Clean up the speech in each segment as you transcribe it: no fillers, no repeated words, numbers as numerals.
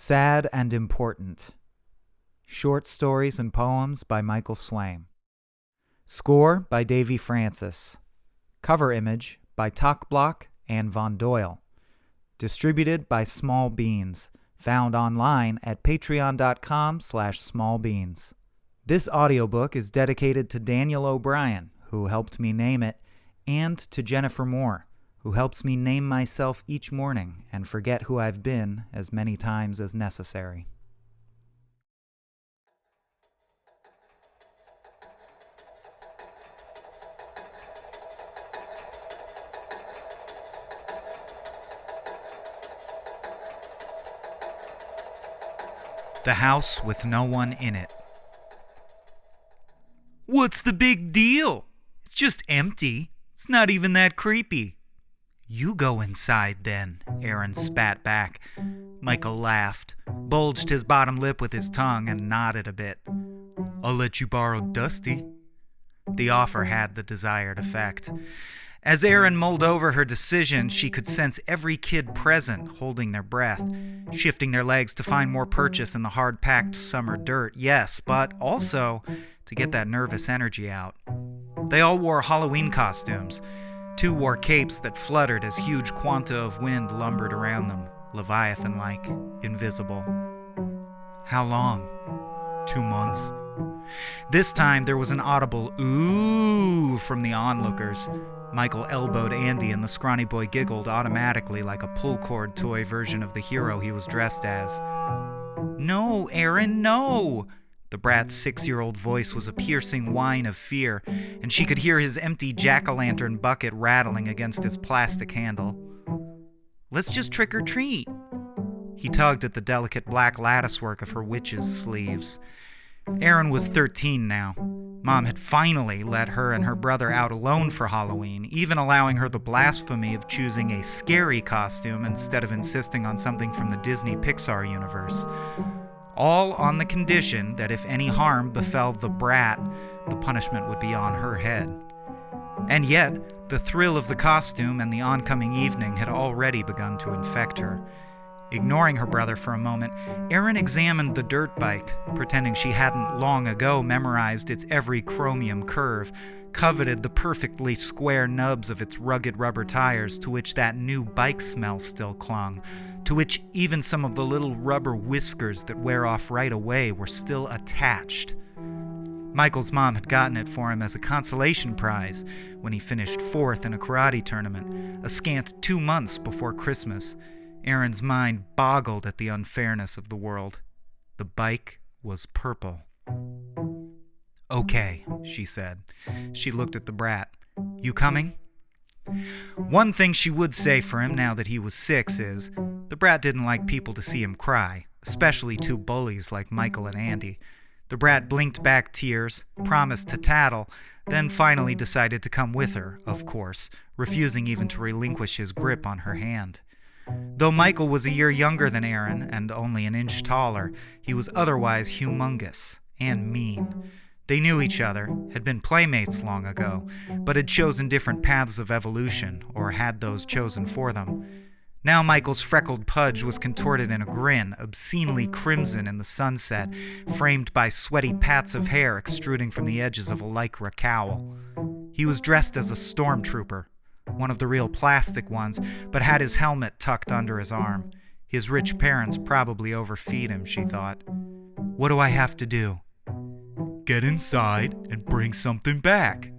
Sad and Important. Short Stories and Poems by Michael Swaim. Score by Davey Francis. Cover image by TokBlok and Von Doyle. Distributed by Small Beans. Found online at patreon.com/smallbeans. This audiobook is dedicated to Daniel O'Brien, who helped me name it, and to Jennifer Moore, who helps me name myself each morning and forget who I've been as many times as necessary. The House with No One in It. What's the big deal? It's just empty. It's not even that creepy. You go inside then, Aaron spat back. Michael laughed, bulged his bottom lip with his tongue, and nodded a bit. I'll let you borrow Dusty. The offer had the desired effect. As Aaron mulled over her decision, she could sense every kid present holding their breath, shifting their legs to find more purchase in the hard-packed summer dirt, yes, but also to get that nervous energy out. They all wore Halloween costumes. Two wore capes that fluttered as huge quanta of wind lumbered around them, Leviathan-like, invisible. How long? 2 months. This time there was an audible ooh from the onlookers. Michael elbowed Andy and the scrawny boy giggled automatically like a pull-cord toy version of the hero he was dressed as. No, Aaron, no! The brat's 6-year-old voice was a piercing whine of fear, and she could hear his empty jack-o'-lantern bucket rattling against his plastic handle. Let's just trick or treat. He tugged at the delicate black latticework of her witch's sleeves. Aaron was 13 now. Mom had finally let her and her brother out alone for Halloween, even allowing her the blasphemy of choosing a scary costume instead of insisting on something from the Disney Pixar universe. All on the condition that if any harm befell the brat, the punishment would be on her head. And yet, the thrill of the costume and the oncoming evening had already begun to infect her. Ignoring her brother for a moment, Aaron examined the dirt bike, pretending she hadn't long ago memorized its every chromium curve, coveted the perfectly square nubs of its rugged rubber tires to which that new bike smell still clung, to which even some of the little rubber whiskers that wear off right away were still attached. Michael's mom had gotten it for him as a consolation prize when he finished 4th in a karate tournament, a scant 2 months before Christmas. Aaron's mind boggled at the unfairness of the world. The bike was purple. Okay, she said. She looked at the brat. You coming? One thing she would say for him now that he was 6 is, the brat didn't like people to see him cry, especially two bullies like Michael and Andy. The brat blinked back tears, promised to tattle, then finally decided to come with her, of course, refusing even to relinquish his grip on her hand. Though Michael was a year younger than Aaron and only an inch taller, he was otherwise humongous and mean. They knew each other, had been playmates long ago, but had chosen different paths of evolution, or had those chosen for them. Now Michael's freckled pudge was contorted in a grin, obscenely crimson in the sunset, framed by sweaty pats of hair extruding from the edges of a lycra cowl. He was dressed as a stormtrooper, one of the real plastic ones, but had his helmet tucked under his arm. His rich parents probably overfeed him, she thought. What do I have to do? Get inside and bring something back.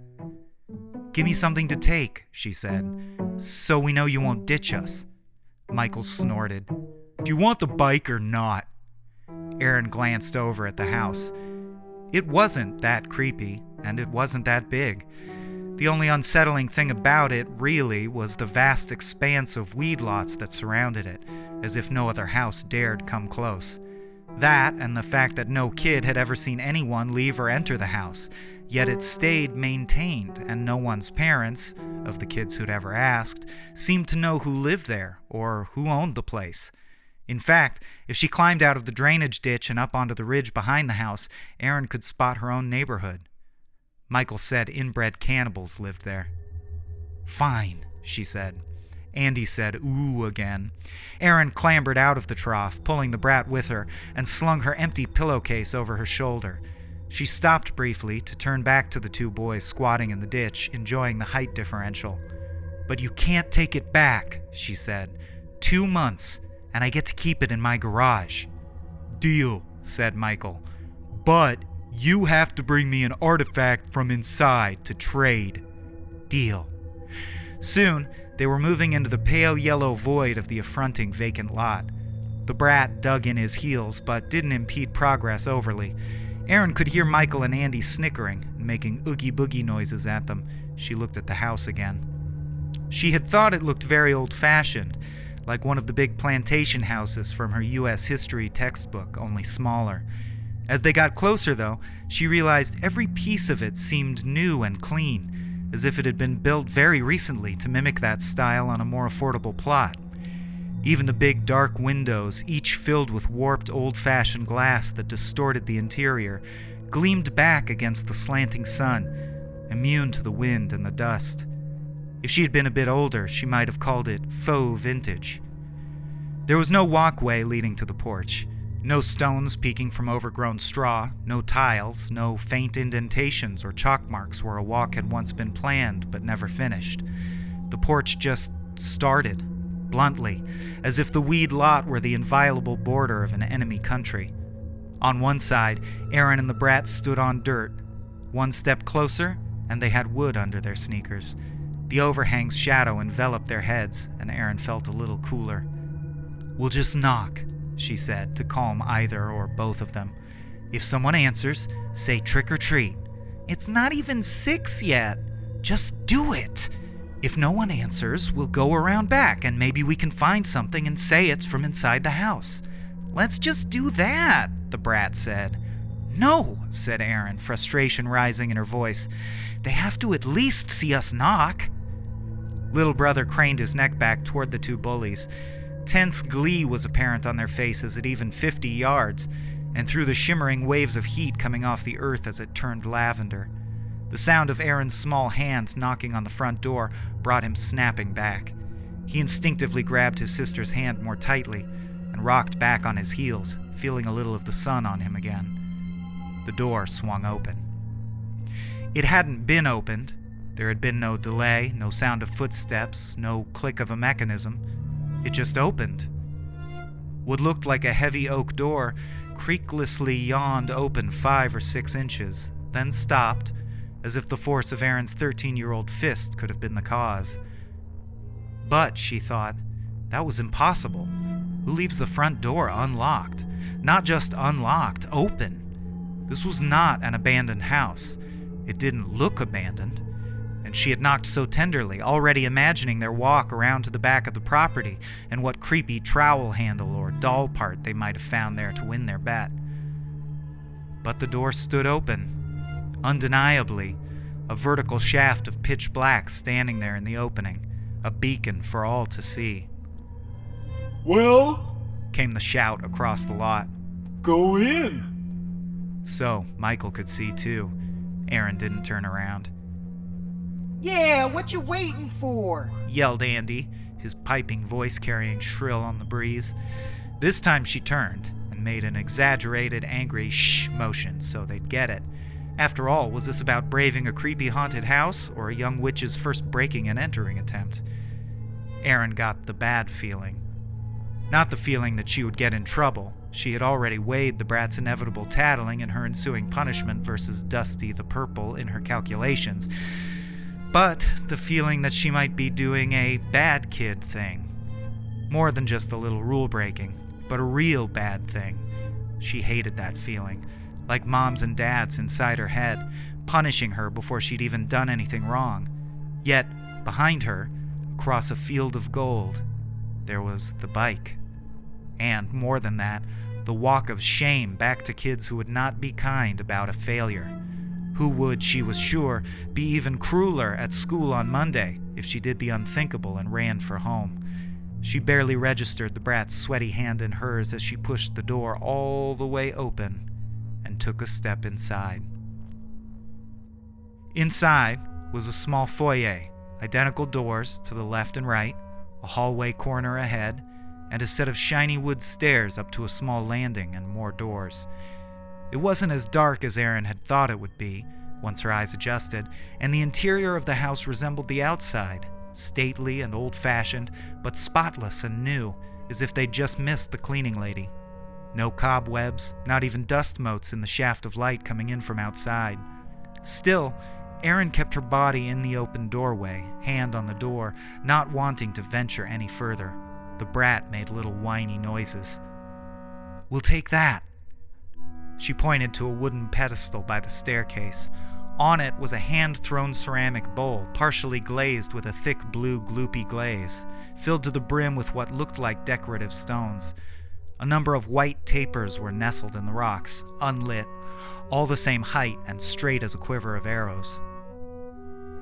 Give me something to take, she said, so we know you won't ditch us. Michael snorted. Do you want the bike or not? Aaron glanced over at the house. It wasn't that creepy, and it wasn't that big. The only unsettling thing about it, really, was the vast expanse of weed lots that surrounded it, as if no other house dared come close. That, and the fact that no kid had ever seen anyone leave or enter the house, yet it stayed maintained, and no one's parents, of the kids who'd ever asked, seemed to know who lived there, or who owned the place. In fact, if she climbed out of the drainage ditch and up onto the ridge behind the house, Aaron could spot her own neighborhood. Michael said inbred cannibals lived there. Fine, she said. Andy said ooh again. Erin clambered out of the trough, pulling the brat with her, and slung her empty pillowcase over her shoulder. She stopped briefly to turn back to the two boys squatting in the ditch, enjoying the height differential. "But you can't take it back," she said. 2 months, and I get to keep it in my garage." "Deal," said Michael. "But you have to bring me an artifact from inside to trade." "Deal." Soon, they were moving into the pale yellow void of the affronting vacant lot. The brat dug in his heels, but didn't impede progress overly. Erin could hear Michael and Andy snickering and making oogie-boogie noises at them. She looked at the house again. She had thought it looked very old-fashioned, like one of the big plantation houses from her U.S. history textbook, only smaller. As they got closer, though, she realized every piece of it seemed new and clean, as if it had been built very recently to mimic that style on a more affordable plot. Even the big dark windows, each filled with warped old-fashioned glass that distorted the interior, gleamed back against the slanting sun, immune to the wind and the dust. If she had been a bit older, she might have called it faux vintage. There was no walkway leading to the porch, no stones peeking from overgrown straw, no tiles, no faint indentations or chalk marks where a walk had once been planned but never finished. The porch just started, bluntly, as if the weed lot were the inviolable border of an enemy country. On one side, Erin and the brat stood on dirt. One step closer, and they had wood under their sneakers. The overhang's shadow enveloped their heads, and Erin felt a little cooler. "We'll just knock," she said, to calm either or both of them. "If someone answers, say trick or treat. It's not even 6 yet. Just do it. If no one answers, we'll go around back and maybe we can find something and say it's from inside the house." "Let's just do that," the brat said. "No," said Erin, frustration rising in her voice. "They have to at least see us knock." Little brother craned his neck back toward the two bullies. Tense glee was apparent on their faces at even 50 yards, and through the shimmering waves of heat coming off the earth as it turned lavender. The sound of Erin's small hands knocking on the front door brought him snapping back. He instinctively grabbed his sister's hand more tightly and rocked back on his heels, feeling a little of the sun on him again. The door swung open. It hadn't been opened. There had been no delay, no sound of footsteps, no click of a mechanism. It just opened. What looked like a heavy oak door creaklessly yawned open 5 or 6 inches, then stopped, as if the force of Erin's 13-year-old fist could have been the cause. But, she thought, that was impossible. Who leaves the front door unlocked? Not just unlocked, open. This was not an abandoned house. It didn't look abandoned. And she had knocked so tenderly, already imagining their walk around to the back of the property and what creepy trowel handle or doll part they might have found there to win their bet. But the door stood open. Undeniably, a vertical shaft of pitch black standing there in the opening, a beacon for all to see. "Well?" came the shout across the lot. "Go in." So, Michael could see too. Erin didn't turn around. "Yeah, what you waiting for?" yelled Andy, his piping voice carrying shrill on the breeze. This time she turned and made an exaggerated, angry shh motion so they'd get it. After all, was this about braving a creepy haunted house or a young witch's first breaking and entering attempt? Erin got the bad feeling. Not the feeling that she would get in trouble. She had already weighed the brat's inevitable tattling and her ensuing punishment versus Dusty the Purple in her calculations. But the feeling that she might be doing a bad kid thing. More than just a little rule breaking, but a real bad thing. She hated that feeling, like moms and dads inside her head, punishing her before she'd even done anything wrong. Yet, behind her, across a field of gold, there was the bike. And, more than that, the walk of shame back to kids who would not be kind about a failure. Who would, she was sure, be even crueler at school on Monday if she did the unthinkable and ran for home. She barely registered the brat's sweaty hand in hers as she pushed the door all the way open and took a step inside. Inside was a small foyer, identical doors to the left and right, a hallway corner ahead, and a set of shiny wood stairs up to a small landing and more doors. It wasn't as dark as Erin had thought it would be, once her eyes adjusted, and the interior of the house resembled the outside, stately and old-fashioned, but spotless and new, as if they'd just missed the cleaning lady. No cobwebs, not even dust motes in the shaft of light coming in from outside. Still, Erin kept her body in the open doorway, hand on the door, not wanting to venture any further. The brat made little whiny noises. "We'll take that." She pointed to a wooden pedestal by the staircase. On it was a hand-thrown ceramic bowl, partially glazed with a thick blue gloopy glaze, filled to the brim with what looked like decorative stones. A number of white tapers were nestled in the rocks, unlit, all the same height and straight as a quiver of arrows.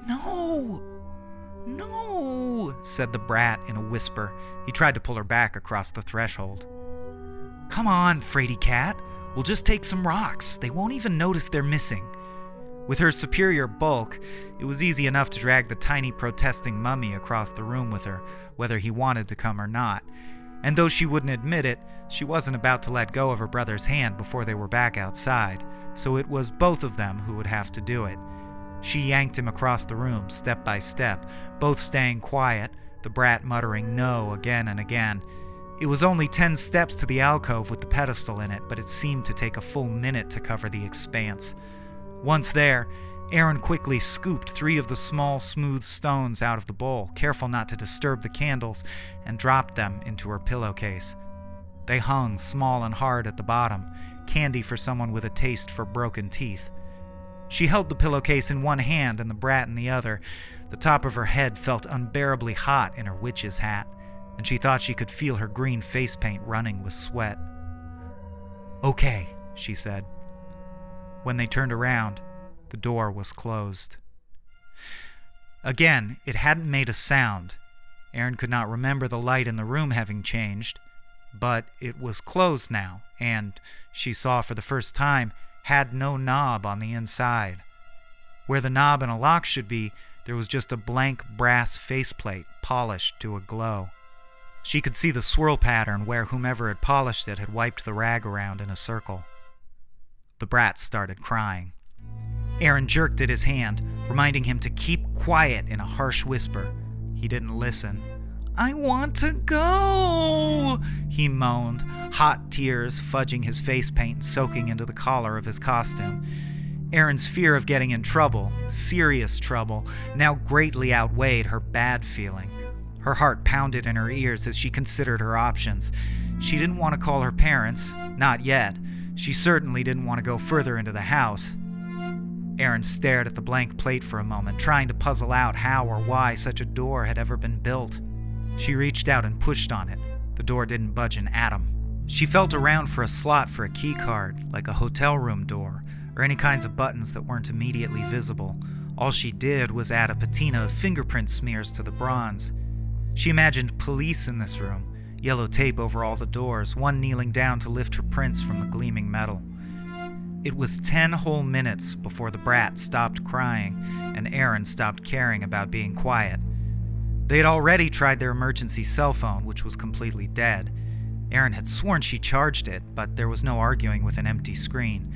"No, no," said the brat in a whisper. He tried to pull her back across the threshold. "Come on, fraidy cat. We'll just take some rocks. They won't even notice they're missing." With her superior bulk, it was easy enough to drag the tiny protesting mummy across the room with her, whether he wanted to come or not. And though she wouldn't admit it, she wasn't about to let go of her brother's hand before they were back outside, so it was both of them who would have to do it. She yanked him across the room, step by step, both staying quiet, the brat muttering no again and again. It was only 10 steps to the alcove with the pedestal in it, but it seemed to take a full minute to cover the expanse. Once there, Erin quickly scooped 3 of the small, smooth stones out of the bowl, careful not to disturb the candles, and dropped them into her pillowcase. They hung small and hard at the bottom, candy for someone with a taste for broken teeth. She held the pillowcase in one hand and the brat in the other. The top of her head felt unbearably hot in her witch's hat, and she thought she could feel her green face paint running with sweat. "Okay," she said. When they turned around, the door was closed. Again, it hadn't made a sound. Erin could not remember the light in the room having changed, but it was closed now, and, she saw for the first time, had no knob on the inside. Where the knob and a lock should be, there was just a blank brass faceplate, polished to a glow. She could see the swirl pattern where whomever had polished it had wiped the rag around in a circle. The brat started crying. Erin jerked at his hand, reminding him to keep quiet in a harsh whisper. He didn't listen. "I want to go," he moaned, hot tears fudging his face paint and soaking into the collar of his costume. Erin's fear of getting in trouble, serious trouble, now greatly outweighed her bad feeling. Her heart pounded in her ears as she considered her options. She didn't want to call her parents, not yet. She certainly didn't want to go further into the house. Erin stared at the blank plate for a moment, trying to puzzle out how or why such a door had ever been built. She reached out and pushed on it. The door didn't budge an atom. She felt around for a slot for a key card, like a hotel room door, or any kinds of buttons that weren't immediately visible. All she did was add a patina of fingerprint smears to the bronze. She imagined police in this room, yellow tape over all the doors, one kneeling down to lift her prints from the gleaming metal. It was 10 whole minutes before the brat stopped crying and Erin stopped caring about being quiet. They had already tried their emergency cell phone, which was completely dead. Erin had sworn she charged it, but there was no arguing with an empty screen.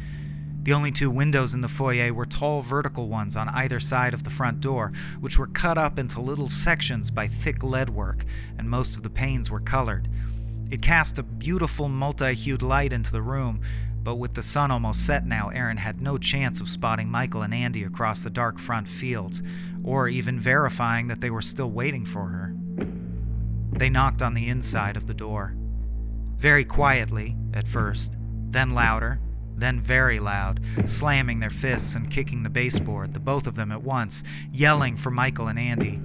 The only 2 windows in the foyer were tall vertical ones on either side of the front door, which were cut up into little sections by thick leadwork, and most of the panes were colored. It cast a beautiful multi-hued light into the room, but with the sun almost set now, Erin had no chance of spotting Michael and Andy across the dark front fields, or even verifying that they were still waiting for her. They knocked on the inside of the door. Very quietly, at first, then louder, then very loud, slamming their fists and kicking the baseboard, the both of them at once, yelling for Michael and Andy.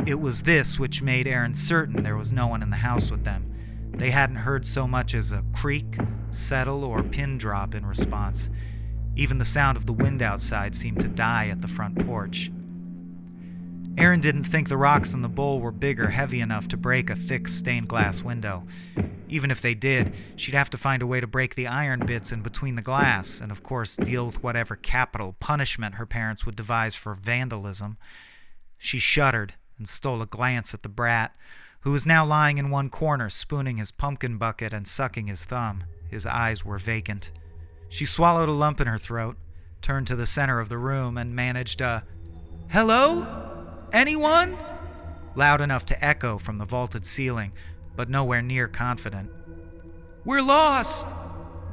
It was this which made Erin certain there was no one in the house with them. They hadn't heard so much as a creak, settle, or pin drop in response. Even the sound of the wind outside seemed to die at the front porch. Erin didn't think the rocks in the bowl were big or heavy enough to break a thick stained glass window. Even if they did, she'd have to find a way to break the iron bits in between the glass, and of course deal with whatever capital punishment her parents would devise for vandalism. She shuddered and stole a glance at the brat, who was now lying in one corner, spooning his pumpkin bucket and sucking his thumb. His eyes were vacant. She swallowed a lump in her throat, turned to the center of the room, and managed a, "Hello? Anyone?" loud enough to echo from the vaulted ceiling, but nowhere near confident. "We're lost!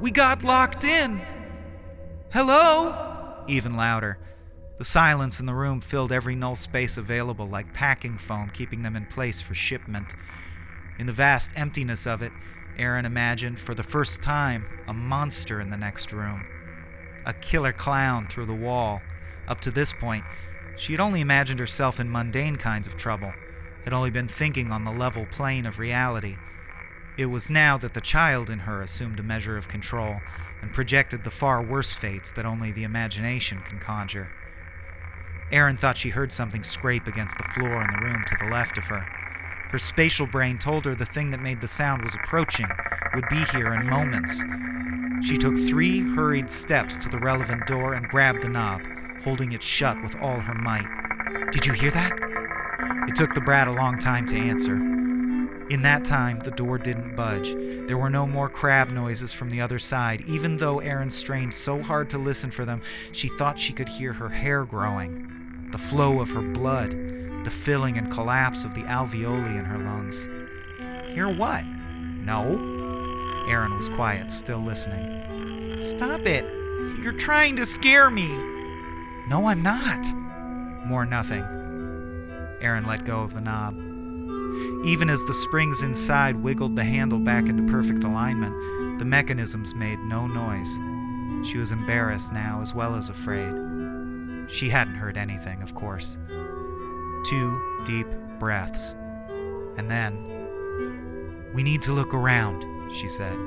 We got locked in! Hello?" Even louder. The silence in the room filled every null space available like packing foam, keeping them in place for shipment. In the vast emptiness of it, Aaron imagined, for the first time, a monster in the next room. A killer clown through the wall. Up to this point, she had only imagined herself in mundane kinds of trouble, had only been thinking on the level plane of reality. It was now that the child in her assumed a measure of control and projected the far worse fates that only the imagination can conjure. Aaron thought she heard something scrape against the floor in the room to the left of her. Her spatial brain told her the thing that made the sound was approaching, would be here in moments. She took 3 hurried steps to the relevant door and grabbed the knob, holding it shut with all her might. "Did you hear that?" It took the brat a long time to answer. In that time, the door didn't budge. There were no more crab noises from the other side. Even though Aaron strained so hard to listen for them, she thought she could hear her hair growing, the flow of her blood, the filling and collapse of the alveoli in her lungs. Hear what? No? Aaron was quiet, still listening. "Stop it! You're trying to scare me!" "No, I'm not!" More nothing. Aaron let go of the knob. Even as the springs inside wiggled the handle back into perfect alignment, the mechanisms made no noise. She was embarrassed now as well as afraid. She hadn't heard anything, of course. 2 deep breaths. And then, "We need to look around," she said,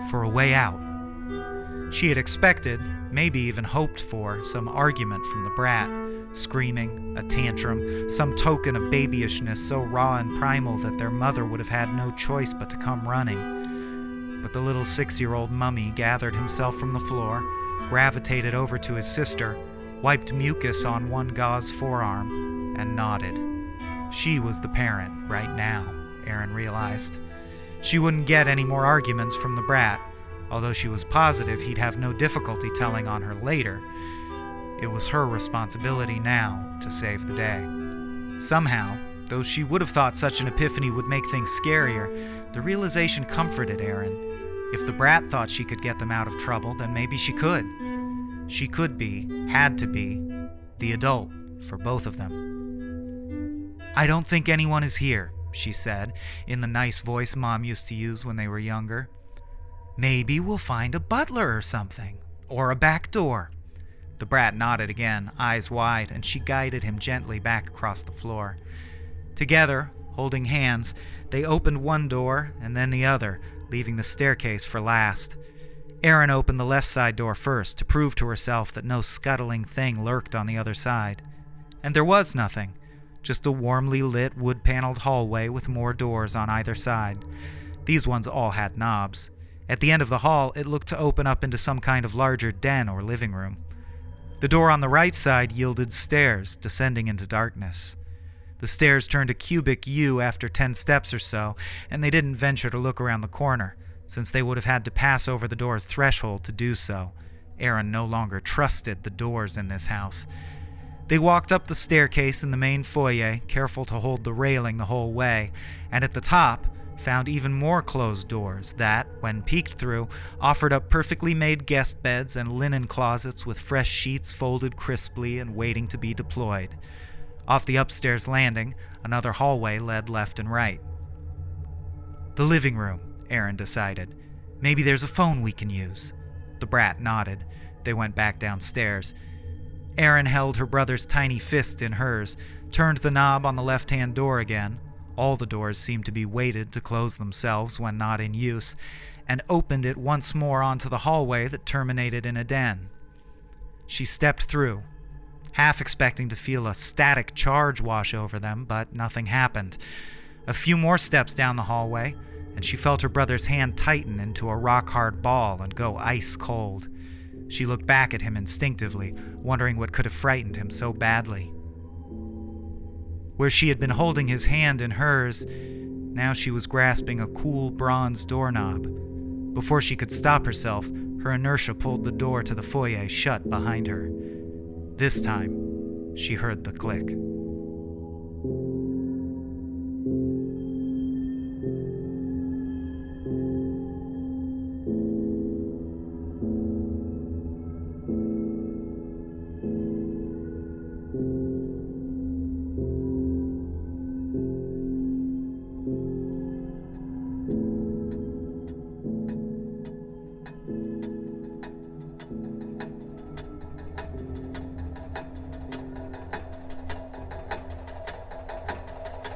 "for a way out." She had expected, maybe even hoped for, some argument from the brat. Screaming, a tantrum, some token of babyishness so raw and primal that their mother would have had no choice but to come running. But the little 6-year-old mummy gathered himself from the floor, gravitated over to his sister, wiped mucus on one gauze forearm, and nodded. She was the parent right now, Aaron realized. She wouldn't get any more arguments from the brat, although she was positive he'd have no difficulty telling on her later. It was her responsibility now to save the day. Somehow, though she would have thought such an epiphany would make things scarier, the realization comforted Aaron. If the brat thought she could get them out of trouble, then maybe she could. She could be, had to be, the adult for both of them. "I don't think anyone is here," she said, in the nice voice Mom used to use when they were younger. "Maybe we'll find a butler or something, or a back door." The brat nodded again, eyes wide, and she guided him gently back across the floor. Together, holding hands, they opened one door and then the other, leaving the staircase for last. Aaron opened the left side door first to prove to herself that no scuttling thing lurked on the other side. And there was nothing, just a warmly lit wood-paneled hallway with more doors on either side. These ones all had knobs. At the end of the hall, it looked to open up into some kind of larger den or living room. The door on the right side yielded stairs, descending into darkness. The stairs turned a cubic U after 10 steps or so, and they didn't venture to look around the corner, since they would have had to pass over the door's threshold to do so. Aaron no longer trusted the doors in this house. They walked up the staircase in the main foyer, careful to hold the railing the whole way, and at the top, found even more closed doors that, when peeked through, offered up perfectly made guest beds and linen closets with fresh sheets folded crisply and waiting to be deployed. Off the upstairs landing, another hallway led left and right. "The living room," Aaron decided. "Maybe there's a phone we can use." The brat nodded. They went back downstairs. Aaron held her brother's tiny fist in hers, turned the knob on the left-hand door again. All the doors seemed to be weighted to close themselves when not in use, and opened it once more onto the hallway that terminated in a den. She stepped through, half expecting to feel a static charge wash over them, but nothing happened. A few more steps down the hallway, and she felt her brother's hand tighten into a rock-hard ball and go ice cold. She looked back at him instinctively, wondering what could have frightened him so badly. Where she had been holding his hand in hers, Now she was grasping a cool bronze doorknob. Before she could stop herself, her inertia pulled the door to the foyer shut behind her. This time, she heard the click.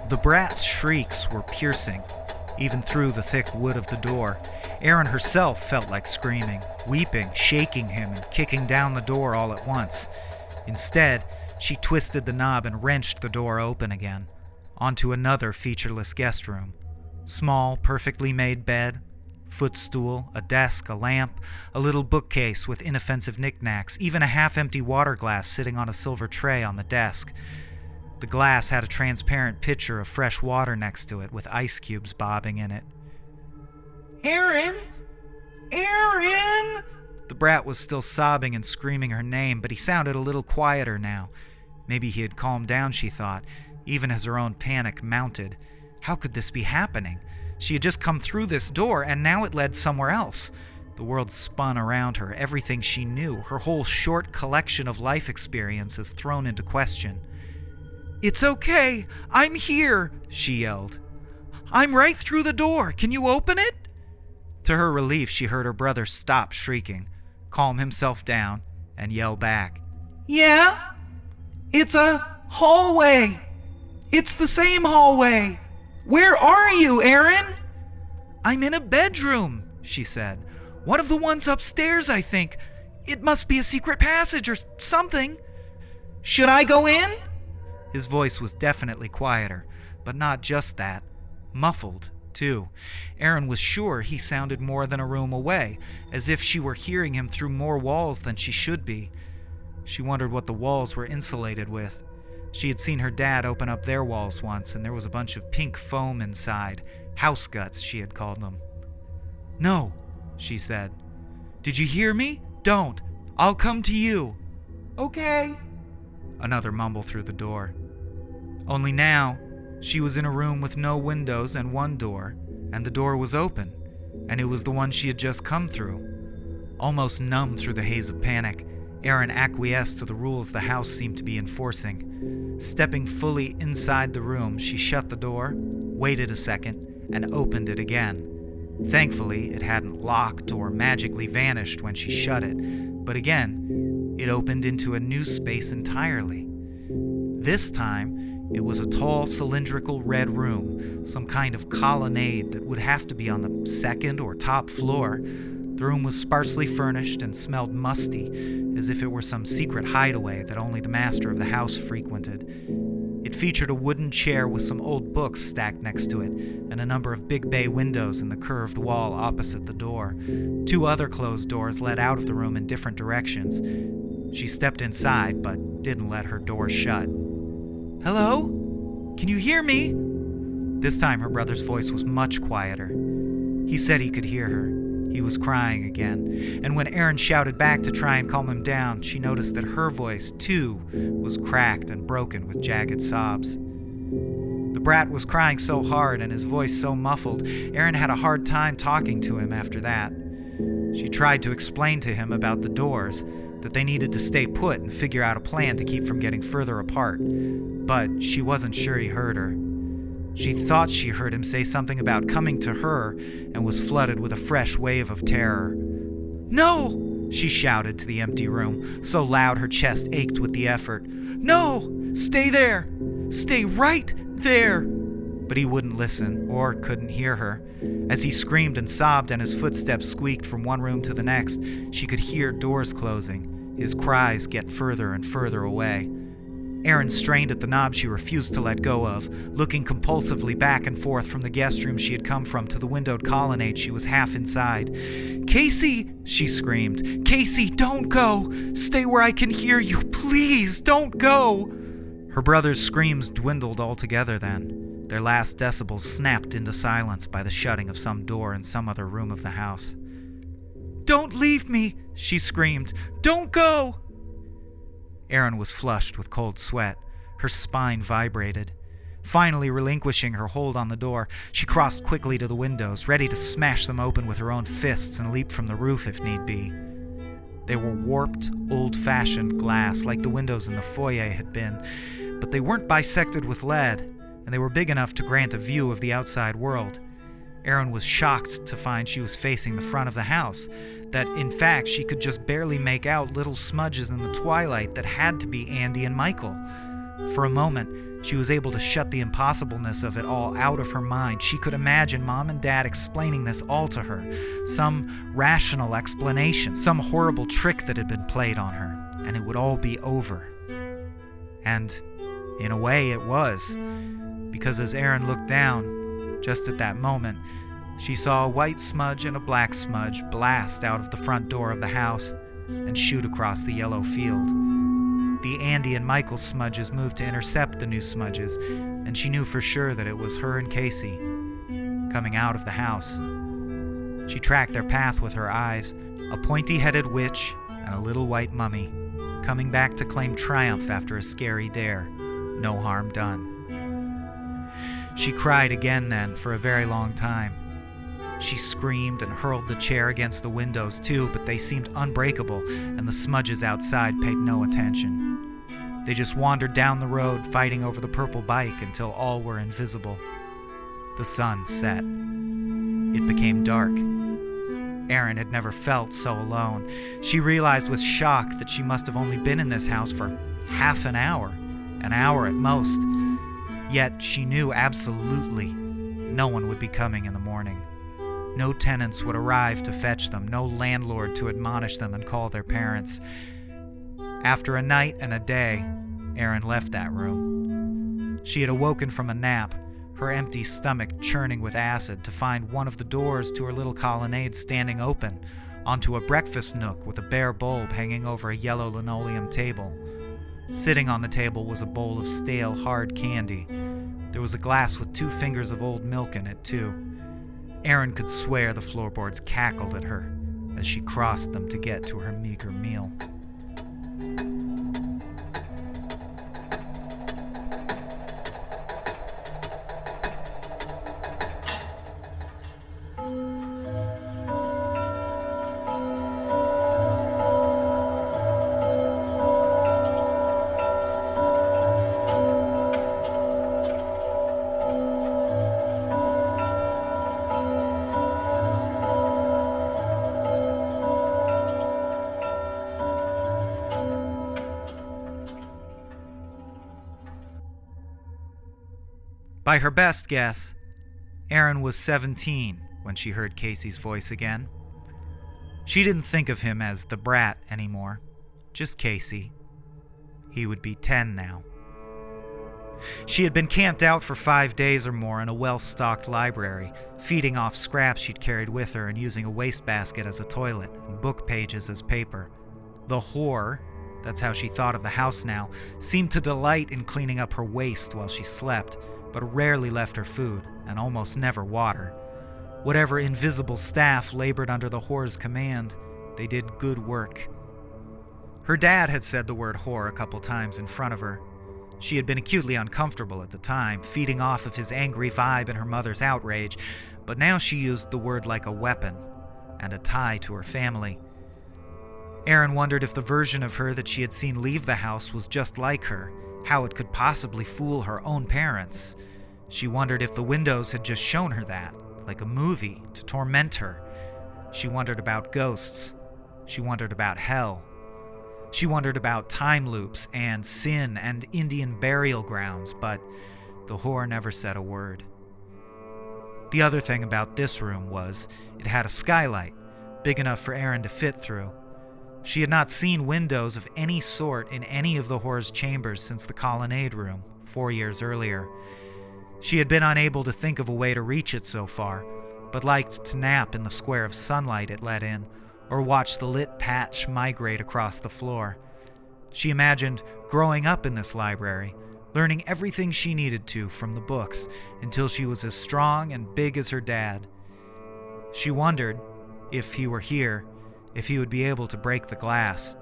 The brat's shrieks were piercing, even through the thick wood of the door. Erin herself felt like screaming, weeping, shaking him, and kicking down the door all at once. Instead, she twisted the knob and wrenched the door open again, onto another featureless guest room. Small, perfectly made bed, footstool, a desk, a lamp, a little bookcase with inoffensive knickknacks, even a half-empty water glass sitting on a silver tray on the desk. The glass had a transparent pitcher of fresh water next to it, with ice cubes bobbing in it. Erin! Erin! The brat was still sobbing and screaming her name, but he sounded a little quieter now. Maybe he had calmed down, she thought, even as her own panic mounted. How could this be happening? She had just come through this door, and now it led somewhere else. The world spun around her, everything she knew, her whole short collection of life experiences thrown into question. "It's okay! I'm here!" she yelled. "I'm right through the door! Can you open it?" To her relief, she heard her brother stop shrieking, calm himself down, and yell back. Yeah? It's a hallway! It's the same hallway! Where are you, Erin? "I'm in a bedroom," she said. "One of the ones upstairs, I think. It must be a secret passage or something." Should I go in? His voice was definitely quieter, but not just that. Muffled, too. Erin was sure he sounded more than a room away, as if she were hearing him through more walls than she should be. She wondered what the walls were insulated with. She had seen her dad open up their walls once, and there was a bunch of pink foam inside. House guts, she had called them. "No," she said. "Did you hear me? Don't. I'll come to you." Okay. Another mumble through the door. Only now, she was in a room with no windows and one door, and the door was open, and it was the one she had just come through. Almost numb through the haze of panic, Erin acquiesced to the rules the house seemed to be enforcing. Stepping fully inside the room, she shut the door, waited a second, and opened it again. Thankfully, it hadn't locked or magically vanished when she shut it, but again, it opened into a new space entirely. This time, it was a tall, cylindrical red room, some kind of colonnade that would have to be on the second or top floor. The room was sparsely furnished and smelled musty, as if it were some secret hideaway that only the master of the house frequented. It featured a wooden chair with some old books stacked next to it, and a number of big bay windows in the curved wall opposite the door. 2 other closed doors led out of the room in different directions. She stepped inside, but didn't let her door shut. "Hello? Can you hear me?" This time her brother's voice was much quieter. He said he could hear her. He was crying again, and when Erin shouted back to try and calm him down, she noticed that her voice, too, was cracked and broken with jagged sobs. The brat was crying so hard and his voice so muffled, Erin had a hard time talking to him after that. She tried to explain to him about the doors, that they needed to stay put and figure out a plan to keep from getting further apart, but she wasn't sure he heard her. She thought she heard him say something about coming to her and was flooded with a fresh wave of terror. "No!" she shouted to the empty room, so loud her chest ached with the effort. "No! Stay there! Stay right there!" But he wouldn't listen or couldn't hear her. As he screamed and sobbed and his footsteps squeaked from one room to the next, she could hear doors closing, his cries get further and further away. Erin strained at the knob she refused to let go of, looking compulsively back and forth from the guest room she had come from to the windowed colonnade she was half inside. "Casey!" she screamed. "Casey, don't go! Stay where I can hear you! Please, don't go!" Her brother's screams dwindled altogether then. their last decibels snapped into silence by the shutting of some door in some other room of the house. "Don't leave me," she screamed. "Don't go!" Erin was flushed with cold sweat. Her spine vibrated. Finally relinquishing her hold on the door, she crossed quickly to the windows, ready to smash them open with her own fists and leap from the roof if need be. They were warped, old-fashioned glass, like the windows in the foyer had been, but they weren't bisected with lead, and they were big enough to grant a view of the outside world. Erin was shocked to find she was facing the front of the house, that in fact she could just barely make out little smudges in the twilight that had to be Andy and Michael. For a moment, she was able to shut the impossibleness of it all out of her mind. She could imagine Mom and Dad explaining this all to her, some rational explanation, some horrible trick that had been played on her, and it would all be over. And in a way it was, because as Erin looked down, just at that moment, she saw a white smudge and a black smudge blast out of the front door of the house and shoot across the yellow field. The Andy and Michael smudges moved to intercept the new smudges, and she knew for sure that it was her and Casey coming out of the house. She tracked their path with her eyes, a pointy-headed witch and a little white mummy, coming back to claim triumph after a scary dare, no harm done. She cried again then for a very long time. She screamed and hurled the chair against the windows too, but they seemed unbreakable, and the smudges outside paid no attention. They just wandered down the road, fighting over the purple bike until all were invisible. The sun set. It became dark. Erin had never felt so alone. She realized with shock that she must have only been in this house for half an hour at most. Yet she knew absolutely no one would be coming in the morning. No tenants would arrive to fetch them, no landlord to admonish them and call their parents. After a night and a day, Erin left that room. She had awoken from a nap, her empty stomach churning with acid, to find one of the doors to her little colonnade standing open onto a breakfast nook with a bare bulb hanging over a yellow linoleum table. Sitting on the table was a bowl of stale, hard candy. There was a glass with 2 fingers of old milk in it, too. Erin could swear the floorboards cackled at her as she crossed them to get to her meager meal. By her best guess, Erin was 17 when she heard Casey's voice again. She didn't think of him as the brat anymore, just Casey. He would be 10 now. She had been camped out for 5 days or more in a well-stocked library, feeding off scraps she'd carried with her and using a wastebasket as a toilet and book pages as paper. The whore, that's how she thought of the house now, seemed to delight in cleaning up her waste while she slept, but rarely left her food, and almost never water. Whatever invisible staff labored under the whore's command, they did good work. Her dad had said the word whore a couple times in front of her. She had been acutely uncomfortable at the time, feeding off of his angry vibe and her mother's outrage, but now she used the word like a weapon, and a tie to her family. Erin wondered if the version of her that she had seen leave the house was just like her, how it could possibly fool her own parents. She wondered if the windows had just shown her that, like a movie, to torment her. She wondered about ghosts. She wondered about hell. She wondered about time loops and sin and Indian burial grounds, but the whore never said a word. The other thing about this room was it had a skylight, big enough for Erin to fit through. She had not seen windows of any sort in any of the whore's chambers since the colonnade room, 4 years earlier. She had been unable to think of a way to reach it so far, but liked to nap in the square of sunlight it let in, or watch the lit patch migrate across the floor. She imagined growing up in this library, learning everything she needed to from the books until she was as strong and big as her dad. She wondered, if he were here, if he would be able to break the glass,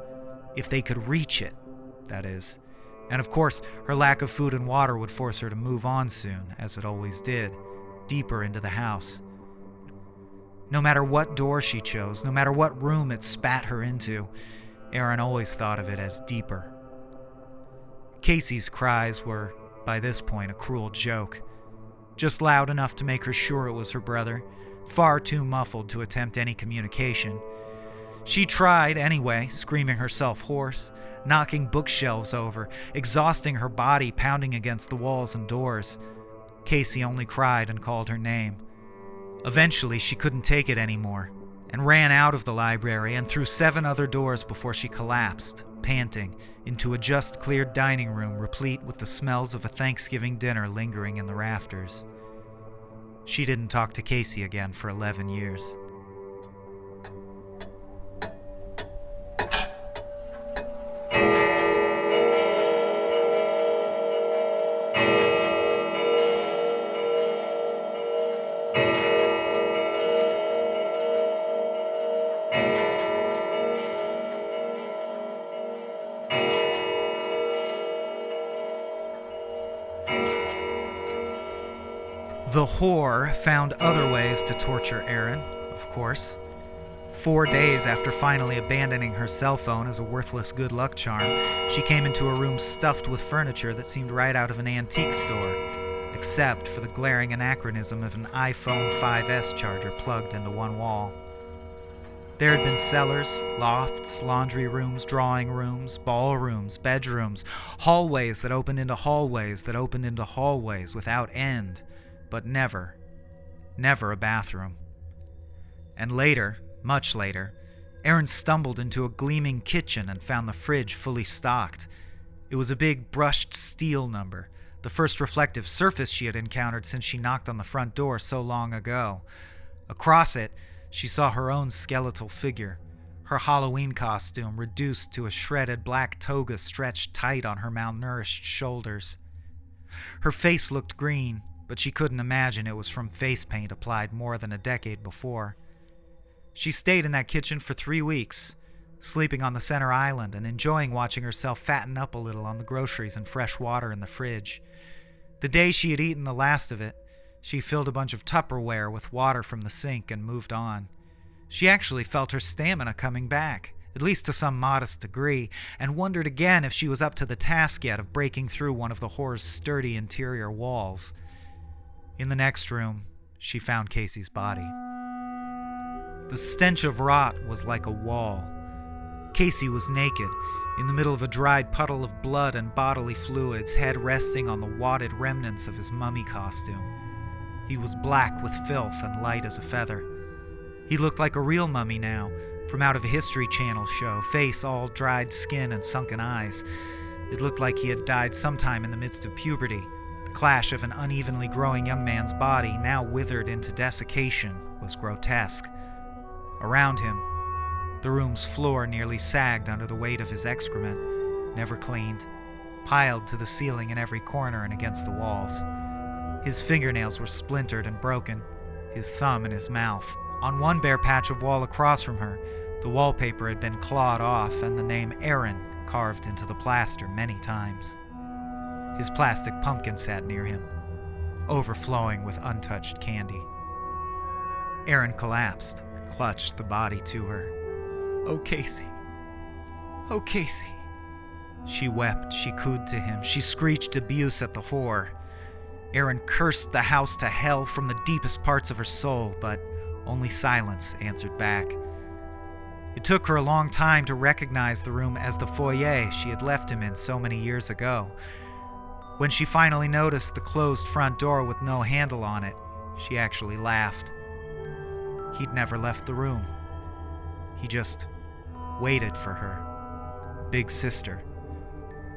if they could reach it, that is. And of course, her lack of food and water would force her to move on soon, as it always did, deeper into the house. No matter what door she chose, no matter what room it spat her into, Aaron always thought of it as deeper. Casey's cries were, by this point, a cruel joke. Just loud enough to make her sure it was her brother, far too muffled to attempt any communication. She tried anyway, screaming herself hoarse, knocking bookshelves over, exhausting her body, pounding against the walls and doors. Casey only cried and called her name. Eventually, she couldn't take it anymore and ran out of the library and through 7 other doors before she collapsed, panting, into a just-cleared dining room replete with the smells of a Thanksgiving dinner lingering in the rafters. She didn't talk to Casey again for 11 years. The whore found other ways to torture Aaron, of course. 4 days after finally abandoning her cell phone as a worthless good luck charm, she came into a room stuffed with furniture that seemed right out of an antique store, except for the glaring anachronism of an iPhone 5S charger plugged into one wall. There had been cellars, lofts, laundry rooms, drawing rooms, ballrooms, bedrooms, hallways that opened into hallways that opened into hallways without end. But never a bathroom. And later, much later, Aaron stumbled into a gleaming kitchen and found the fridge fully stocked. It was a big brushed steel number, the first reflective surface she had encountered since she knocked on the front door so long ago. Across it, she saw her own skeletal figure, her Halloween costume reduced to a shredded black toga stretched tight on her malnourished shoulders. Her face looked green, but she couldn't imagine it was from face paint applied more than a decade before. She stayed in that kitchen for 3 weeks, sleeping on the center island and enjoying watching herself fatten up a little on the groceries and fresh water in the fridge. The day she had eaten the last of it, she filled a bunch of Tupperware with water from the sink and moved on. She actually felt her stamina coming back, at least to some modest degree, and wondered again if she was up to the task yet of breaking through one of the whore's sturdy interior walls. In the next room, she found Casey's body. The stench of rot was like a wall. Casey was naked, in the middle of a dried puddle of blood and bodily fluids, head resting on the wadded remnants of his mummy costume. He was black with filth and light as a feather. He looked like a real mummy now, from out of a History Channel show, face all dried skin and sunken eyes. It looked like he had died sometime in the midst of puberty. The clash of an unevenly growing young man's body, now withered into desiccation, was grotesque. Around him, the room's floor nearly sagged under the weight of his excrement, never cleaned, piled to the ceiling in every corner and against the walls. His fingernails were splintered and broken, his thumb in his mouth. On one bare patch of wall across from her, the wallpaper had been clawed off and the name Aaron carved into the plaster many times. His plastic pumpkin sat near him, overflowing with untouched candy. Aaron collapsed, clutched the body to her. "Oh, Casey. Oh, Casey." She wept, she cooed to him, she screeched abuse at the whore. Aaron cursed the house to hell from the deepest parts of her soul, but only silence answered back. It took her a long time to recognize the room as the foyer she had left him in so many years ago. When she finally noticed the closed front door with no handle on it, she actually laughed. He'd never left the room. He just waited for her. Big sister.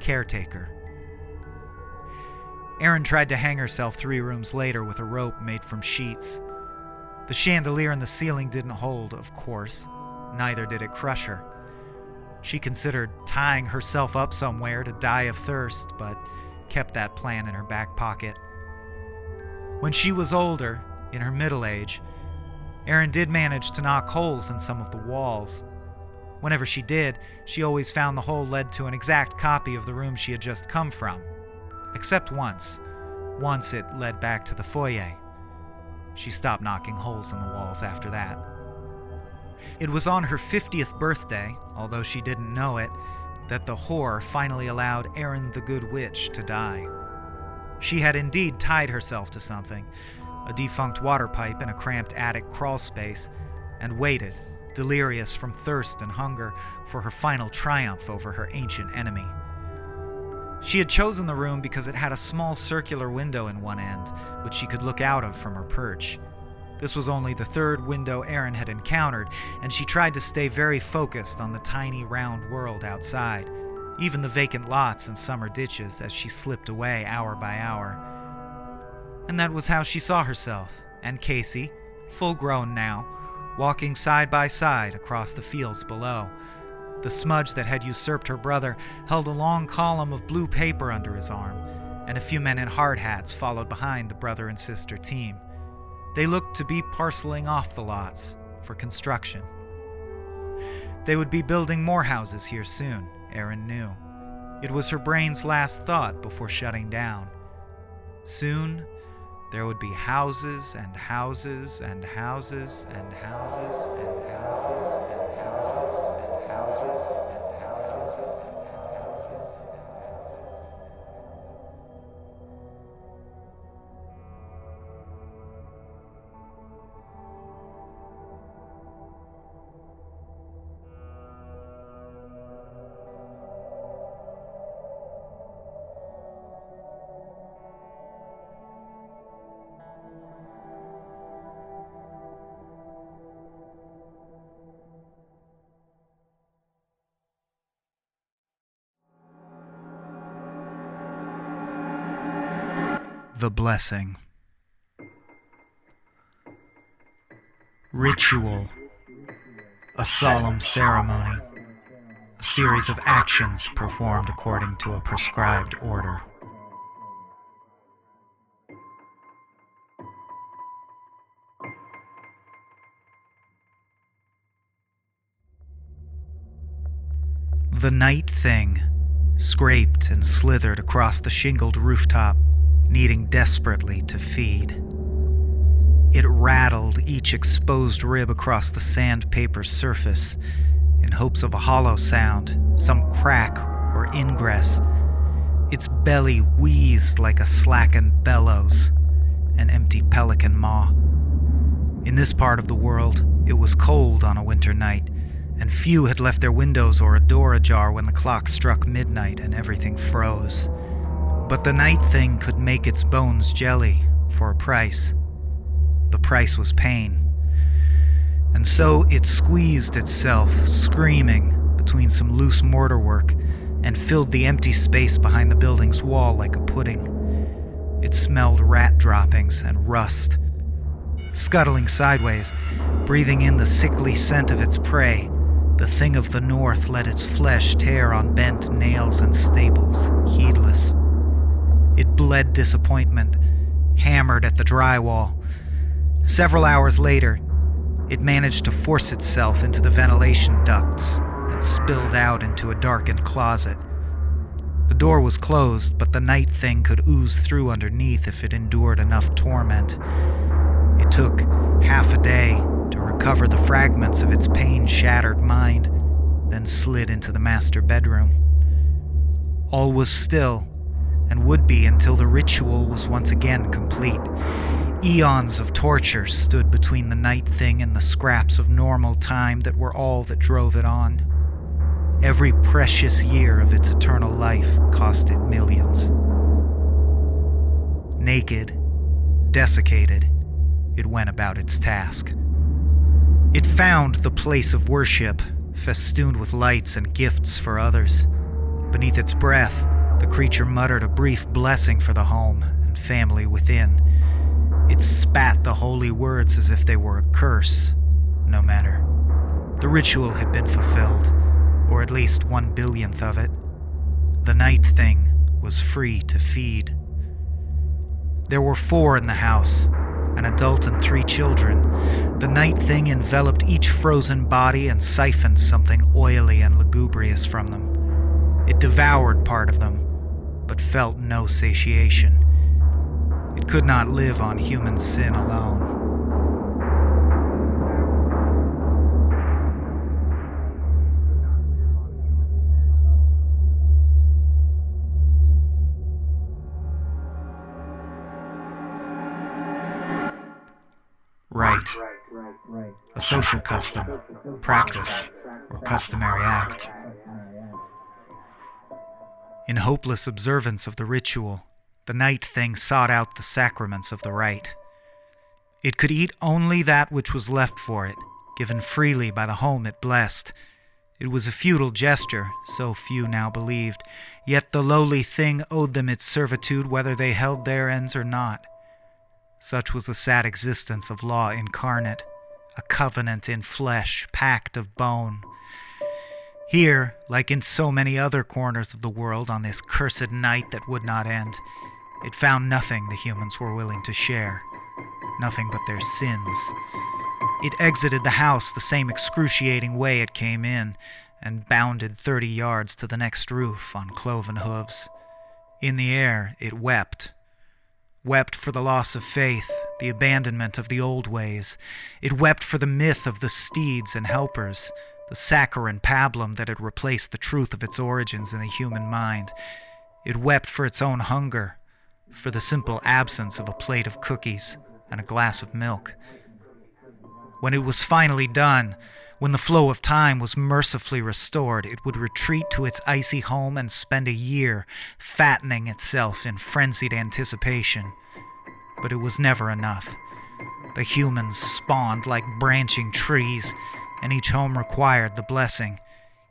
Caretaker. Aaron tried to hang herself 3 rooms later with a rope made from sheets. The chandelier in the ceiling didn't hold, of course. Neither did it crush her. She considered tying herself up somewhere to die of thirst, but kept that plan in her back pocket. When she was older, in her middle age, Erin did manage to knock holes in some of the walls. Whenever she did, she always found the hole led to an exact copy of the room she had just come from. Except once. Once it led back to the foyer. She stopped knocking holes in the walls after that. It was on her 50th birthday, although she didn't know it, that the whore finally allowed Erin the Good Witch to die. She had indeed tied herself to something, a defunct water pipe in a cramped attic crawl space, and waited, delirious from thirst and hunger, for her final triumph over her ancient enemy. She had chosen the room because it had a small circular window in one end, which she could look out of from her perch. This was only the third window Erin had encountered, and she tried to stay very focused on the tiny round world outside, even the vacant lots and summer ditches as she slipped away hour by hour. And that was how she saw herself, and Casey, full grown now, walking side by side across the fields below. The smudge that had usurped her brother held a long column of blue paper under his arm, and a few men in hard hats followed behind the brother and sister team. They looked to be parceling off the lots for construction. They would be building more houses here soon, Erin knew. It was her brain's last thought before shutting down. Soon, there would be houses and houses and houses and houses and houses and houses and houses and houses. The Blessing. Ritual. A solemn ceremony. A series of actions performed according to a prescribed order. The night thing scraped and slithered across the shingled rooftop, needing desperately to feed. It rattled each exposed rib across the sandpaper surface in hopes of a hollow sound, some crack or ingress. Its belly wheezed like a slackened bellows, an empty pelican maw. In this part of the world, it was cold on a winter night, and few had left their windows or a door ajar when the clock struck midnight and everything froze. But the night thing could make its bones jelly for a price. The price was pain. And so it squeezed itself, screaming, between some loose mortarwork, and filled the empty space behind the building's wall like a pudding. It smelled rat droppings and rust. Scuttling sideways, breathing in the sickly scent of its prey, the thing of the north let its flesh tear on bent nails and staples, heedless. It bled disappointment, hammered at the drywall. Several hours later, it managed to force itself into the ventilation ducts and spilled out into a darkened closet. The door was closed, but the night thing could ooze through underneath if it endured enough torment. It took half a day to recover the fragments of its pain-shattered mind, then slid into the master bedroom. All was still, and would be until the ritual was once again complete. Eons of torture stood between the night thing and the scraps of normal time that were all that drove it on. Every precious year of its eternal life cost it millions. Naked, desiccated, it went about its task. It found the place of worship, festooned with lights and gifts for others. Beneath its breath, the creature muttered a brief blessing for the home and family within. It spat the holy words as if they were a curse. No matter. The ritual had been fulfilled, or at least 1/1000th of it. The night thing was free to feed. There were 4 in the house, an adult and 3 children. The night thing enveloped each frozen body and siphoned something oily and lugubrious from them. It devoured part of them, but felt no satiation. It could not live on human sin alone. Rite, a social custom, practice, or customary act. In hopeless observance of the ritual, the night thing sought out the sacraments of the rite. It could eat only that which was left for it, given freely by the home it blessed. It was a futile gesture, so few now believed, yet the lowly thing owed them its servitude whether they held their ends or not. Such was the sad existence of law incarnate, a covenant in flesh, pact of bone. Here, like in so many other corners of the world on this cursed night that would not end, it found nothing the humans were willing to share, nothing but their sins. It exited the house the same excruciating way it came in, and bounded 30 yards to the next roof on cloven hooves. In the air it wept for the loss of faith, the abandonment of the old ways. It wept for the myth of the steeds and helpers, the saccharine pablum that had replaced the truth of its origins in the human mind. It wept for its own hunger, for the simple absence of a plate of cookies and a glass of milk. When it was finally done, when the flow of time was mercifully restored, it would retreat to its icy home and spend a year fattening itself in frenzied anticipation. But it was never enough. The humans spawned like branching trees, and each home required the blessing.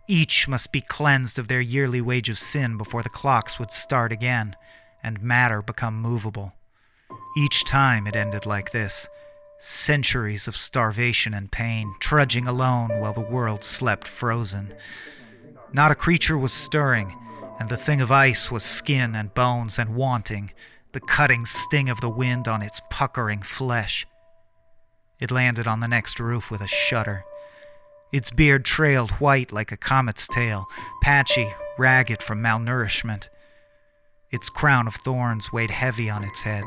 Each must be cleansed of their yearly wage of sin before the clocks would start again, and matter become movable. Each time it ended like this. Centuries of starvation and pain, trudging alone while the world slept frozen. Not a creature was stirring, and the thing of ice was skin and bones and wanting, the cutting sting of the wind on its puckering flesh. It landed on the next roof with a shudder. Its beard trailed white like a comet's tail, patchy, ragged from malnourishment. Its crown of thorns weighed heavy on its head.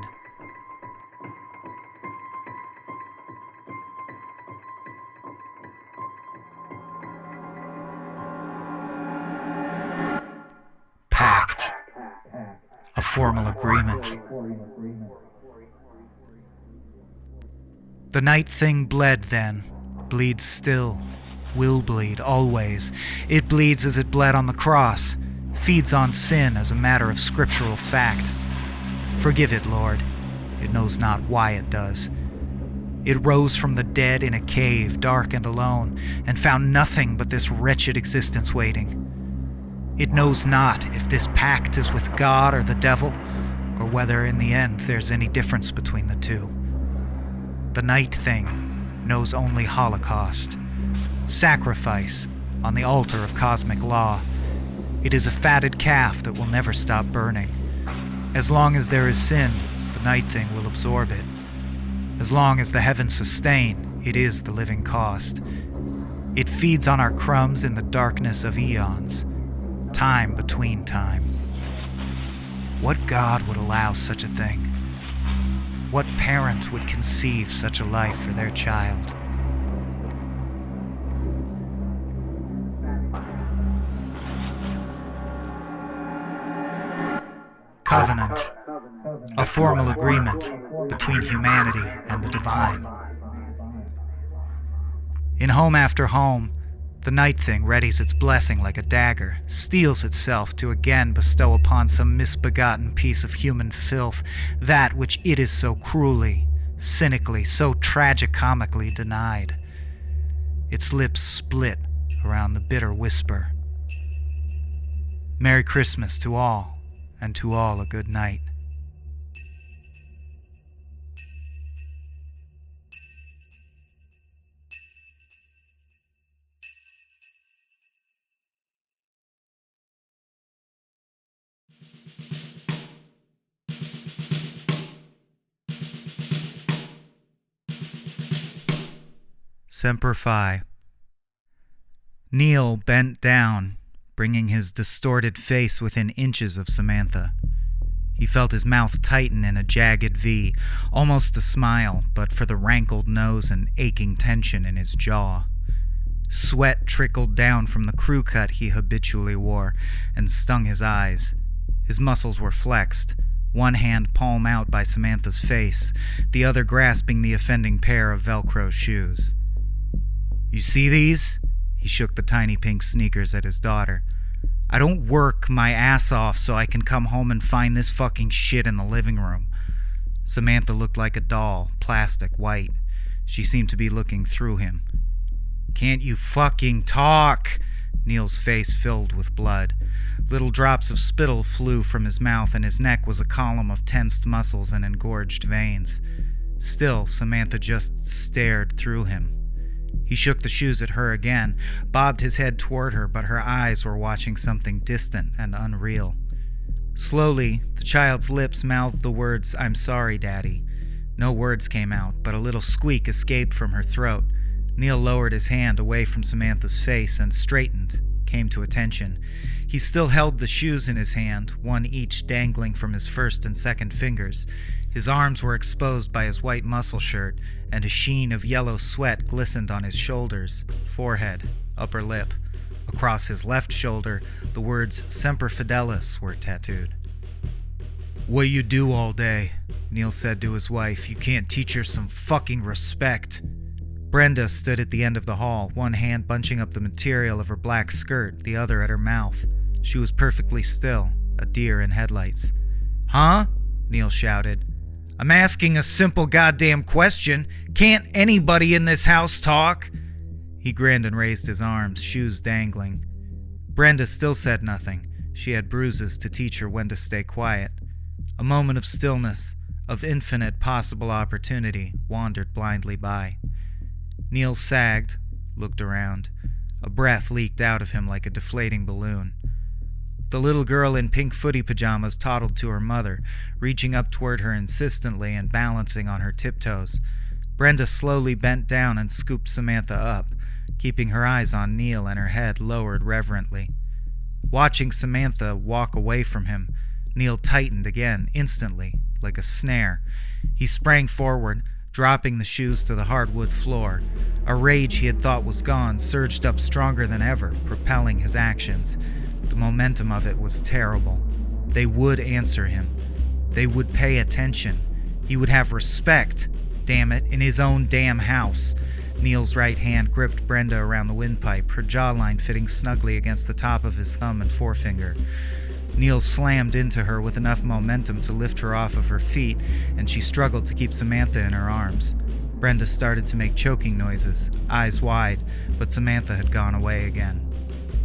Pact, a formal agreement. The night thing bled then, bleeds still, will bleed always. It bleeds as it bled on the cross, feeds on sin as a matter of scriptural fact. Forgive it, Lord. It knows not why it does. It rose from the dead in a cave, dark and alone, and found nothing but this wretched existence waiting. It knows not if this pact is with God or the devil, or whether in the end there's any difference between the two. The night thing knows only holocaust, sacrifice on the altar of cosmic law. It is a fatted calf that will never stop burning. As long as there is sin, the night thing will absorb it. As long as the heavens sustain, it is the living cost. It feeds on our crumbs in the darkness of eons, time between time. What God would allow such a thing? What parent would conceive such a life for their child? Covenant, a formal agreement between humanity and the divine. In home after home, the night thing readies its blessing like a dagger, steels itself to again bestow upon some misbegotten piece of human filth that which it is so cruelly, cynically, so tragicomically denied. Its lips split around the bitter whisper. Merry Christmas to all, and to all a good night. Semper Fi. Neil bent down, bringing his distorted face within inches of Samantha. He felt his mouth tighten in a jagged V, almost a smile, but for the rankled nose and aching tension in his jaw. Sweat trickled down from the crew cut he habitually wore and stung his eyes. His muscles were flexed, one hand palm out by Samantha's face, the other grasping the offending pair of Velcro shoes. "You see these?" He shook the tiny pink sneakers at his daughter. "I don't work my ass off so I can come home and find this fucking shit in the living room." Samantha looked like a doll, plastic white. She seemed to be looking through him. "Can't you fucking talk?" Neil's face filled with blood. Little drops of spittle flew from his mouth, and his neck was a column of tensed muscles and engorged veins. Still, Samantha just stared through him. He shook the shoes at her again, bobbed his head toward her, but her eyes were watching something distant and unreal. Slowly, the child's lips mouthed the words, "I'm sorry, Daddy." No words came out, but a little squeak escaped from her throat. Neil lowered his hand away from Samantha's face and straightened, came to attention. He still held the shoes in his hand, one each dangling from his first and second fingers. His arms were exposed by his white muscle shirt, and a sheen of yellow sweat glistened on his shoulders, forehead, upper lip. Across his left shoulder, the words Semper Fidelis were tattooed. "What you do all day?" Neil said to his wife. "You can't teach her some fucking respect." Brenda stood at the end of the hall, one hand bunching up the material of her black skirt, the other at her mouth. She was perfectly still, a deer in headlights. "Huh?" Neil shouted. "I'm asking a simple goddamn question. Can't anybody in this house talk?" He grinned and raised his arms, shoes dangling. Brenda still said nothing. She had bruises to teach her when to stay quiet. A moment of stillness, of infinite possible opportunity, wandered blindly by. Neil sagged, looked around. A breath leaked out of him like a deflating balloon. The little girl in pink footy pajamas toddled to her mother, reaching up toward her insistently and balancing on her tiptoes. Brenda slowly bent down and scooped Samantha up, keeping her eyes on Neil and her head lowered reverently. Watching Samantha walk away from him, Neil tightened again, instantly, like a snare. He sprang forward, dropping the shoes to the hardwood floor. A rage he had thought was gone surged up stronger than ever, propelling his actions. The momentum of it was terrible. They would answer him. They would pay attention. He would have respect, damn it, in his own damn house. Neil's right hand gripped Brenda around the windpipe, her jawline fitting snugly against the top of his thumb and forefinger. Neil slammed into her with enough momentum to lift her off of her feet, and she struggled to keep Samantha in her arms. Brenda started to make choking noises, eyes wide, but Samantha had gone away again.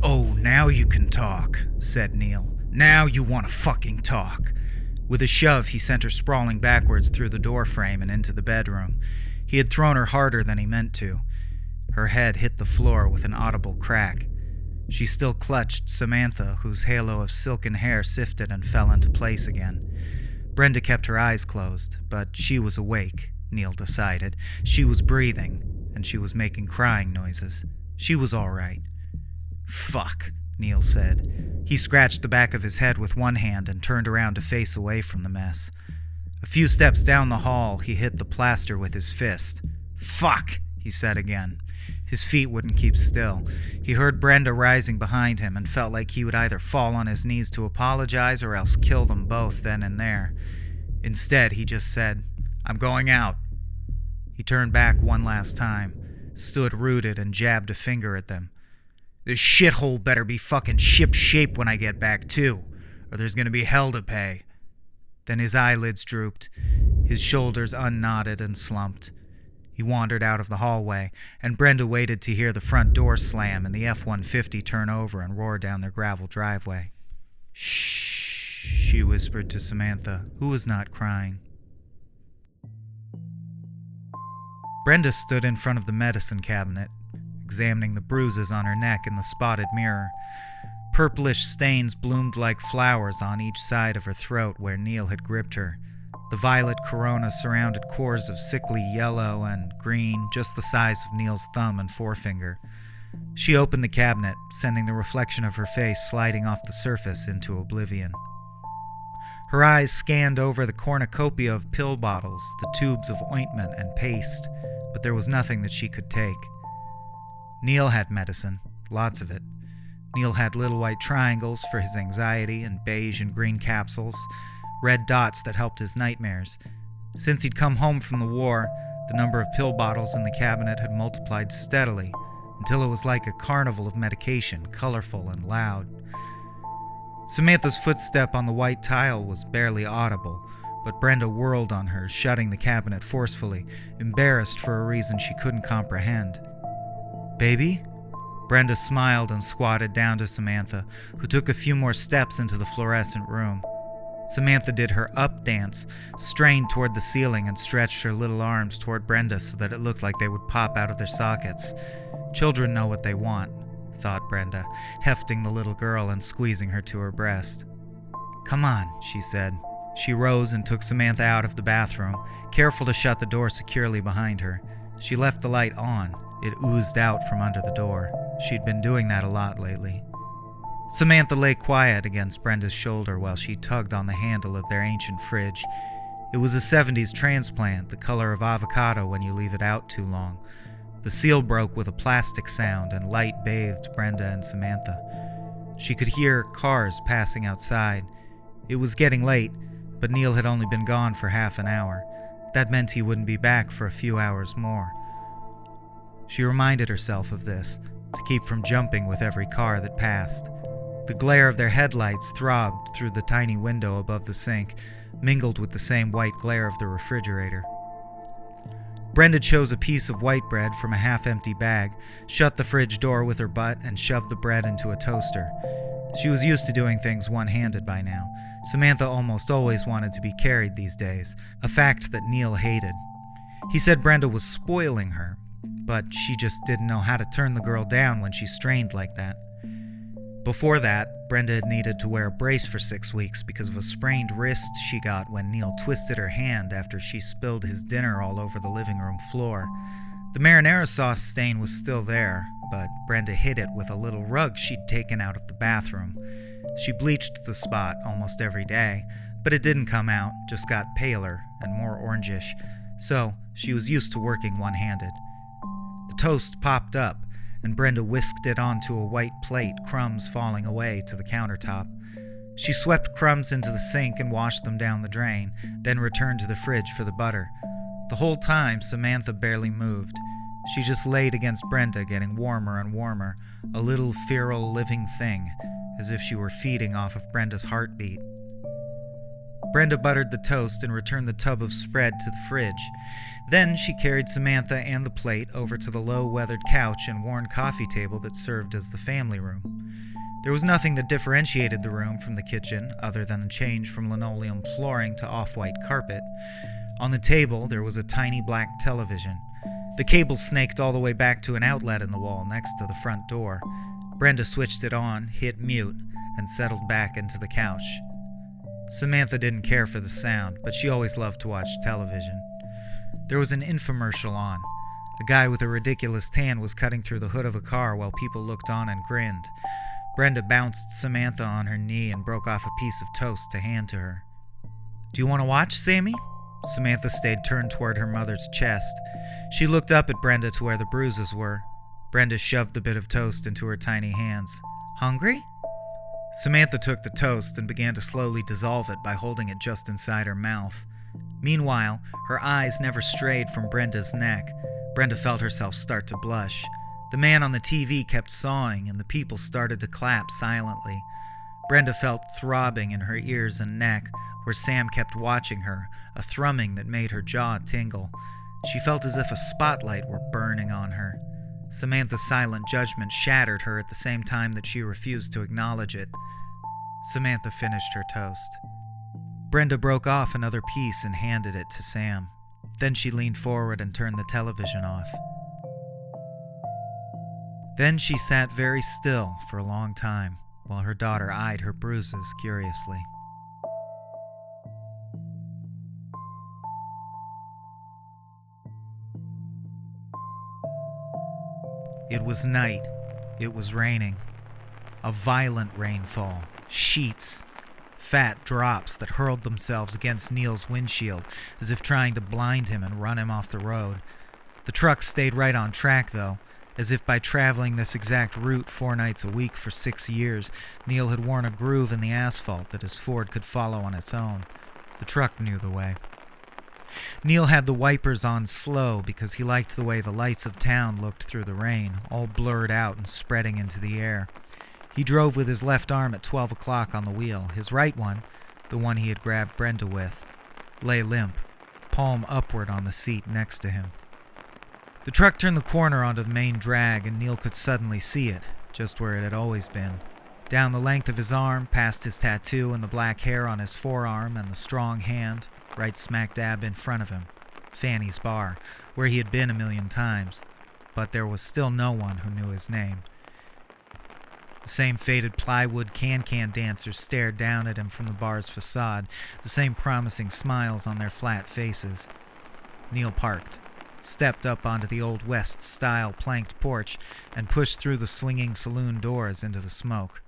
"Oh, now you can talk," said Neil. "Now you want to fucking talk." With a shove, he sent her sprawling backwards through the door frame and into the bedroom. He had thrown her harder than he meant to. Her head hit the floor with an audible crack. She still clutched Samantha, whose halo of silken hair sifted and fell into place again. Brenda kept her eyes closed, but she was awake, Neil decided. She was breathing, and she was making crying noises. She was all right. "Fuck," Neil said. He scratched the back of his head with one hand and turned around to face away from the mess. A few steps down the hall, he hit the plaster with his fist. "Fuck," he said again. His feet wouldn't keep still. He heard Brenda rising behind him and felt like he would either fall on his knees to apologize or else kill them both then and there. Instead, he just said, "I'm going out." He turned back one last time, stood rooted and jabbed a finger at them. "This shithole better be fucking ship-shape when I get back too, or there's gonna be hell to pay." Then his eyelids drooped, his shoulders unknotted and slumped. He wandered out of the hallway, and Brenda waited to hear the front door slam and the F-150 turn over and roar down their gravel driveway. "Shh," she whispered to Samantha, who was not crying. Brenda stood in front of the medicine cabinet, examining the bruises on her neck in the spotted mirror. Purplish stains bloomed like flowers on each side of her throat where Neil had gripped her. The violet corona surrounded cores of sickly yellow and green, just the size of Neil's thumb and forefinger. She opened the cabinet, sending the reflection of her face sliding off the surface into oblivion. Her eyes scanned over the cornucopia of pill bottles, the tubes of ointment and paste, but there was nothing that she could take. Neil had medicine, lots of it. Neil had little white triangles for his anxiety and beige and green capsules, red dots that helped his nightmares. Since he'd come home from the war, the number of pill bottles in the cabinet had multiplied steadily, until it was like a carnival of medication, colorful and loud. Samantha's footstep on the white tile was barely audible, but Brenda whirled on her, shutting the cabinet forcefully, embarrassed for a reason she couldn't comprehend. "Baby?" Brenda smiled and squatted down to Samantha, who took a few more steps into the fluorescent room. Samantha did her up dance, strained toward the ceiling and stretched her little arms toward Brenda so that it looked like they would pop out of their sockets. Children know what they want, thought Brenda, hefting the little girl and squeezing her to her breast. "Come on," she said. She rose and took Samantha out of the bathroom, careful to shut the door securely behind her. She left the light on. It oozed out from under the door. She'd been doing that a lot lately. Samantha lay quiet against Brenda's shoulder while she tugged on the handle of their ancient fridge. It was a 70s transplant, the color of avocado when you leave it out too long. The seal broke with a plastic sound and light bathed Brenda and Samantha. She could hear cars passing outside. It was getting late, but Neil had only been gone for half an hour. That meant he wouldn't be back for a few hours more. She reminded herself of this, to keep from jumping with every car that passed. The glare of their headlights throbbed through the tiny window above the sink, mingled with the same white glare of the refrigerator. Brenda chose a piece of white bread from a half-empty bag, shut the fridge door with her butt, and shoved the bread into a toaster. She was used to doing things one-handed by now. Samantha almost always wanted to be carried these days, a fact that Neil hated. He said Brenda was spoiling her, but she just didn't know how to turn the girl down when she strained like that. Before that, Brenda had needed to wear a brace for 6 weeks because of a sprained wrist she got when Neil twisted her hand after she spilled his dinner all over the living room floor. The marinara sauce stain was still there, but Brenda hid it with a little rug she'd taken out of the bathroom. She bleached the spot almost every day, but it didn't come out, just got paler and more orangish, so she was used to working one-handed. The toast popped up, and Brenda whisked it onto a white plate, crumbs falling away to the countertop. She swept crumbs into the sink and washed them down the drain, then returned to the fridge for the butter. The whole time, Samantha barely moved. She just laid against Brenda, getting warmer and warmer, a little feral living thing, as if she were feeding off of Brenda's heartbeat. Brenda buttered the toast and returned the tub of spread to the fridge. Then she carried Samantha and the plate over to the low-weathered couch and worn coffee table that served as the family room. There was nothing that differentiated the room from the kitchen, other than the change from linoleum flooring to off-white carpet. On the table, there was a tiny black television. The cable snaked all the way back to an outlet in the wall next to the front door. Brenda switched it on, hit mute, and settled back into the couch. Samantha didn't care for the sound, but she always loved to watch television. There was an infomercial on. A guy with a ridiculous tan was cutting through the hood of a car while people looked on and grinned. Brenda bounced Samantha on her knee and broke off a piece of toast to hand to her. "Do you want to watch, Sammy?" Samantha stayed turned toward her mother's chest. She looked up at Brenda to where the bruises were. Brenda shoved the bit of toast into her tiny hands. "Hungry?" Samantha took the toast and began to slowly dissolve it by holding it just inside her mouth. Meanwhile, her eyes never strayed from Brenda's neck. Brenda felt herself start to blush. The man on the TV kept sawing, and the people started to clap silently. Brenda felt throbbing in her ears and neck, where Sam kept watching her, a thrumming that made her jaw tingle. She felt as if a spotlight were burning on her. Samantha's silent judgment shattered her at the same time that she refused to acknowledge it. Samantha finished her toast. Brenda broke off another piece and handed it to Sam. Then she leaned forward and turned the television off. Then she sat very still for a long time, while her daughter eyed her bruises curiously. It was night. It was raining. A violent rainfall. Sheets. Fat drops that hurled themselves against Neil's windshield as if trying to blind him and run him off the road. The truck stayed right on track, though, as if by traveling this exact route 4 nights a week for 6 years, Neil had worn a groove in the asphalt that his Ford could follow on its own. The truck knew the way. Neil had the wipers on slow because he liked the way the lights of town looked through the rain, all blurred out and spreading into the air. He drove with his left arm at 12 o'clock on the wheel. His right one, the one he had grabbed Brenda with, lay limp, palm upward on the seat next to him. The truck turned the corner onto the main drag, and Neil could suddenly see it, just where it had always been. Down the length of his arm, past his tattoo and the black hair on his forearm and the strong hand, right smack dab in front of him, Fanny's bar, where he had been a million times, but there was still no one who knew his name. The same faded plywood can-can dancers stared down at him from the bar's facade, the same promising smiles on their flat faces. Neil parked, stepped up onto the Old West-style planked porch, and pushed through the swinging saloon doors into the smoke.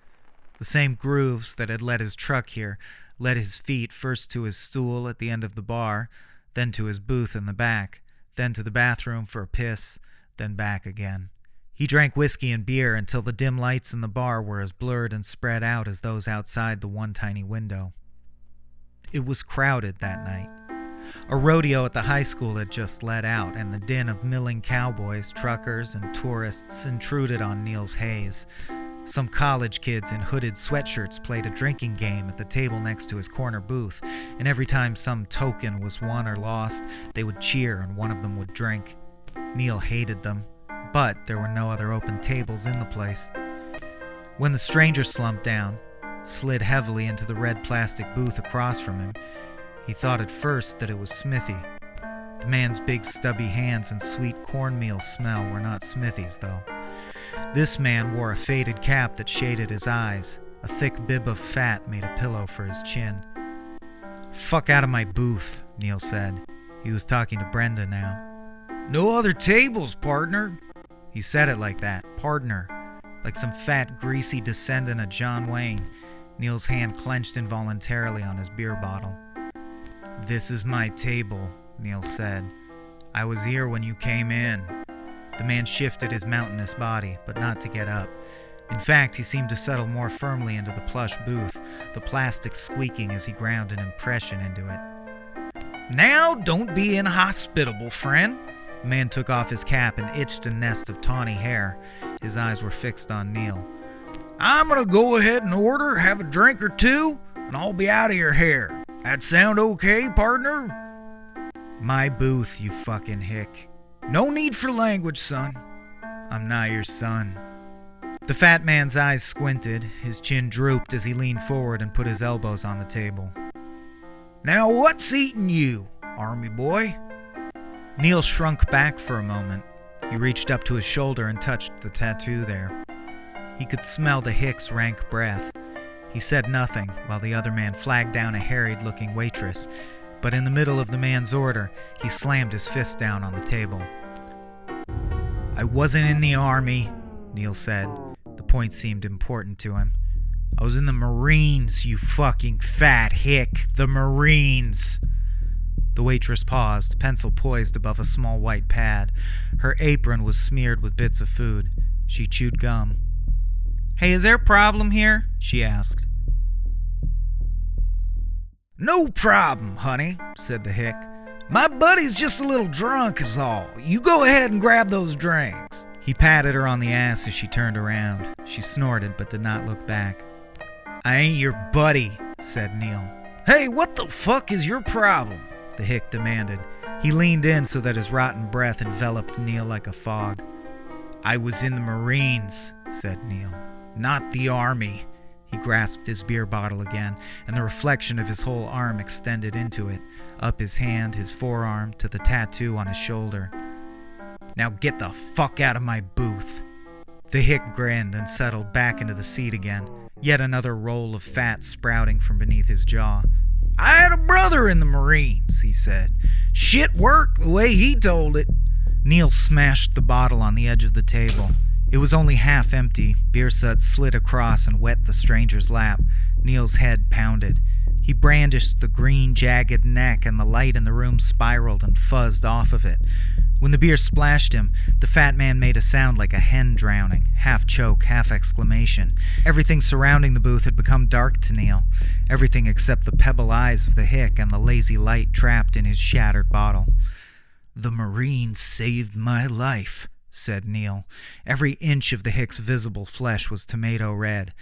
The same grooves that had led his truck here led his feet first to his stool at the end of the bar, then to his booth in the back, then to the bathroom for a piss, then back again. He drank whiskey and beer until the dim lights in the bar were as blurred and spread out as those outside the one tiny window. It was crowded that night. A rodeo at the high school had just let out, and the din of milling cowboys, truckers, and tourists intruded on Neil's haze. Some college kids in hooded sweatshirts played a drinking game at the table next to his corner booth, and every time some token was won or lost, they would cheer and one of them would drink. Neil hated them, but there were no other open tables in the place. When the stranger slumped down, slid heavily into the red plastic booth across from him, he thought at first that it was Smithy. The man's big stubby hands and sweet cornmeal smell were not Smithy's, though. This man wore a faded cap that shaded his eyes. A thick bib of fat made a pillow for his chin. "Fuck out of my booth," Neil said. He was talking to Brenda now. "No other tables, partner." He said it like that, partner, like some fat, greasy descendant of John Wayne. Neil's hand clenched involuntarily on his beer bottle. "This is my table," Neil said. "I was here when you came in." The man shifted his mountainous body, but not to get up. In fact, he seemed to settle more firmly into the plush booth, the plastic squeaking as he ground an impression into it. "Now, don't be inhospitable, friend." The man took off his cap and itched a nest of tawny hair. His eyes were fixed on Neil. "I'm gonna go ahead and order, have a drink or two, and I'll be out of your hair. That sound okay, partner?" "My booth, you fucking hick." "No need for language, son." "I'm not your son." The fat man's eyes squinted, his chin drooped as he leaned forward and put his elbows on the table. "Now what's eating you, army boy?" Neil shrunk back for a moment. He reached up to his shoulder and touched the tattoo there. He could smell the hick's rank breath. He said nothing while the other man flagged down a harried-looking waitress, but in the middle of the man's order, he slammed his fist down on the table. "I wasn't in the army," Neil said. The point seemed important to him. "I was in the Marines, you fucking fat hick. The Marines." The waitress paused, pencil poised above a small white pad. Her apron was smeared with bits of food. She chewed gum. "Hey, is there a problem here?" she asked. "No problem, honey," said the hick. "My buddy's just a little drunk is all. You go ahead and grab those drinks." He patted her on the ass as she turned around. She snorted but did not look back. "I ain't your buddy," said Neil. "Hey, what the fuck is your problem?" the hick demanded. He leaned in so that his rotten breath enveloped Neil like a fog. "I was in the Marines," said Neil. "Not the Army." He grasped his beer bottle again, and the reflection of his whole arm extended into it, up his hand, his forearm, to the tattoo on his shoulder. "Now get the fuck out of my booth." The hick grinned and settled back into the seat again, yet another roll of fat sprouting from beneath his jaw. "I had a brother in the Marines," he said. "Shit worked the way he told it." Neil smashed the bottle on the edge of the table. It was only half empty. Beer suds slid across and wet the stranger's lap. Neil's head pounded. He brandished the green, jagged neck, and the light in the room spiraled and fuzzed off of it. When the beer splashed him, the fat man made a sound like a hen drowning, half choke, half exclamation. Everything surrounding the booth had become dark to Neil, everything except the pebble eyes of the hick and the lazy light trapped in his shattered bottle. "The Marines saved my life," said Neil. Every inch of the hick's visible flesh was tomato red.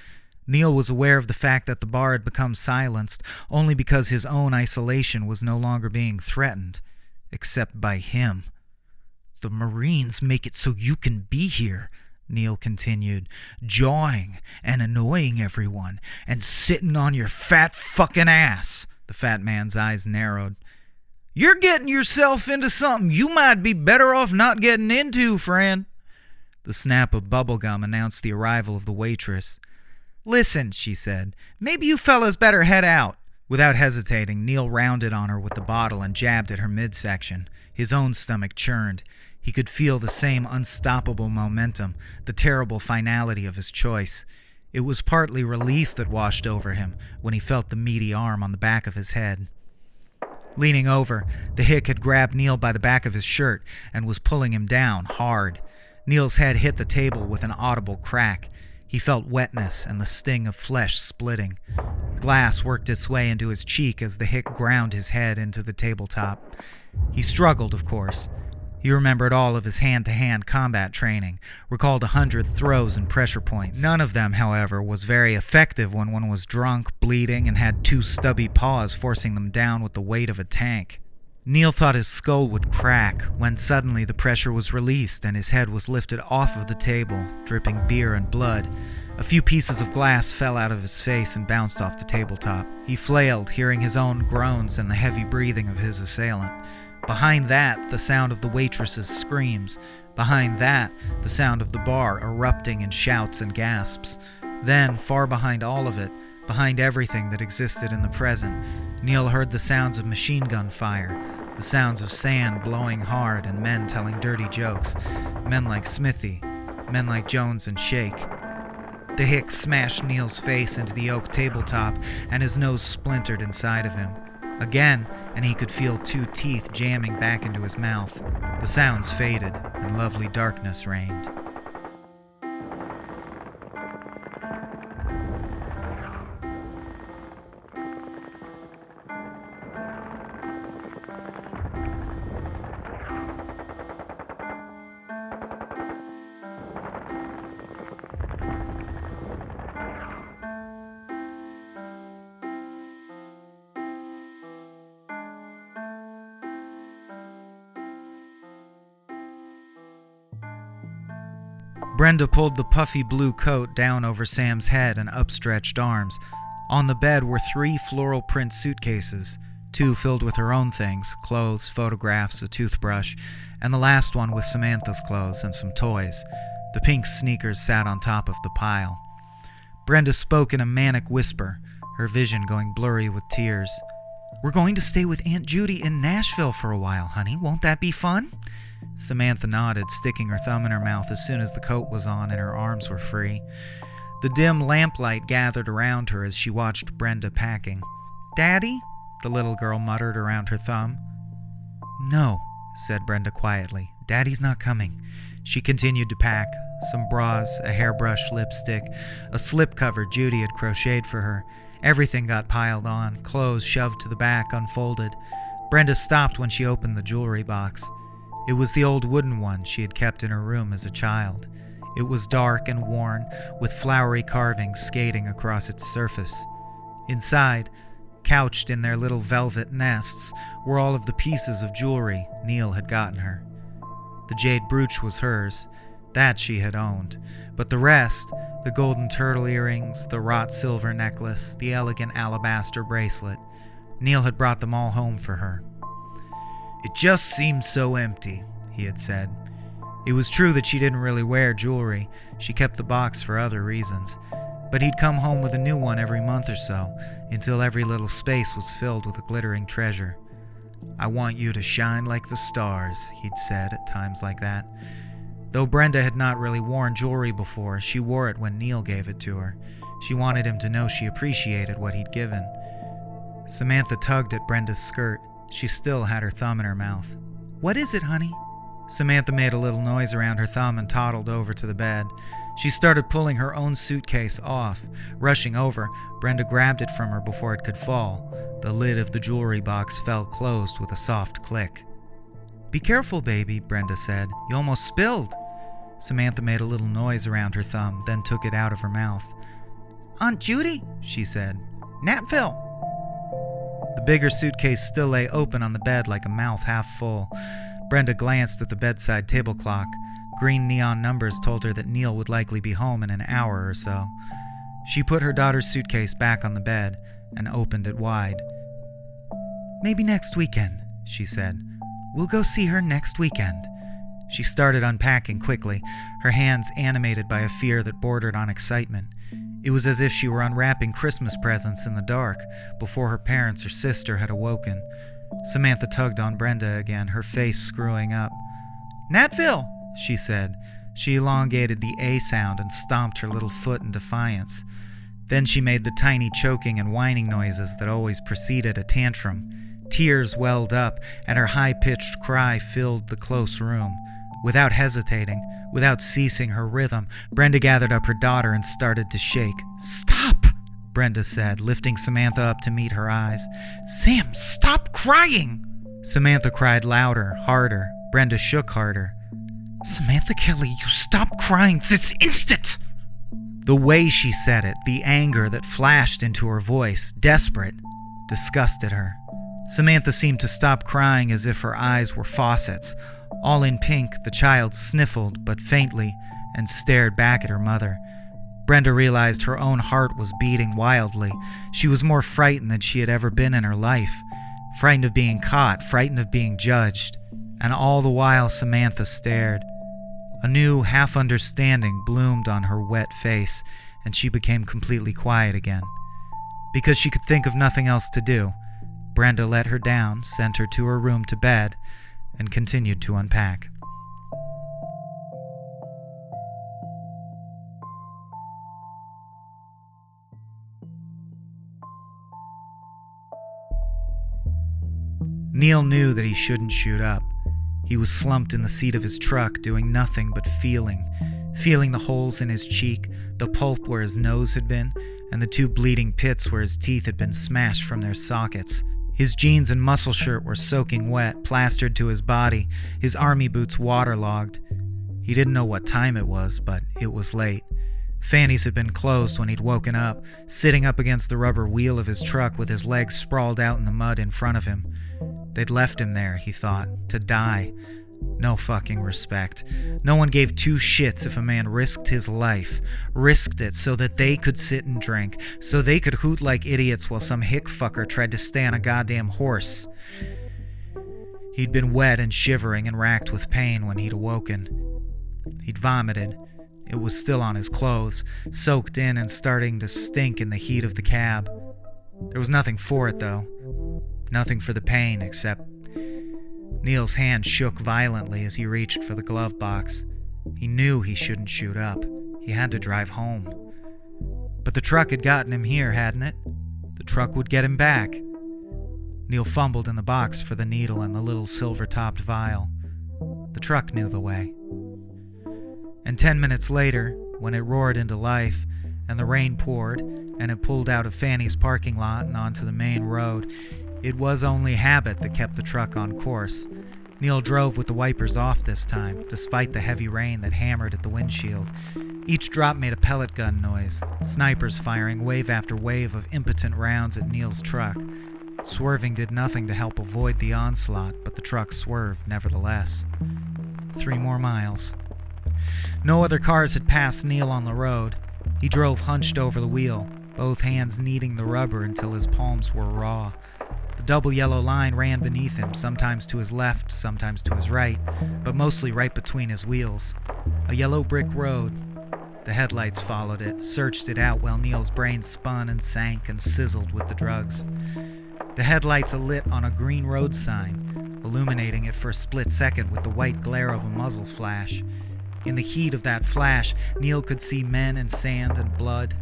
Neil was aware of the fact that the bar had become silenced only because his own isolation was no longer being threatened, except by him. "The Marines make it so you can be here," Neil continued, "jawing and annoying everyone and sitting on your fat fucking ass." The fat man's eyes narrowed. "You're getting yourself into something you might be better off not getting into, friend." The snap of bubblegum announced the arrival of the waitress. "Listen," she said, "maybe you fellas better head out." Without hesitating, Neil rounded on her with the bottle and jabbed at her midsection. His own stomach churned. He could feel the same unstoppable momentum, the terrible finality of his choice. It was partly relief that washed over him when he felt the meaty arm on the back of his head. Leaning over, the hick had grabbed Neil by the back of his shirt and was pulling him down hard. Neil's head hit the table with an audible crack. He felt wetness and the sting of flesh splitting. Glass worked its way into his cheek as the hick ground his head into the tabletop. He struggled, of course. He remembered all of his hand-to-hand combat training, recalled 100 throws and pressure points. None of them, however, was very effective when one was drunk, bleeding, and had two stubby paws forcing them down with the weight of a tank. Neil thought his skull would crack when suddenly the pressure was released and his head was lifted off of the table, dripping beer and blood. A few pieces of glass fell out of his face and bounced off the tabletop. He flailed, hearing his own groans and the heavy breathing of his assailant. Behind that, the sound of the waitress's screams. Behind that, the sound of the bar erupting in shouts and gasps. Then, far behind all of it, behind everything that existed in the present, Neil heard the sounds of machine gun fire, the sounds of sand blowing hard and men telling dirty jokes, men like Smithy, men like Jones and Shake. The hick smashed Neil's face into the oak tabletop and his nose splintered inside of him. Again, and he could feel two teeth jamming back into his mouth. The sounds faded and lovely darkness reigned. Brenda pulled the puffy blue coat down over Sam's head and upstretched arms. On the bed were 3 floral print suitcases, 2 filled with her own things, clothes, photographs, a toothbrush, and the last one with Samantha's clothes and some toys. The pink sneakers sat on top of the pile. Brenda spoke in a manic whisper, her vision going blurry with tears. "We're going to stay with Aunt Judy in Nashville for a while, honey. Won't that be fun?" Samantha nodded, sticking her thumb in her mouth as soon as the coat was on and her arms were free. The dim lamplight gathered around her as she watched Brenda packing. "Daddy?" the little girl muttered around her thumb. "No," said Brenda quietly. "Daddy's not coming." She continued to pack. Some bras, a hairbrush, lipstick, a slipcover Judy had crocheted for her. Everything got piled on, clothes shoved to the back, unfolded. Brenda stopped when she opened the jewelry box. It was the old wooden one she had kept in her room as a child. It was dark and worn, with flowery carvings skating across its surface. Inside, couched in their little velvet nests, were all of the pieces of jewelry Neil had gotten her. The jade brooch was hers. That she had owned. But the rest, the golden turtle earrings, the wrought silver necklace, the elegant alabaster bracelet, Neil had brought them all home for her. "It just seems so empty," he had said. It was true that she didn't really wear jewelry. She kept the box for other reasons. But he'd come home with a new one every month or so, until every little space was filled with a glittering treasure. "I want you to shine like the stars," he'd said at times like that. Though Brenda had not really worn jewelry before, she wore it when Neil gave it to her. She wanted him to know she appreciated what he'd given. Samantha tugged at Brenda's skirt. She still had her thumb in her mouth. "What is it, honey?" Samantha made a little noise around her thumb and toddled over to the bed. She started pulling her own suitcase off. Rushing over, Brenda grabbed it from her before it could fall. The lid of the jewelry box fell closed with a soft click. "Be careful, baby," Brenda said. "You almost spilled." Samantha made a little noise around her thumb, then took it out of her mouth. "Aunt Judy," she said. "Natville." The bigger suitcase still lay open on the bed like a mouth half full. Brenda glanced at the bedside table clock. Green neon numbers told her that Neil would likely be home in an hour or so. She put her daughter's suitcase back on the bed and opened it wide. "Maybe next weekend," she said. "We'll go see her next weekend." She started unpacking quickly, her hands animated by a fear that bordered on excitement. It was as if she were unwrapping Christmas presents in the dark before her parents or sister had awoken. Samantha tugged on Brenda again, her face screwing up. "Natville," she said. She elongated the A sound and stomped her little foot in defiance. Then she made the tiny choking and whining noises that always preceded a tantrum. Tears welled up, and her high-pitched cry filled the close room. Without hesitating, without ceasing her rhythm, Brenda gathered up her daughter and started to shake. "Stop!" Brenda said, lifting Samantha up to meet her eyes. "Sam, stop crying!" Samantha cried louder, harder. Brenda shook harder. "Samantha Kelly, you stop crying this instant!" The way she said it, the anger that flashed into her voice, desperate, disgusted her. Samantha seemed to stop crying as if her eyes were faucets. All in pink, the child sniffled, but faintly, and stared back at her mother. Brenda realized her own heart was beating wildly. She was more frightened than she had ever been in her life. Frightened of being caught, frightened of being judged. And all the while Samantha stared. A new half-understanding bloomed on her wet face, and she became completely quiet again. Because she could think of nothing else to do, Brenda let her down, sent her to her room to bed, and continued to unpack. Neil knew that he shouldn't shoot up. He was slumped in the seat of his truck, doing nothing but feeling the holes in his cheek, the pulp where his nose had been, and the two bleeding pits where his teeth had been smashed from their sockets. His jeans and muscle shirt were soaking wet, plastered to his body, his army boots waterlogged. He didn't know what time it was, but it was late. Fanny's had been closed when he'd woken up, sitting up against the rubber wheel of his truck with his legs sprawled out in the mud in front of him. They'd left him there, he thought, to die. No fucking respect. No one gave two shits if a man risked his life. Risked it so that they could sit and drink, so they could hoot like idiots while some hick fucker tried to stay on a goddamn horse. He'd been wet and shivering and racked with pain when he'd awoken. He'd vomited. It was still on his clothes, soaked in and starting to stink in the heat of the cab. There was nothing for it, though. Nothing for the pain, except Neil's hand shook violently as he reached for the glove box. He knew he shouldn't shoot up. He had to drive home. But the truck had gotten him here, hadn't it? The truck would get him back. Neil fumbled in the box for the needle and the little silver-topped vial. The truck knew the way. And 10 minutes later, when it roared into life, and the rain poured, and it pulled out of Fanny's parking lot and onto the main road, it was only habit that kept the truck on course. Neil drove with the wipers off this time, despite the heavy rain that hammered at the windshield. Each drop made a pellet gun noise, snipers firing wave after wave of impotent rounds at Neil's truck. Swerving did nothing to help avoid the onslaught, but the truck swerved nevertheless. 3 more miles. No other cars had passed Neil on the road. He drove hunched over the wheel, both hands kneading the rubber until his palms were raw. The double yellow line ran beneath him, sometimes to his left, sometimes to his right, but mostly right between his wheels. A yellow brick road. The headlights followed it, searched it out while Neil's brain spun and sank and sizzled with the drugs. The headlights alit on a green road sign, illuminating it for a split second with the white glare of a muzzle flash. In the heat of that flash, Neil could see men and sand and blood.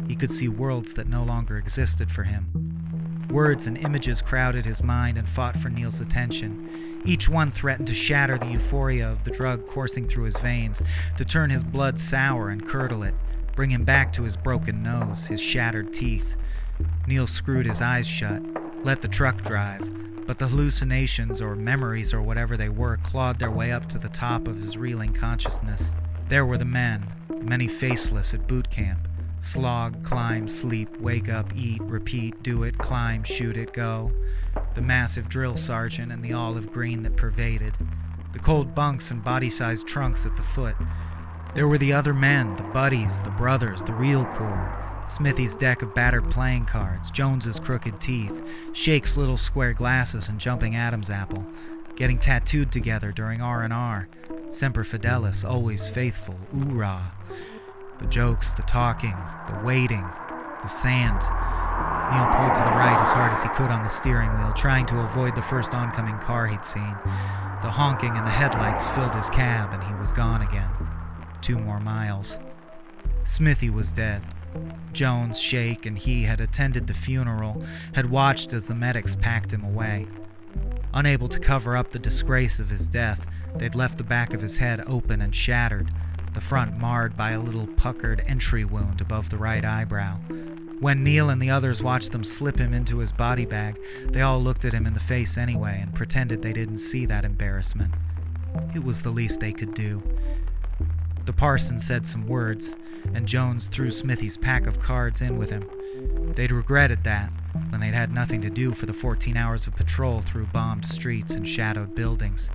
He could see worlds that no longer existed for him. Words and images crowded his mind and fought for Neil's attention. Each one threatened to shatter the euphoria of the drug coursing through his veins, to turn his blood sour and curdle it, bring him back to his broken nose, his shattered teeth. Neil screwed his eyes shut, let the truck drive, but the hallucinations or memories or whatever they were clawed their way up to the top of his reeling consciousness. There were the men, the many faceless at boot camp. Slog, climb, sleep, wake up, eat, repeat, do it, climb, shoot it, go. The massive drill sergeant and the olive green that pervaded. The cold bunks and body-sized trunks at the foot. There were the other men, the buddies, the brothers, the real core. Smithy's deck of battered playing cards, Jones's crooked teeth, Shake's little square glasses and jumping Adam's apple, getting tattooed together during R&R, Semper Fidelis, always faithful, oorah. The jokes, the talking, the waiting, the sand. Neil pulled to the right as hard as he could on the steering wheel, trying to avoid the first oncoming car he'd seen. The honking and the headlights filled his cab and he was gone again. 2 more miles. Smithy was dead. Jones, Shake, and he had attended the funeral, had watched as the medics packed him away. Unable to cover up the disgrace of his death, they'd left the back of his head open and shattered, the front marred by a little puckered entry wound above the right eyebrow. When Neil and the others watched them slip him into his body bag, they all looked at him in the face anyway and pretended they didn't see that embarrassment. It was the least they could do. The parson said some words, and Jones threw Smithy's pack of cards in with him. They'd regretted that, when they'd had nothing to do for the 14 hours of patrol through bombed streets and shadowed buildings.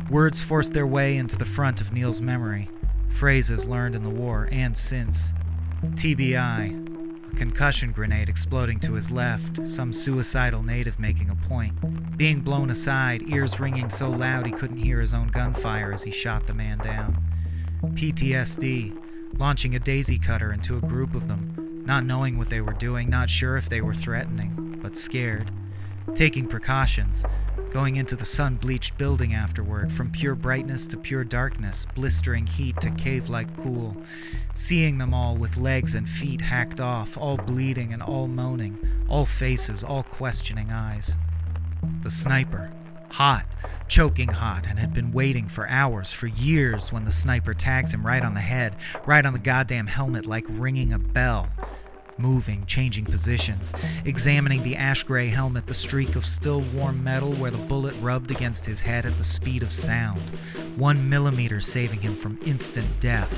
Words forced their way into the front of Neil's memory, phrases learned in the war and since. TBI, a concussion grenade exploding to his left, some suicidal native making a point, being blown aside, ears ringing so loud he couldn't hear his own gunfire as he shot the man down. PTSD, launching a daisy cutter into a group of them, not knowing what they were doing, not sure if they were threatening, but scared. Taking precautions, going into the sun-bleached building afterward, from pure brightness to pure darkness, blistering heat to cave-like cool, seeing them all with legs and feet hacked off, all bleeding and all moaning, all faces, all questioning eyes. The sniper, hot, choking hot, and had been waiting for hours, for years, when the sniper tags him right on the head, right on the goddamn helmet like ringing a bell. Moving, changing positions, examining the ash-gray helmet, the streak of still warm metal where the bullet rubbed against his head at the speed of sound. 1 millimeter saving him from instant death.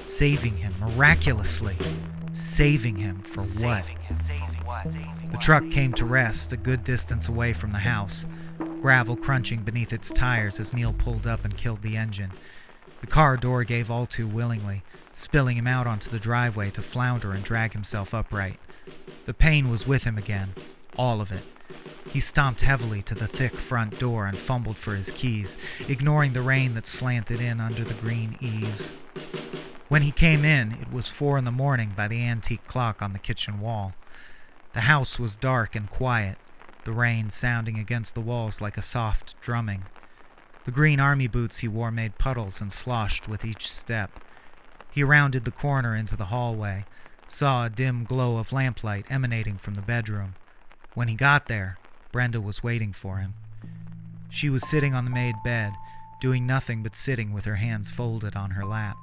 Saving him, miraculously. Saving him for what? The truck came to rest a good distance away from the house, gravel crunching beneath its tires as Neil pulled up and killed the engine. The car door gave all too willingly, spilling him out onto the driveway to flounder and drag himself upright. The pain was with him again, all of it. He stomped heavily to the thick front door and fumbled for his keys, ignoring the rain that slanted in under the green eaves. When he came in, it was 4 a.m. by the antique clock on the kitchen wall. The house was dark and quiet, the rain sounding against the walls like a soft drumming. The green army boots he wore made puddles and sloshed with each step. He rounded the corner into the hallway, saw a dim glow of lamplight emanating from the bedroom. When he got there, Brenda was waiting for him. She was sitting on the made bed, doing nothing but sitting with her hands folded on her lap.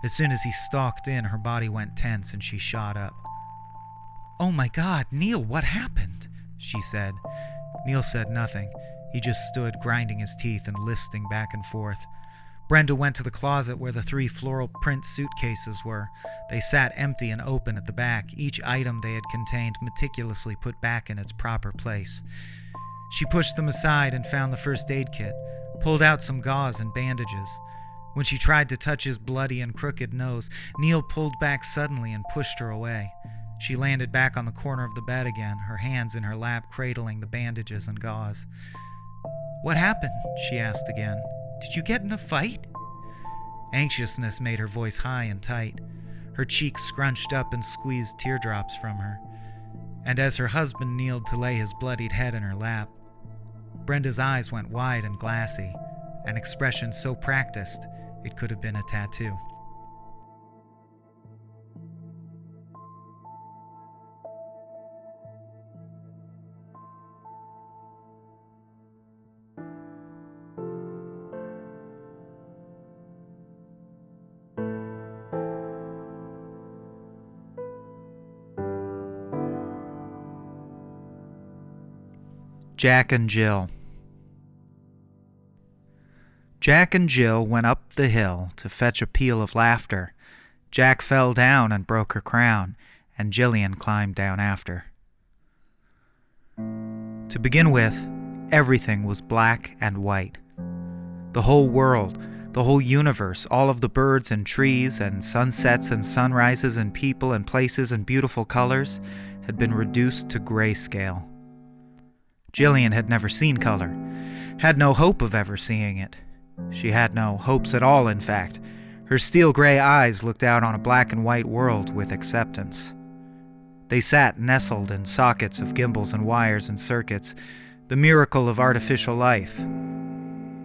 As soon as he stalked in, her body went tense and she shot up. "Oh my God, Neil, what happened?" she said. Neil said nothing. He just stood grinding his teeth and listing back and forth. Brenda went to the closet where the 3 floral print suitcases were. They sat empty and open at the back, each item they had contained meticulously put back in its proper place. She pushed them aside and found the first aid kit, pulled out some gauze and bandages. When she tried to touch his bloody and crooked nose, Neil pulled back suddenly and pushed her away. She landed back on the corner of the bed again, her hands in her lap cradling the bandages and gauze. "What happened?" she asked again. "Did you get in a fight?" Anxiousness made her voice high and tight. Her cheeks scrunched up and squeezed teardrops from her. And as her husband kneeled to lay his bloodied head in her lap, Brenda's eyes went wide and glassy, an expression so practiced It could have been a tattoo. Jacq and Gyll. Jacq and Gyll went up the hill to fetch a peal of laughter. Jacq fell down and broke her crown, and Jillian climbed down after. To begin with, everything was black and white. The whole world, the whole universe, all of the birds and trees and sunsets and sunrises and people and places and beautiful colors had been reduced to grayscale. Jillian had never seen color, had no hope of ever seeing it. She had no hopes at all, in fact. Her steel-gray eyes looked out on a black and white world with acceptance. They sat nestled in sockets of gimbals and wires and circuits, the miracle of artificial life.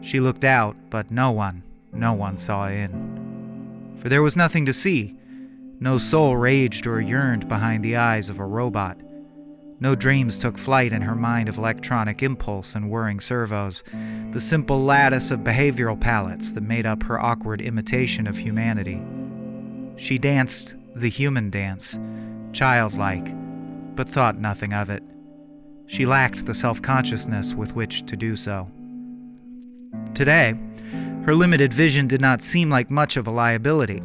She looked out, but no one saw in. For there was nothing to see. No soul raged or yearned behind the eyes of a robot. No dreams took flight in her mind of electronic impulse and whirring servos, the simple lattice of behavioral palettes that made up her awkward imitation of humanity. She danced the human dance, childlike, but thought nothing of it. She lacked the self-consciousness with which to do so. Today, her limited vision did not seem like much of a liability.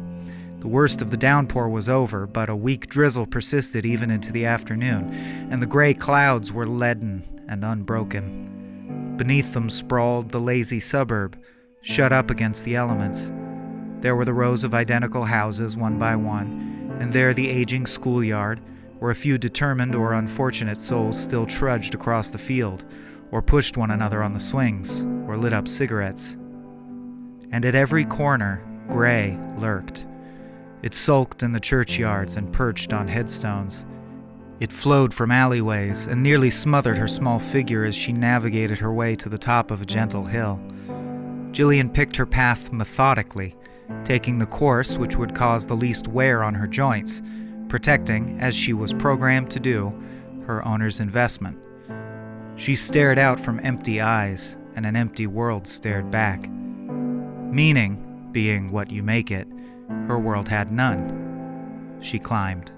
The worst of the downpour was over, but a weak drizzle persisted even into the afternoon, and the gray clouds were leaden and unbroken. Beneath them sprawled the lazy suburb, shut up against the elements. There were the rows of identical houses, one by one, and there the aging schoolyard, where a few determined or unfortunate souls still trudged across the field, or pushed one another on the swings, or lit up cigarettes. And at every corner, gray lurked. It sulked in the churchyards and perched on headstones. It flowed from alleyways and nearly smothered her small figure as she navigated her way to the top of a gentle hill. Jillian picked her path methodically, taking the course which would cause the least wear on her joints, protecting, as she was programmed to do, her owner's investment. She stared out from empty eyes, and an empty world stared back. Meaning, being what you make it, her world had none. She climbed.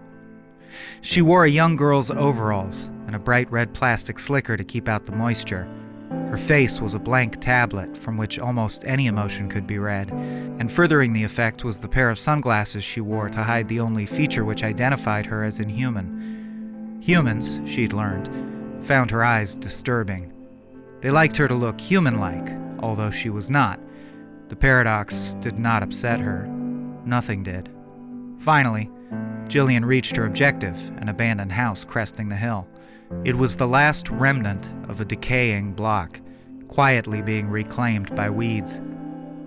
She wore a young girl's overalls and a bright red plastic slicker to keep out the moisture. Her face was a blank tablet from which almost any emotion could be read, and furthering the effect was the pair of sunglasses she wore to hide the only feature which identified her as inhuman. Humans, she'd learned, found her eyes disturbing. They liked her to look human-like, although she was not. The paradox did not upset her. Nothing did. Finally, Jillian reached her objective, an abandoned house cresting the hill. It was the last remnant of a decaying block, quietly being reclaimed by weeds.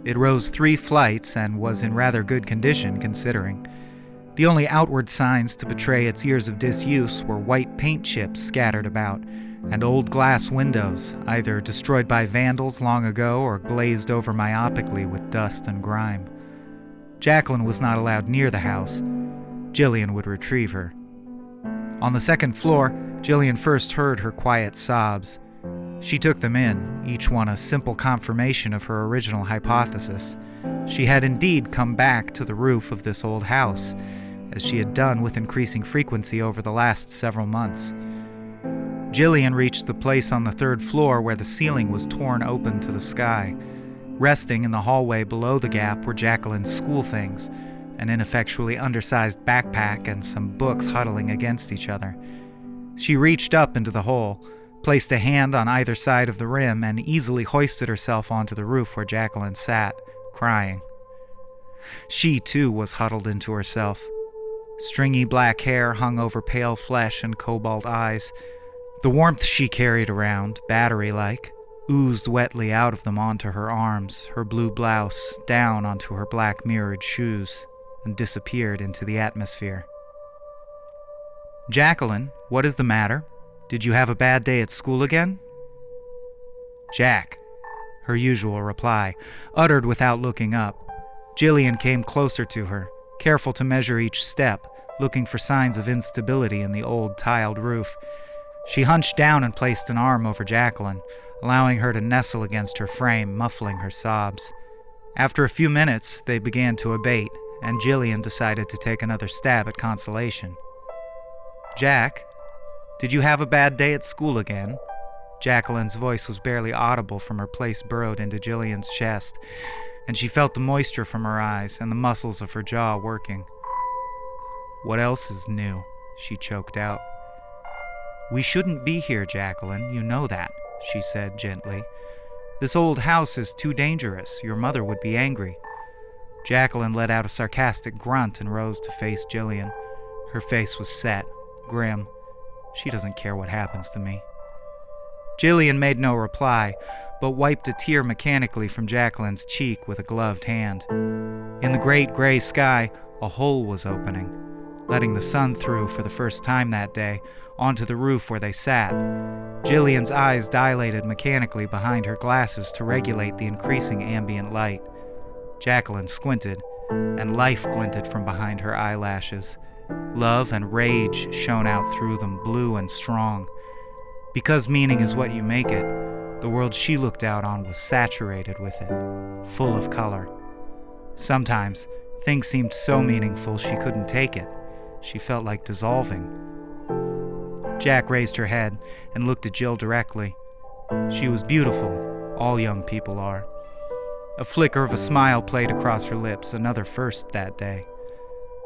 It rose 3 flights and was in rather good condition, considering. The only outward signs to betray its years of disuse were white paint chips scattered about, and old glass windows, either destroyed by vandals long ago or glazed over myopically with dust and grime. Jacqueline was not allowed near the house. Jillian would retrieve her. On the 2nd floor, Jillian first heard her quiet sobs. She took them in, each one a simple confirmation of her original hypothesis. She had indeed come back to the roof of this old house, as she had done with increasing frequency over the last several months. Jillian reached the place on the 3rd floor where the ceiling was torn open to the sky. Resting in the hallway below the gap were Jacqueline's school things, an ineffectually undersized backpack and some books huddling against each other. She reached up into the hole, placed a hand on either side of the rim, and easily hoisted herself onto the roof where Jacqueline sat, crying. She, too, was huddled into herself. Stringy black hair hung over pale flesh and cobalt eyes. The warmth she carried around, battery-like, oozed wetly out of them onto her arms, her blue blouse down onto her black mirrored shoes, and disappeared into the atmosphere. "Jacqueline, what is the matter? Did you have a bad day at school again?" "Jack," her usual reply, uttered without looking up. Jillian came closer to her, careful to measure each step, looking for signs of instability in the old tiled roof. She hunched down and placed an arm over Jacqueline, allowing her to nestle against her frame, muffling her sobs. After a few minutes, they began to abate, and Jillian decided to take another stab at consolation. "Jack, did you have a bad day at school again?" Jacqueline's voice was barely audible from her place burrowed into Jillian's chest, and she felt the moisture from her eyes and the muscles of her jaw working. "What else is new?" she choked out. "We shouldn't be here, Jacqueline, you know that," she said gently. "This old house is too dangerous. Your mother would be angry." Jacqueline let out a sarcastic grunt and rose to face Jillian. Her face was set, grim. She doesn't care what happens to me. Jillian made no reply, but wiped a tear mechanically from Jacqueline's cheek with a gloved hand. In the great gray sky, a hole was opening, letting the sun through for the first time that day, onto the roof where they sat. Jillian's eyes dilated mechanically behind her glasses to regulate the increasing ambient light. Jacqueline squinted, and life glinted from behind her eyelashes. Love and rage shone out through them, blue and strong. Because meaning is what you make it, the world she looked out on was saturated with it, full of color. Sometimes, things seemed so meaningful she couldn't take it. She felt like dissolving. Jack raised her head and looked at Jill directly. She was beautiful, all young people are. A flicker of a smile played across her lips, another first that day.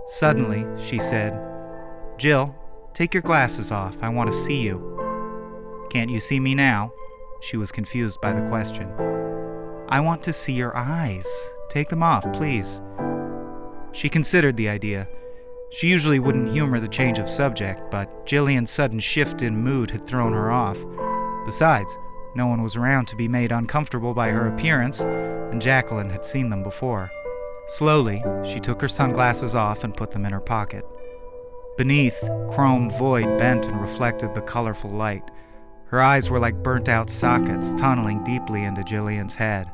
Suddenly, she said, "Jill, take your glasses off. I want to see you." "Can't you see me now?" She was confused by the question. "I want to see your eyes. Take them off, please." She considered the idea. She usually wouldn't humor the change of subject, but Jillian's sudden shift in mood had thrown her off. Besides, no one was around to be made uncomfortable by her appearance, and Jacqueline had seen them before. Slowly, she took her sunglasses off and put them in her pocket. Beneath, chrome void bent and reflected the colorful light. Her eyes were like burnt-out sockets tunneling deeply into Jillian's head.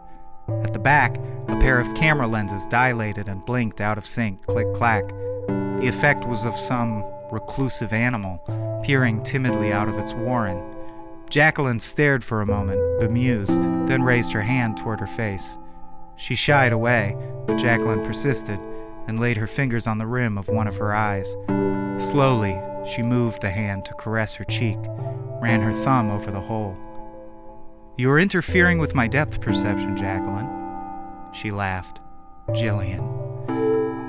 At the back, a pair of camera lenses dilated and blinked out of sync, click-clack. The effect was of some reclusive animal, peering timidly out of its warren. Jacqueline stared for a moment, bemused, then raised her hand toward her face. She shied away, but Jacqueline persisted and laid her fingers on the rim of one of her eyes. Slowly, she moved the hand to caress her cheek, ran her thumb over the hole. "You're interfering with my depth perception, Jacqueline." She laughed. Jillian.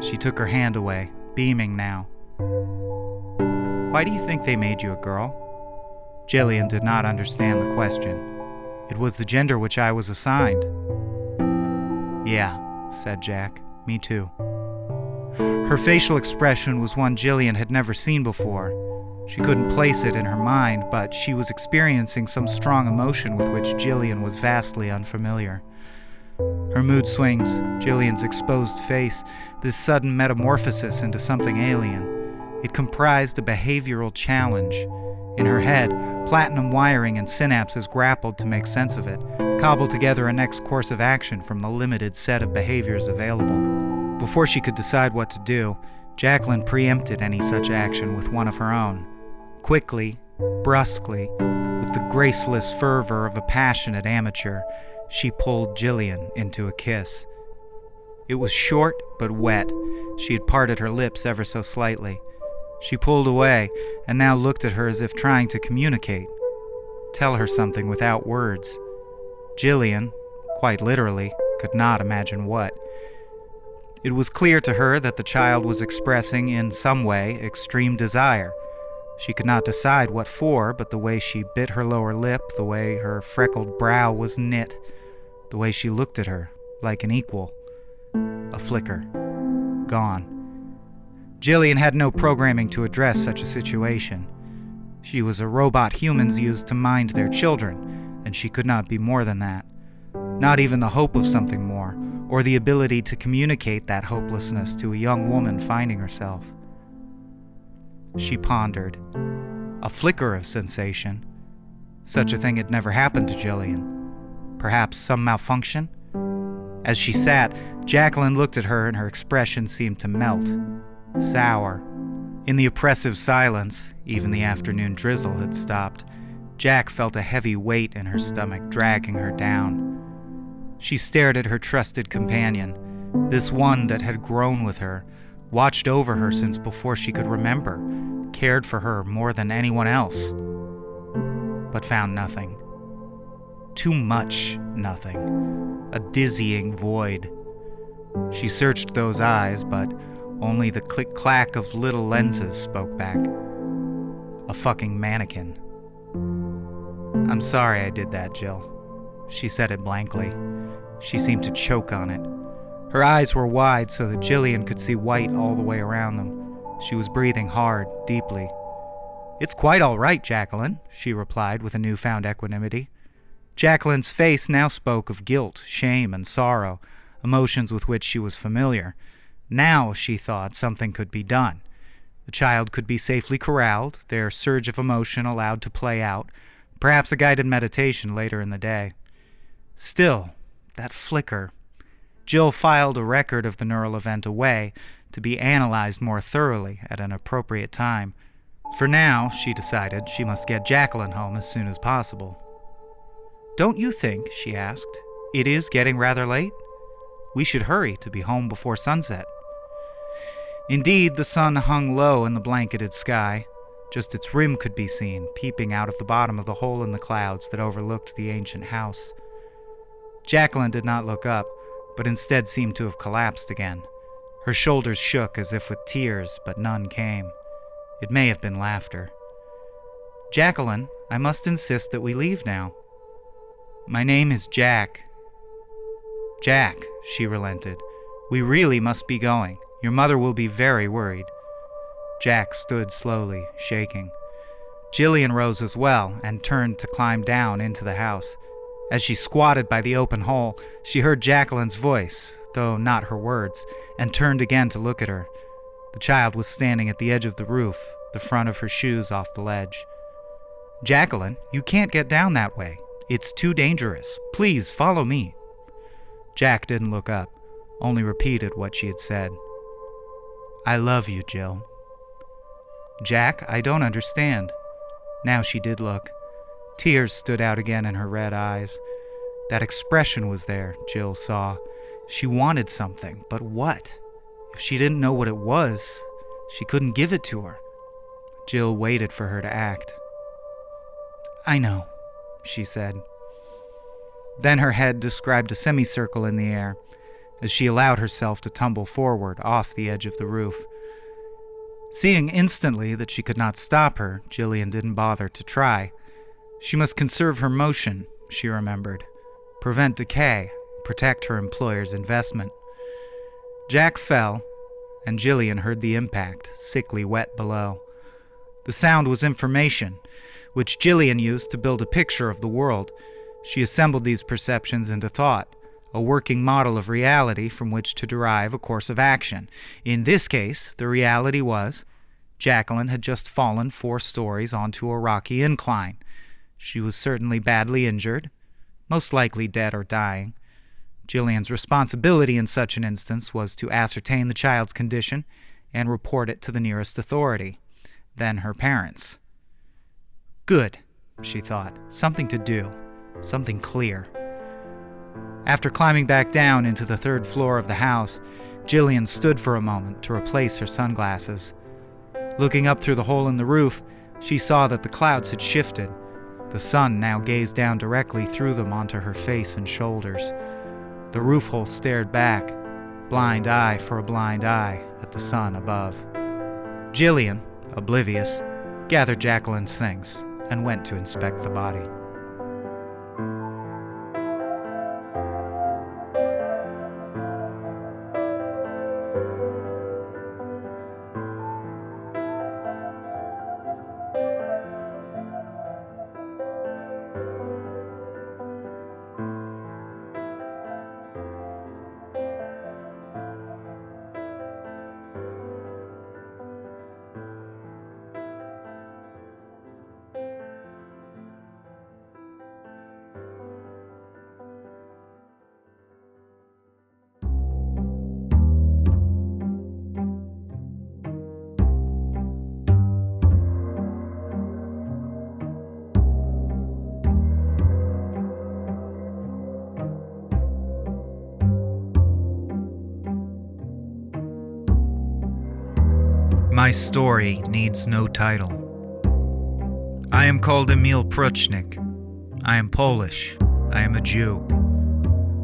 She took her hand away, beaming now. "Why do you think they made you a girl?" Jillian did not understand the question. "It was the gender which I was assigned." "Yeah," said Jack. "Me too." Her facial expression was one Jillian had never seen before. She couldn't place it in her mind, but she was experiencing some strong emotion with which Jillian was vastly unfamiliar. Her mood swings, Jillian's exposed face, this sudden metamorphosis into something alien. It comprised a behavioral challenge. In her head, platinum wiring and synapses grappled to make sense of it, cobbled together a next course of action from the limited set of behaviors available. Before she could decide what to do, Jacqueline preempted any such action with one of her own. Quickly, brusquely, with the graceless fervor of a passionate amateur, she pulled Jillian into a kiss. It was short but wet. She had parted her lips ever so slightly. She pulled away and now looked at her as if trying to communicate, tell her something without words. Jillian, quite literally, could not imagine what. It was clear to her that the child was expressing in some way extreme desire. She could not decide what for, but the way she bit her lower lip, the way her freckled brow was knit, the way she looked at her, like an equal. A flicker. Gone. Jillian had no programming to address such a situation. She was a robot humans used to mind their children, and she could not be more than that. Not even the hope of something more, or the ability to communicate that hopelessness to a young woman finding herself. She pondered. A flicker of sensation. Such a thing had never happened to Jillian. Perhaps some malfunction? As she sat, Jacqueline looked at her and her expression seemed to melt, sour. In the oppressive silence, even the afternoon drizzle had stopped. Jacq felt a heavy weight in her stomach dragging her down. She stared at her trusted companion, this one that had grown with her, watched over her since before she could remember, cared for her more than anyone else, but found nothing. Too much nothing. A dizzying void. She searched those eyes, but only the click-clack of little lenses spoke back. A fucking mannequin. "I'm sorry I did that, Jill." She said it blankly. She seemed to choke on it. Her eyes were wide so that Jillian could see white all the way around them. She was breathing hard, deeply. "It's quite all right, Jacqueline," she replied with a newfound equanimity. Jacqueline's face now spoke of guilt, shame, and sorrow, emotions with which she was familiar. Now, she thought, something could be done. The child could be safely corralled, their surge of emotion allowed to play out, perhaps a guided meditation later in the day. Still, that flicker. Jill filed a record of the neural event away to be analyzed more thoroughly at an appropriate time. For now, she decided, she must get Jacqueline home as soon as possible. "Don't you think," she asked, "it is getting rather late? We should hurry to be home before sunset." Indeed, the sun hung low in the blanketed sky. Just its rim could be seen, peeping out of the bottom of the hole in the clouds that overlooked the ancient house. Jacqueline did not look up, but instead seemed to have collapsed again. Her shoulders shook as if with tears, but none came. It may have been laughter. "Jacqueline, I must insist that we leave now." "My name is Jacq." "Jacq," she relented, "we really must be going. Your mother will be very worried." Jacq stood slowly, shaking. Jillian rose as well and turned to climb down into the house. As she squatted by the open hole, she heard Jacqueline's voice, though not her words, and turned again to look at her. The child was standing at the edge of the roof, the front of her shoes off the ledge. "Jacqueline, you can't get down that way. It's too dangerous. Please follow me." Jacq didn't look up, only repeated what she had said. "I love you, Jill." "Jacq, I don't understand." Now she did look. Tears stood out again in her red eyes. That expression was there, Jill saw. She wanted something, but what? If she didn't know what it was, she couldn't give it to her. Jill waited for her to act. "I know," she said. Then her head described a semicircle in the air as she allowed herself to tumble forward off the edge of the roof. Seeing instantly that she could not stop her, Jillian didn't bother to try. She must conserve her motion, she remembered, prevent decay, protect her employer's investment. Jacq fell, and Jillian heard the impact, sickly wet below. The sound was information, which Jillian used to build a picture of the world. She assembled these perceptions into thought, a working model of reality from which to derive a course of action. In this case, the reality was, Jacqueline had just fallen 4 stories onto a rocky incline. She was certainly badly injured, most likely dead or dying. Jillian's responsibility in such an instance was to ascertain the child's condition and report it to the nearest authority, then her parents. Good, she thought, something to do, something clear. After climbing back down into the 3rd floor of the house, Jillian stood for a moment to replace her sunglasses. Looking up through the hole in the roof, she saw that the clouds had shifted. The sun now gazed down directly through them onto her face and shoulders. The roof hole stared back, blind eye for a blind eye, at the sun above. Jillian, oblivious, gathered Jacqueline's things and went to inspect the body. My story needs no title. I am called Emil Pruchnik. I am Polish. I am a Jew.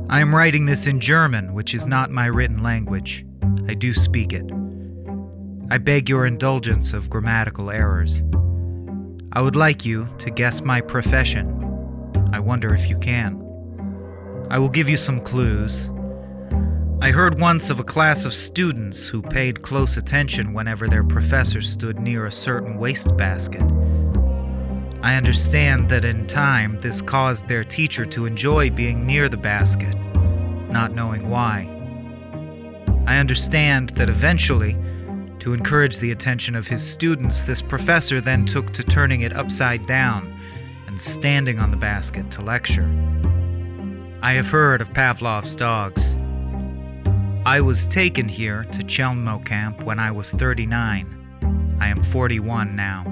I am writing this in German, which is not my written language. I do speak it. I beg your indulgence of grammatical errors. I would like you to guess my profession. I wonder if you can. I will give you some clues. I heard once of a class of students who paid close attention whenever their professor stood near a certain wastebasket. I understand that in time this caused their teacher to enjoy being near the basket, not knowing why. I understand that eventually, to encourage the attention of his students, this professor then took to turning it upside down and standing on the basket to lecture. I have heard of Pavlov's dogs. I was taken here to Chelmno camp when I was 39. I am 41 now.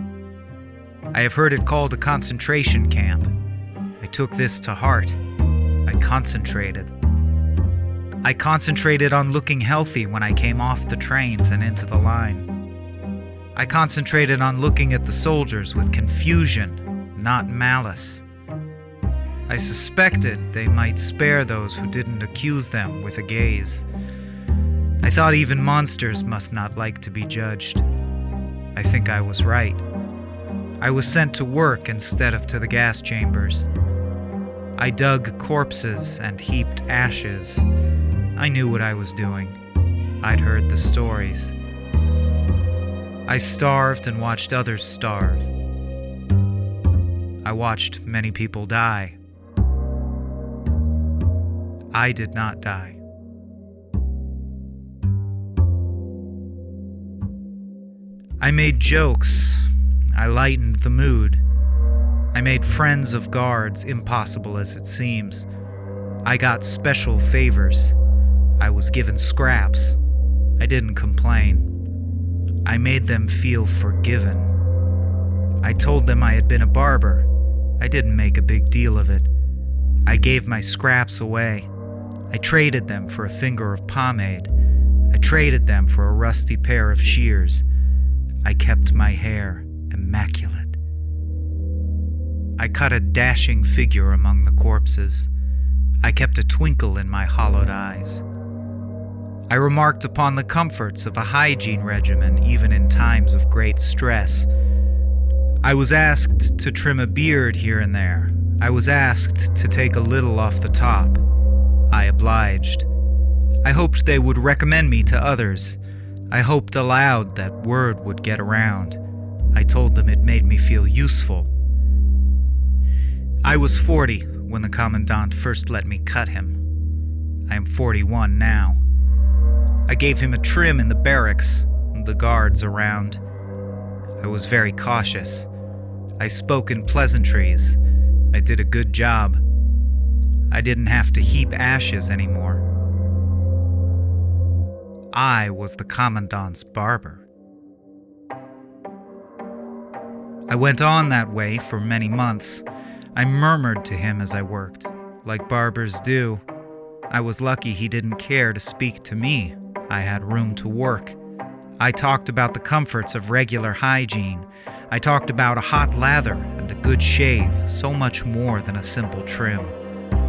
I have heard it called a concentration camp. I took this to heart. I concentrated. I concentrated on looking healthy when I came off the trains and into the line. I concentrated on looking at the soldiers with confusion, not malice. I suspected they might spare those who didn't accuse them with a gaze. I thought even monsters must not like to be judged. I think I was right. I was sent to work instead of to the gas chambers. I dug corpses and heaped ashes. I knew what I was doing. I'd heard the stories. I starved and watched others starve. I watched many people die. I did not die. I made jokes. I lightened the mood. I made friends of guards, impossible as it seems. I got special favors. I was given scraps. I didn't complain. I made them feel forgiven. I told them I had been a barber. I didn't make a big deal of it. I gave my scraps away. I traded them for a finger of pomade. I traded them for a rusty pair of shears. I kept my hair immaculate. I cut a dashing figure among the corpses. I kept a twinkle in my hollowed eyes. I remarked upon the comforts of a hygiene regimen even in times of great stress. I was asked to trim a beard here and there. I was asked to take a little off the top. I obliged. I hoped they would recommend me to others. I hoped aloud that word would get around. I told them it made me feel useful. I was 40 when the commandant first let me cut him. I am 41 now. I gave him a trim in the barracks, the guards around. I was very cautious. I spoke in pleasantries. I did a good job. I didn't have to heap ashes anymore. I was the commandant's barber. I went on that way for many months. I murmured to him as I worked, like barbers do. I was lucky he didn't care to speak to me. I had room to work. I talked about the comforts of regular hygiene. I talked about a hot lather and a good shave, so much more than a simple trim.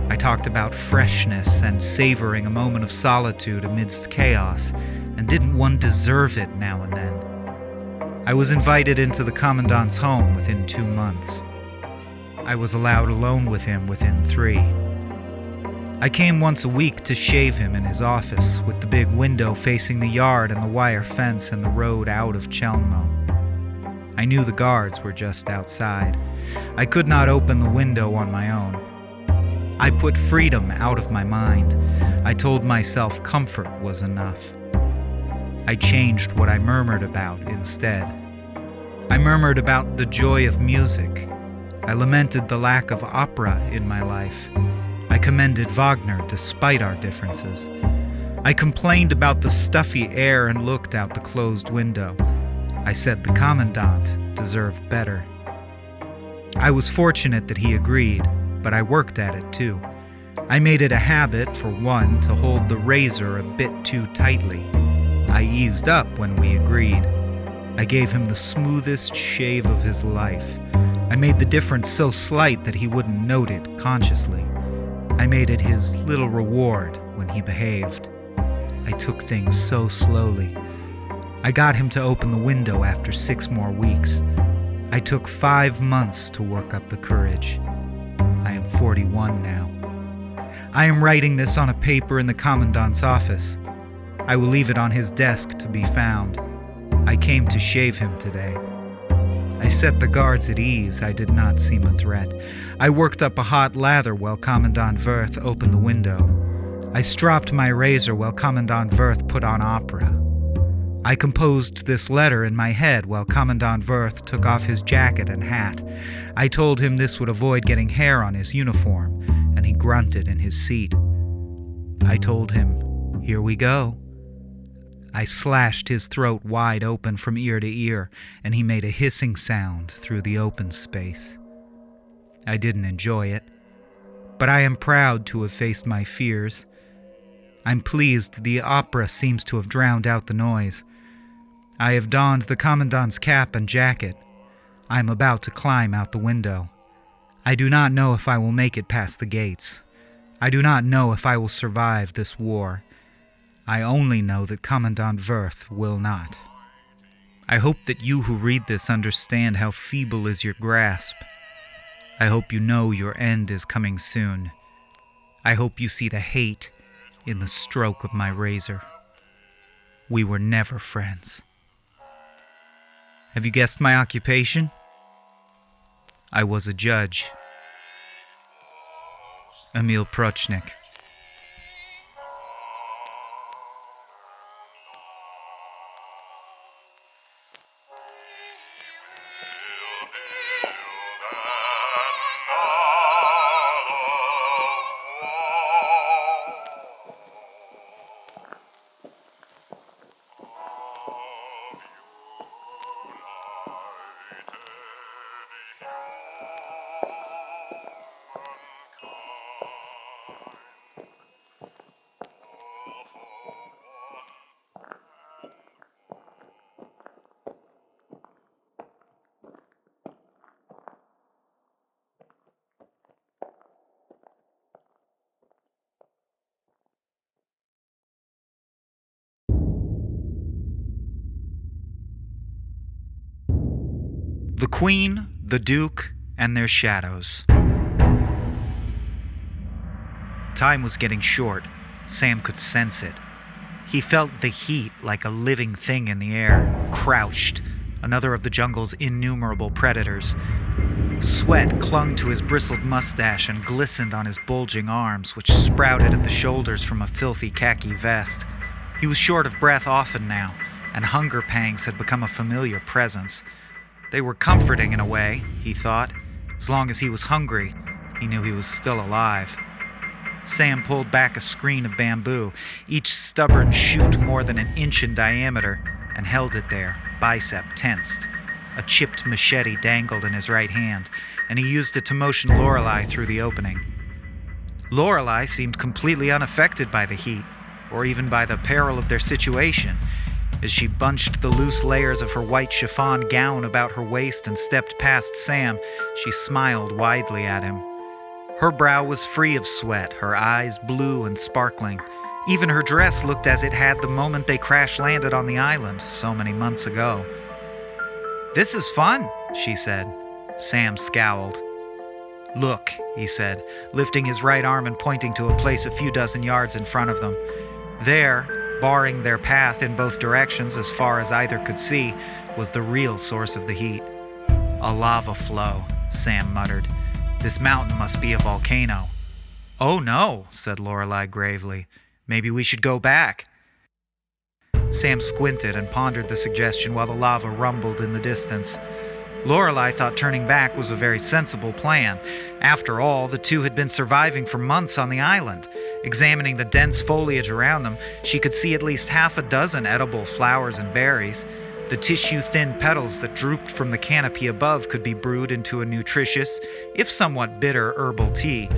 I talked about freshness and savoring a moment of solitude amidst chaos, and didn't one deserve it now and then? I was invited into the commandant's home within 2 months. I was allowed alone with him within 3. I came once a week to shave him in his office, with the big window facing the yard and the wire fence and the road out of Chelmno. I knew the guards were just outside. I could not open the window on my own. I put freedom out of my mind. I told myself comfort was enough. I changed what I murmured about instead. I murmured about the joy of music. I lamented the lack of opera in my life. I commended Wagner despite our differences. I complained about the stuffy air and looked out the closed window. I said the commandant deserved better. I was fortunate that he agreed, but I worked at it too. I made it a habit, for one, to hold the razor a bit too tightly. I eased up when we agreed. I gave him the smoothest shave of his life. I made the difference so slight that he wouldn't note it consciously. I made it his little reward when he behaved. I took things so slowly. I got him to open the window after 6 more weeks. I took 5 months to work up the courage. I am 41 now. I am writing this on a paper in the commandant's office. I will leave it on his desk to be found. I came to shave him today. I set the guards at ease. I did not seem a threat. I worked up a hot lather while Commandant Wirth opened the window. I stropped my razor while Commandant Wirth put on opera. I composed this letter in my head while Commandant Wirth took off his jacket and hat. I told him this would avoid getting hair on his uniform, and he grunted in his seat. I told him, "Here we go." I slashed his throat wide open from ear to ear, and he made a hissing sound through the open space. I didn't enjoy it, but I am proud to have faced my fears. I'm pleased the opera seems to have drowned out the noise. I have donned the commandant's cap and jacket. I am about to climb out the window. I do not know if I will make it past the gates. I do not know if I will survive this war. I only know that Commandant Wirth will not. I hope that you who read this understand how feeble is your grasp. I hope you know your end is coming soon. I hope you see the hate in the stroke of my razor. We were never friends. Have you guessed my occupation? I was a judge. Emil Prochnik. The Queen, the Duke, and their shadows. Time was getting short. Sam could sense it. He felt the heat like a living thing in the air, crouched, another of the jungle's innumerable predators. Sweat clung to his bristled mustache and glistened on his bulging arms, which sprouted at the shoulders from a filthy khaki vest. He was short of breath often now, and hunger pangs had become a familiar presence. They were comforting in a way, he thought. As long as he was hungry, he knew he was still alive. Sam pulled back a screen of bamboo, each stubborn shoot more than an inch in diameter, and held it there, bicep tensed. A chipped machete dangled in his right hand, and he used it to motion Lorelei through the opening. Lorelei seemed completely unaffected by the heat, or even by the peril of their situation. As she bunched the loose layers of her white chiffon gown about her waist and stepped past Sam, she smiled widely at him. Her brow was free of sweat, her eyes blue and sparkling. Even her dress looked as it had the moment they crash-landed on the island so many months ago. "This is fun," she said. Sam scowled. "Look," he said, lifting his right arm and pointing to a place a few dozen yards in front of them. There, barring their path in both directions as far as either could see, was the real source of the heat. "A lava flow," Sam muttered. "This mountain must be a volcano." "Oh no," said Lorelei gravely. "Maybe we should go back." Sam squinted and pondered the suggestion while the lava rumbled in the distance. Lorelei thought turning back was a very sensible plan. After all, the two had been surviving for months on the island. Examining the dense foliage around them, she could see at least half a dozen edible flowers and berries. The tissue-thin petals that drooped from the canopy above could be brewed into a nutritious, if somewhat bitter, herbal tea.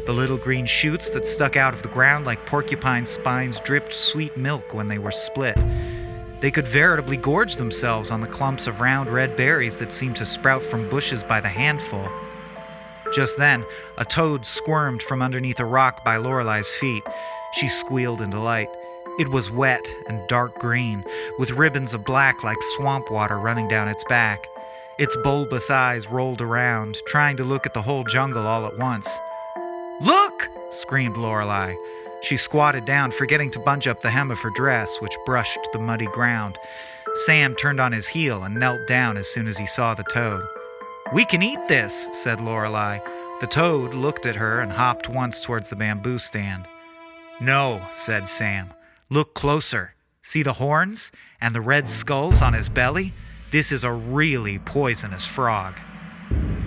The little green shoots that stuck out of the ground like porcupine spines dripped sweet milk when they were split. They could veritably gorge themselves on the clumps of round red berries that seemed to sprout from bushes by the handful. Just then, a toad squirmed from underneath a rock by Lorelei's feet. She squealed in delight. It was wet and dark green, with ribbons of black like swamp water running down its back. Its bulbous eyes rolled around, trying to look at the whole jungle all at once. "Look!" screamed Lorelei. She squatted down, forgetting to bunch up the hem of her dress, which brushed the muddy ground. Sam turned on his heel and knelt down as soon as he saw the toad. "We can eat this," said Lorelei. The toad looked at her and hopped once towards the bamboo stand. "No," said Sam. "Look closer. See the horns and the red skulls on his belly? This is a really poisonous frog."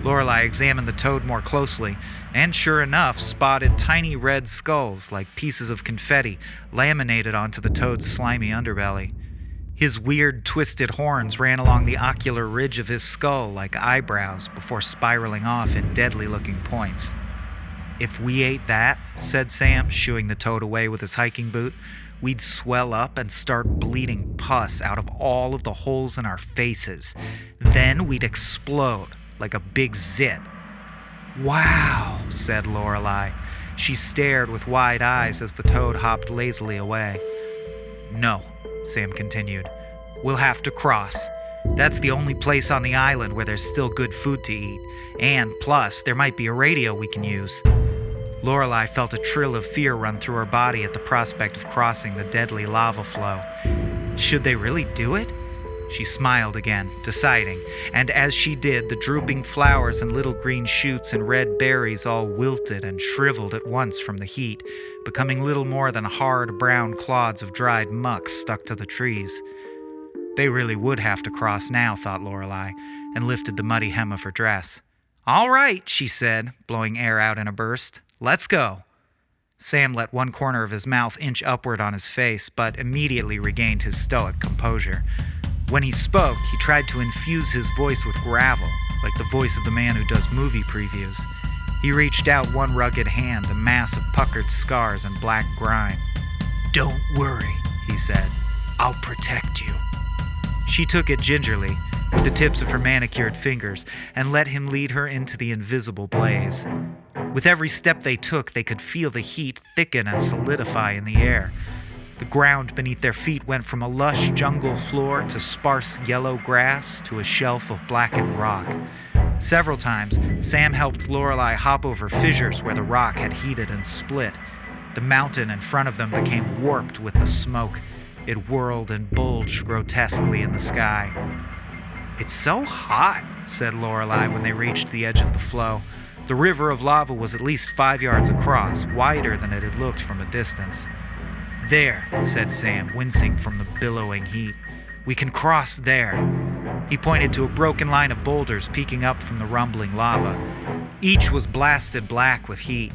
Lorelei examined the toad more closely, and sure enough, spotted tiny red skulls like pieces of confetti laminated onto the toad's slimy underbelly. His weird, twisted horns ran along the ocular ridge of his skull like eyebrows before spiraling off in deadly-looking points. "If we ate that," said Sam, shooing the toad away with his hiking boot, "we'd swell up and start bleeding pus out of all of the holes in our faces. Then we'd explode like a big zit." "Wow," said Lorelei. She stared with wide eyes as the toad hopped lazily away. "No," Sam continued. "We'll have to cross. That's the only place on the island where there's still good food to eat. And plus, there might be a radio we can use." Lorelei felt a trill of fear run through her body at the prospect of crossing the deadly lava flow. Should they really do it? She smiled again, deciding, and as she did, the drooping flowers and little green shoots and red berries all wilted and shriveled at once from the heat, becoming little more than hard brown clods of dried muck stuck to the trees. They really would have to cross now, thought Lorelei, and lifted the muddy hem of her dress. "All right," she said, blowing air out in a burst. "Let's go." Sam let one corner of his mouth inch upward on his face, but immediately regained his stoic composure. When he spoke, he tried to infuse his voice with gravel, like the voice of the man who does movie previews. He reached out one rugged hand, a mass of puckered scars and black grime. "Don't worry," he said. "I'll protect you." She took it gingerly, with the tips of her manicured fingers, and let him lead her into the invisible blaze. With every step they took, they could feel the heat thicken and solidify in the air. The ground beneath their feet went from a lush jungle floor to sparse yellow grass to a shelf of blackened rock. Several times, Sam helped Lorelei hop over fissures where the rock had heated and split. The mountain in front of them became warped with the smoke. It whirled and bulged grotesquely in the sky. "It's so hot," said Lorelei when they reached the edge of the flow. The river of lava was at least 5 yards across, wider than it had looked from a distance. "There," said Sam, wincing from the billowing heat. "We can cross there." He pointed to a broken line of boulders peeking up from the rumbling lava. Each was blasted black with heat.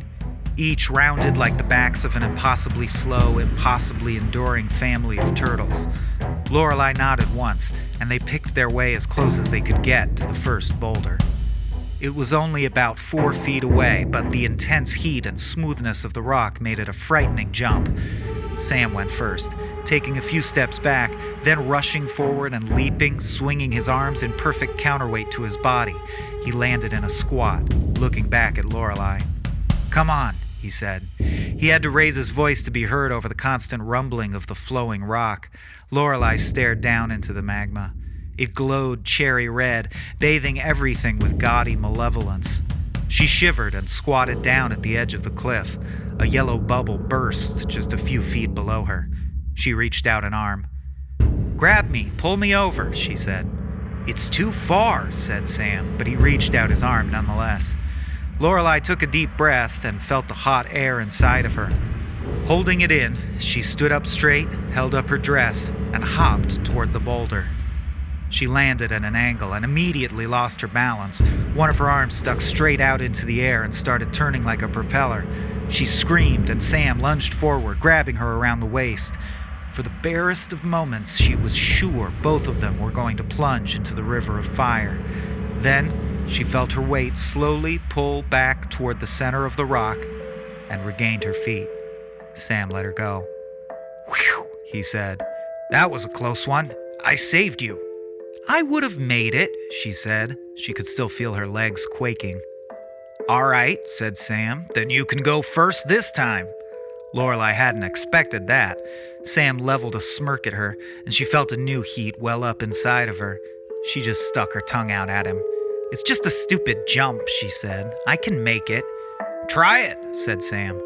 Each rounded like the backs of an impossibly slow, impossibly enduring family of turtles. Lorelei nodded once, and they picked their way as close as they could get to the first boulder. It was only about 4 feet away, but the intense heat and smoothness of the rock made it a frightening jump. Sam went first, taking a few steps back, then rushing forward and leaping, swinging his arms in perfect counterweight to his body. He landed in a squat, looking back at Lorelei. "Come on," he said. He had to raise his voice to be heard over the constant rumbling of the flowing rock. Lorelei stared down into the magma. It glowed cherry red, bathing everything with gaudy malevolence. She shivered and squatted down at the edge of the cliff. A yellow bubble burst just a few feet below her. She reached out an arm. "Grab me, pull me over," she said. "It's too far," said Sam, but he reached out his arm nonetheless. Lorelei took a deep breath and felt the hot air inside of her. Holding it in, she stood up straight, held up her dress, and hopped toward the boulder. She landed at an angle and immediately lost her balance. One of her arms stuck straight out into the air and started turning like a propeller. She screamed, and Sam lunged forward, grabbing her around the waist. For the barest of moments, she was sure both of them were going to plunge into the river of fire. Then she felt her weight slowly pull back toward the center of the rock and regained her feet. Sam let her go. "Whew," he said. That was a close one. I saved you. I would have made it, she said. She could still feel her legs quaking. All right, said Sam. Then you can go first this time. Lorelai hadn't expected that. Sam leveled a smirk at her, and she felt a new heat well up inside of her. She just stuck her tongue out at him. It's just a stupid jump, she said. I can make it. Try it, said Sam.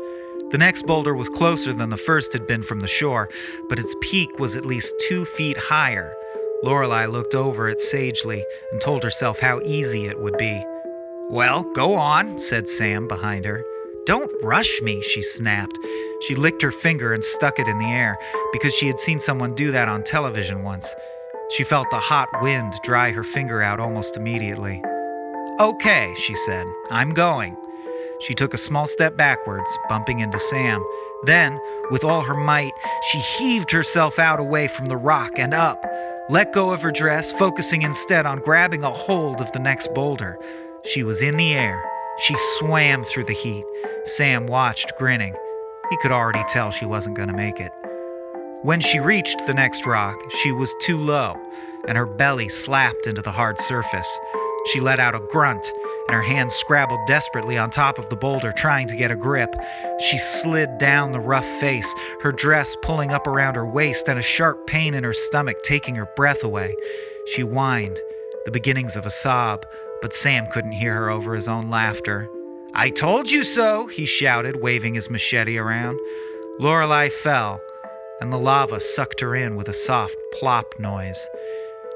The next boulder was closer than the first had been from the shore, but its peak was at least 2 feet higher. Lorelai looked over it sagely and told herself how easy it would be. Well, go on, said Sam behind her. Don't rush me, she snapped. She licked her finger and stuck it in the air because she had seen someone do that on television once. She felt the hot wind dry her finger out almost immediately. Okay, she said, I'm going. She took a small step backwards, bumping into Sam. Then, with all her might, she heaved herself out away from the rock and up, let go of her dress, focusing instead on grabbing a hold of the next boulder. She was in the air. She swam through the heat. Sam watched, grinning. He could already tell she wasn't going to make it. When she reached the next rock, she was too low, and her belly slapped into the hard surface. She let out a grunt, and her hands scrabbled desperately on top of the boulder, trying to get a grip. She slid down the rough face, her dress pulling up around her waist and a sharp pain in her stomach taking her breath away. She whined, the beginnings of a sob, but Sam couldn't hear her over his own laughter. I told you so, he shouted, waving his machete around. Lorelai fell, and the lava sucked her in with a soft plop noise.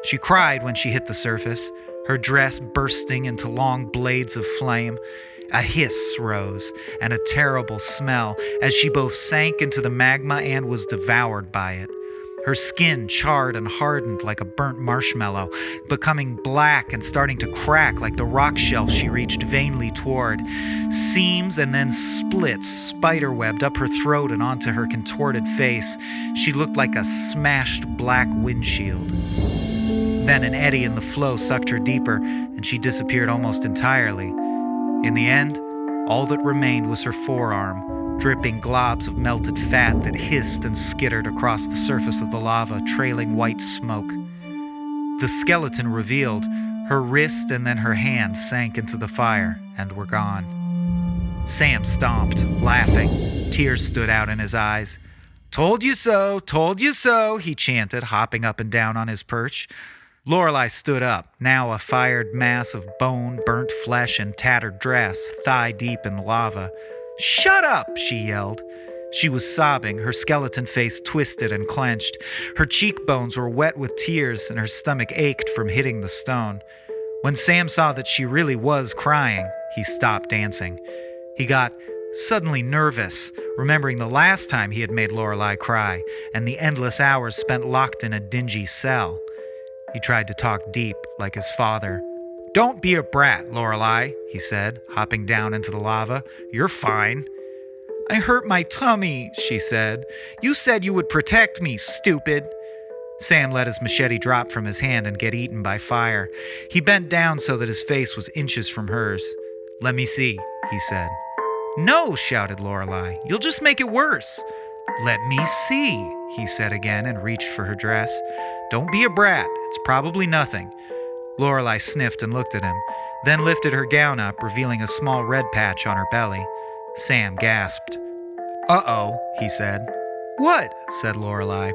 She cried when she hit the surface, her dress bursting into long blades of flame. A hiss rose, and a terrible smell as she both sank into the magma and was devoured by it. Her skin charred and hardened like a burnt marshmallow, becoming black and starting to crack like the rock shelf she reached vainly toward. Seams and then splits spiderwebbed up her throat and onto her contorted face. She looked like a smashed black windshield. Then an eddy in the flow sucked her deeper, and she disappeared almost entirely. In the end, all that remained was her forearm, dripping globs of melted fat that hissed and skittered across the surface of the lava, trailing white smoke. The skeleton revealed, her wrist and then her hand sank into the fire and were gone. Sam stomped, laughing. Tears stood out in his eyes. Told you so, he chanted, hopping up and down on his perch. Lorelai stood up, now a fired mass of bone, burnt flesh, and tattered dress, thigh-deep in the lava. Shut up, she yelled. She was sobbing, her skeleton face twisted and clenched. Her cheekbones were wet with tears, and her stomach ached from hitting the stone. When Sam saw that she really was crying, he stopped dancing. He got suddenly nervous, remembering the last time he had made Lorelai cry, and the endless hours spent locked in a dingy cell. He tried to talk deep, like his father. Don't be a brat, Lorelai, he said, hopping down into the lava. You're fine. I hurt my tummy, she said. You said you would protect me, stupid. Sam let his machete drop from his hand and get eaten by fire. He bent down so that his face was inches from hers. Let me see, he said. No, shouted Lorelai. You'll just make it worse. Let me see, he said again and reached for her dress. Don't be a brat. It's probably nothing. Lorelai sniffed and looked at him, then lifted her gown up, revealing a small red patch on her belly. Sam gasped. Uh-oh, he said. What? Said Lorelai.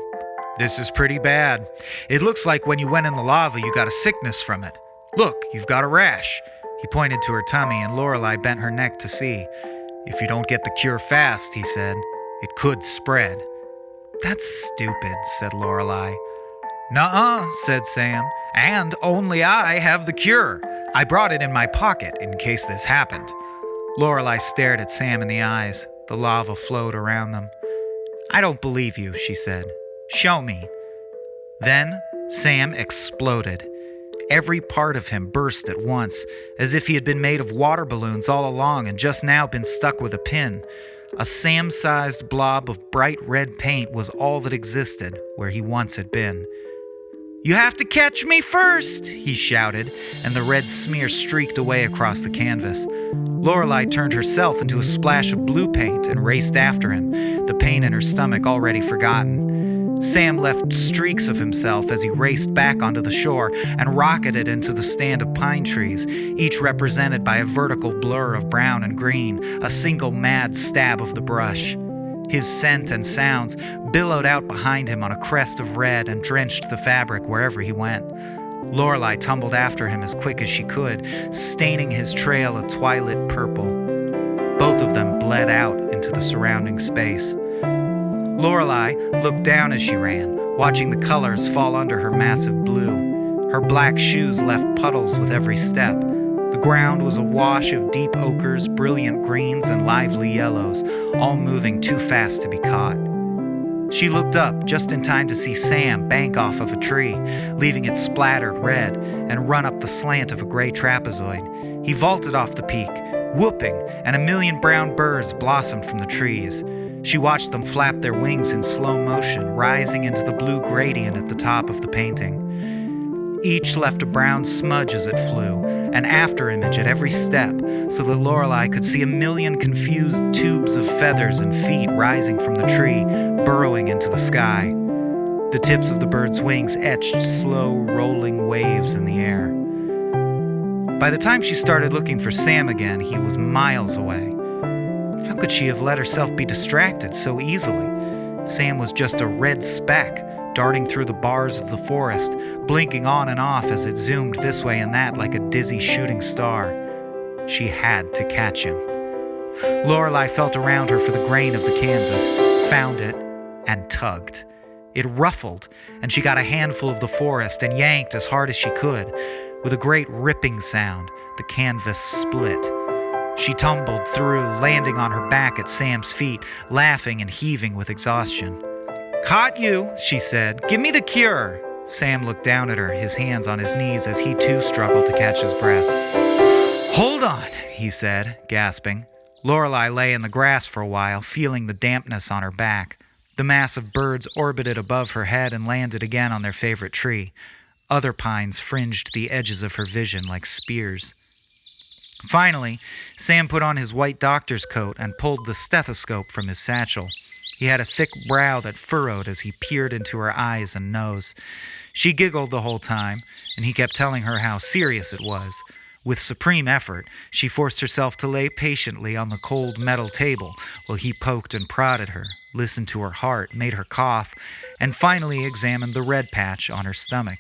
This is pretty bad. It looks like when you went in the lava, you got a sickness from it. Look, you've got a rash. He pointed to her tummy, and Lorelai bent her neck to see. If you don't get the cure fast, he said, it could spread. That's stupid, said Lorelai. Nuh-uh, said Sam, and only I have the cure. I brought it in my pocket in case this happened. Lorelai stared at Sam in the eyes. The lava flowed around them. I don't believe you, she said. Show me. Then Sam exploded. Every part of him burst at once, as if he had been made of water balloons all along and just now been stuck with a pin. A Sam-sized blob of bright red paint was all that existed where he once had been. You have to catch me first, he shouted, and the red smear streaked away across the canvas. Lorelai turned herself into a splash of blue paint and raced after him, the pain in her stomach already forgotten. Sam left streaks of himself as he raced back onto the shore and rocketed into the stand of pine trees, each represented by a vertical blur of brown and green, a single mad stab of the brush. His scent and sounds billowed out behind him on a crest of red and drenched the fabric wherever he went. Lorelei tumbled after him as quick as she could, staining his trail a twilight purple. Both of them bled out into the surrounding space. Lorelei looked down as she ran, watching the colors fall under her massive blue. Her black shoes left puddles with every step. The ground was awash of deep ochres, brilliant greens, and lively yellows, all moving too fast to be caught. She looked up just in time to see Sam bank off of a tree, leaving it splattered red, and run up the slant of a gray trapezoid. He vaulted off the peak, whooping, and a million brown birds blossomed from the trees. She watched them flap their wings in slow motion, rising into the blue gradient at the top of the painting. Each left a brown smudge as it flew, an afterimage at every step, so that Lorelei could see a million confused tubes of feathers and feet rising from the tree, burrowing into the sky. The tips of the birds' wings etched slow, rolling waves in the air. By the time she started looking for Sam again, he was miles away. How could she have let herself be distracted so easily? Sam was just a red speck, darting through the bars of the forest, blinking on and off as it zoomed this way and that like a dizzy shooting star. She had to catch him. Lorelei felt around her for the grain of the canvas, found it, and tugged. It ruffled, and she got a handful of the forest and yanked as hard as she could. With a great ripping sound, the canvas split. She tumbled through, landing on her back at Sam's feet, laughing and heaving with exhaustion. "Caught you," she said. "Give me the cure." Sam looked down at her, his hands on his knees as he too struggled to catch his breath. "Hold on," he said, gasping. Lorelei lay in the grass for a while, feeling the dampness on her back. The mass of birds orbited above her head and landed again on their favorite tree. Other pines fringed the edges of her vision like spears. Finally, Sam put on his white doctor's coat and pulled the stethoscope from his satchel. He had a thick brow that furrowed as he peered into her eyes and nose. She giggled the whole time, and he kept telling her how serious it was. With supreme effort, she forced herself to lay patiently on the cold metal table while he poked and prodded her, listened to her heart, made her cough, and finally examined the red patch on her stomach.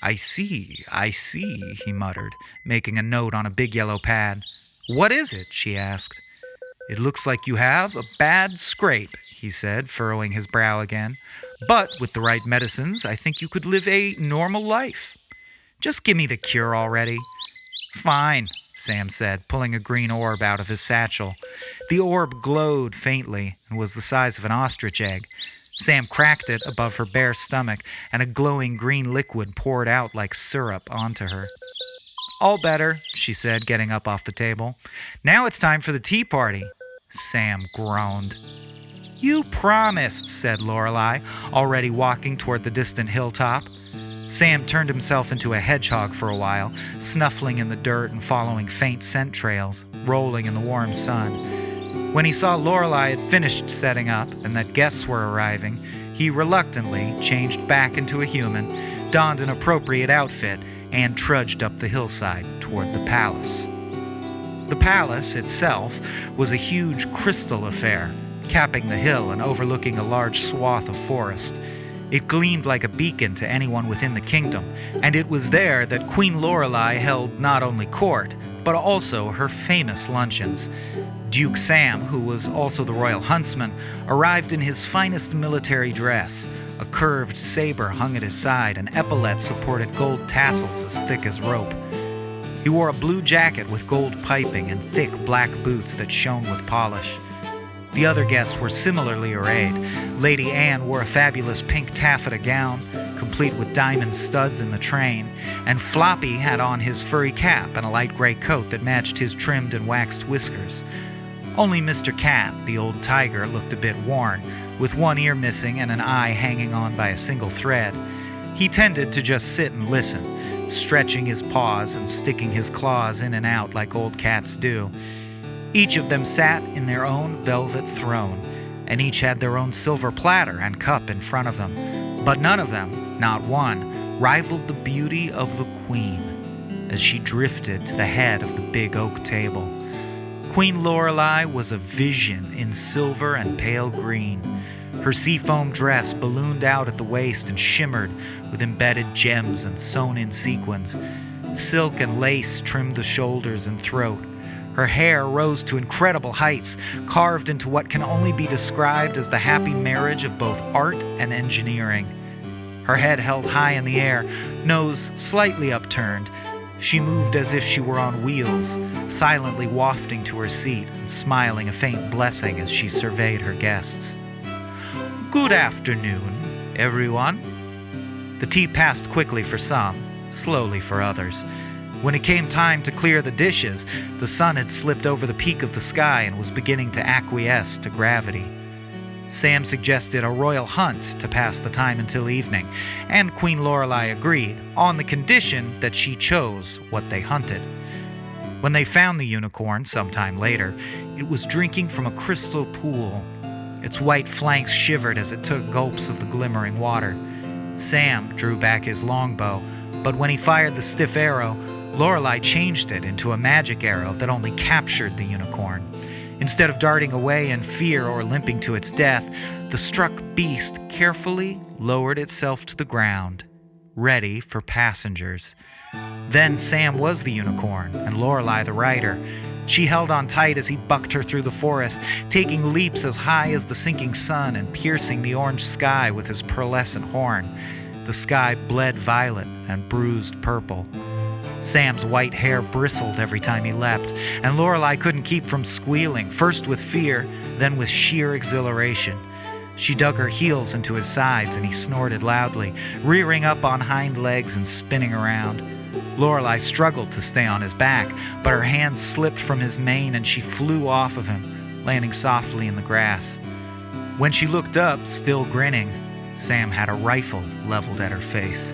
I see, he muttered, making a note on a big yellow pad. "What is it?" she asked. "It looks like you have a bad scrape," he said, furrowing his brow again. "But with the right medicines, I think you could live a normal life. Just give me the cure already." "Fine," Sam said, pulling a green orb out of his satchel. The orb glowed faintly and was the size of an ostrich egg. Sam cracked it above her bare stomach, and a glowing green liquid poured out like syrup onto her. "All better," she said, getting up off the table. "Now it's time for the tea party." Sam groaned. "You promised," said Lorelei, already walking toward the distant hilltop. Sam turned himself into a hedgehog for a while, snuffling in the dirt and following faint scent trails, rolling in the warm sun. When he saw Lorelei had finished setting up and that guests were arriving, he reluctantly changed back into a human, donned an appropriate outfit, and trudged up the hillside toward the palace. The palace itself was a huge crystal affair, capping the hill and overlooking a large swath of forest. It gleamed like a beacon to anyone within the kingdom, and it was there that Queen Lorelei held not only court, but also her famous luncheons. Duke Sam, who was also the royal huntsman, arrived in his finest military dress. A curved saber hung at his side, and epaulets supported gold tassels as thick as rope. He wore a blue jacket with gold piping and thick black boots that shone with polish. The other guests were similarly arrayed. Lady Anne wore a fabulous pink taffeta gown, complete with diamond studs in the train, and Floppy had on his furry cap and a light gray coat that matched his trimmed and waxed whiskers. Only Mr. Cat, the old tiger, looked a bit worn, with one ear missing and an eye hanging on by a single thread. He tended to just sit and listen, stretching his paws and sticking his claws in and out like old cats do. Each of them sat in their own velvet throne, and each had their own silver platter and cup in front of them. But none of them, not one, rivaled the beauty of the Queen as she drifted to the head of the big oak table. Queen Lorelei was a vision in silver and pale green. Her seafoam dress ballooned out at the waist and shimmered with embedded gems and sewn-in sequins. Silk and lace trimmed the shoulders and throat. Her hair rose to incredible heights, carved into what can only be described as the happy marriage of both art and engineering. Her head held high in the air, nose slightly upturned. She moved as if she were on wheels, silently wafting to her seat and smiling a faint blessing as she surveyed her guests. "Good afternoon, everyone." The tea passed quickly for some, slowly for others. When it came time to clear the dishes, the sun had slipped over the peak of the sky and was beginning to acquiesce to gravity. Sam suggested a royal hunt to pass the time until evening, and Queen Lorelei agreed, on the condition that she chose what they hunted. When they found the unicorn sometime later, it was drinking from a crystal pool. Its white flanks shivered as it took gulps of the glimmering water. Sam drew back his longbow, but when he fired the stiff arrow, Lorelei changed it into a magic arrow that only captured the unicorn. Instead of darting away in fear or limping to its death, the struck beast carefully lowered itself to the ground, ready for passengers. Then Sam was the unicorn and Lorelei the rider. She held on tight as he bucked her through the forest, taking leaps as high as the sinking sun and piercing the orange sky with his pearlescent horn. The sky bled violet and bruised purple. Sam's white hair bristled every time he leapt, and Lorelei couldn't keep from squealing, first with fear, then with sheer exhilaration. She dug her heels into his sides and he snorted loudly, rearing up on hind legs and spinning around. Lorelei struggled to stay on his back, but her hands slipped from his mane and she flew off of him, landing softly in the grass. When she looked up, still grinning, Sam had a rifle leveled at her face.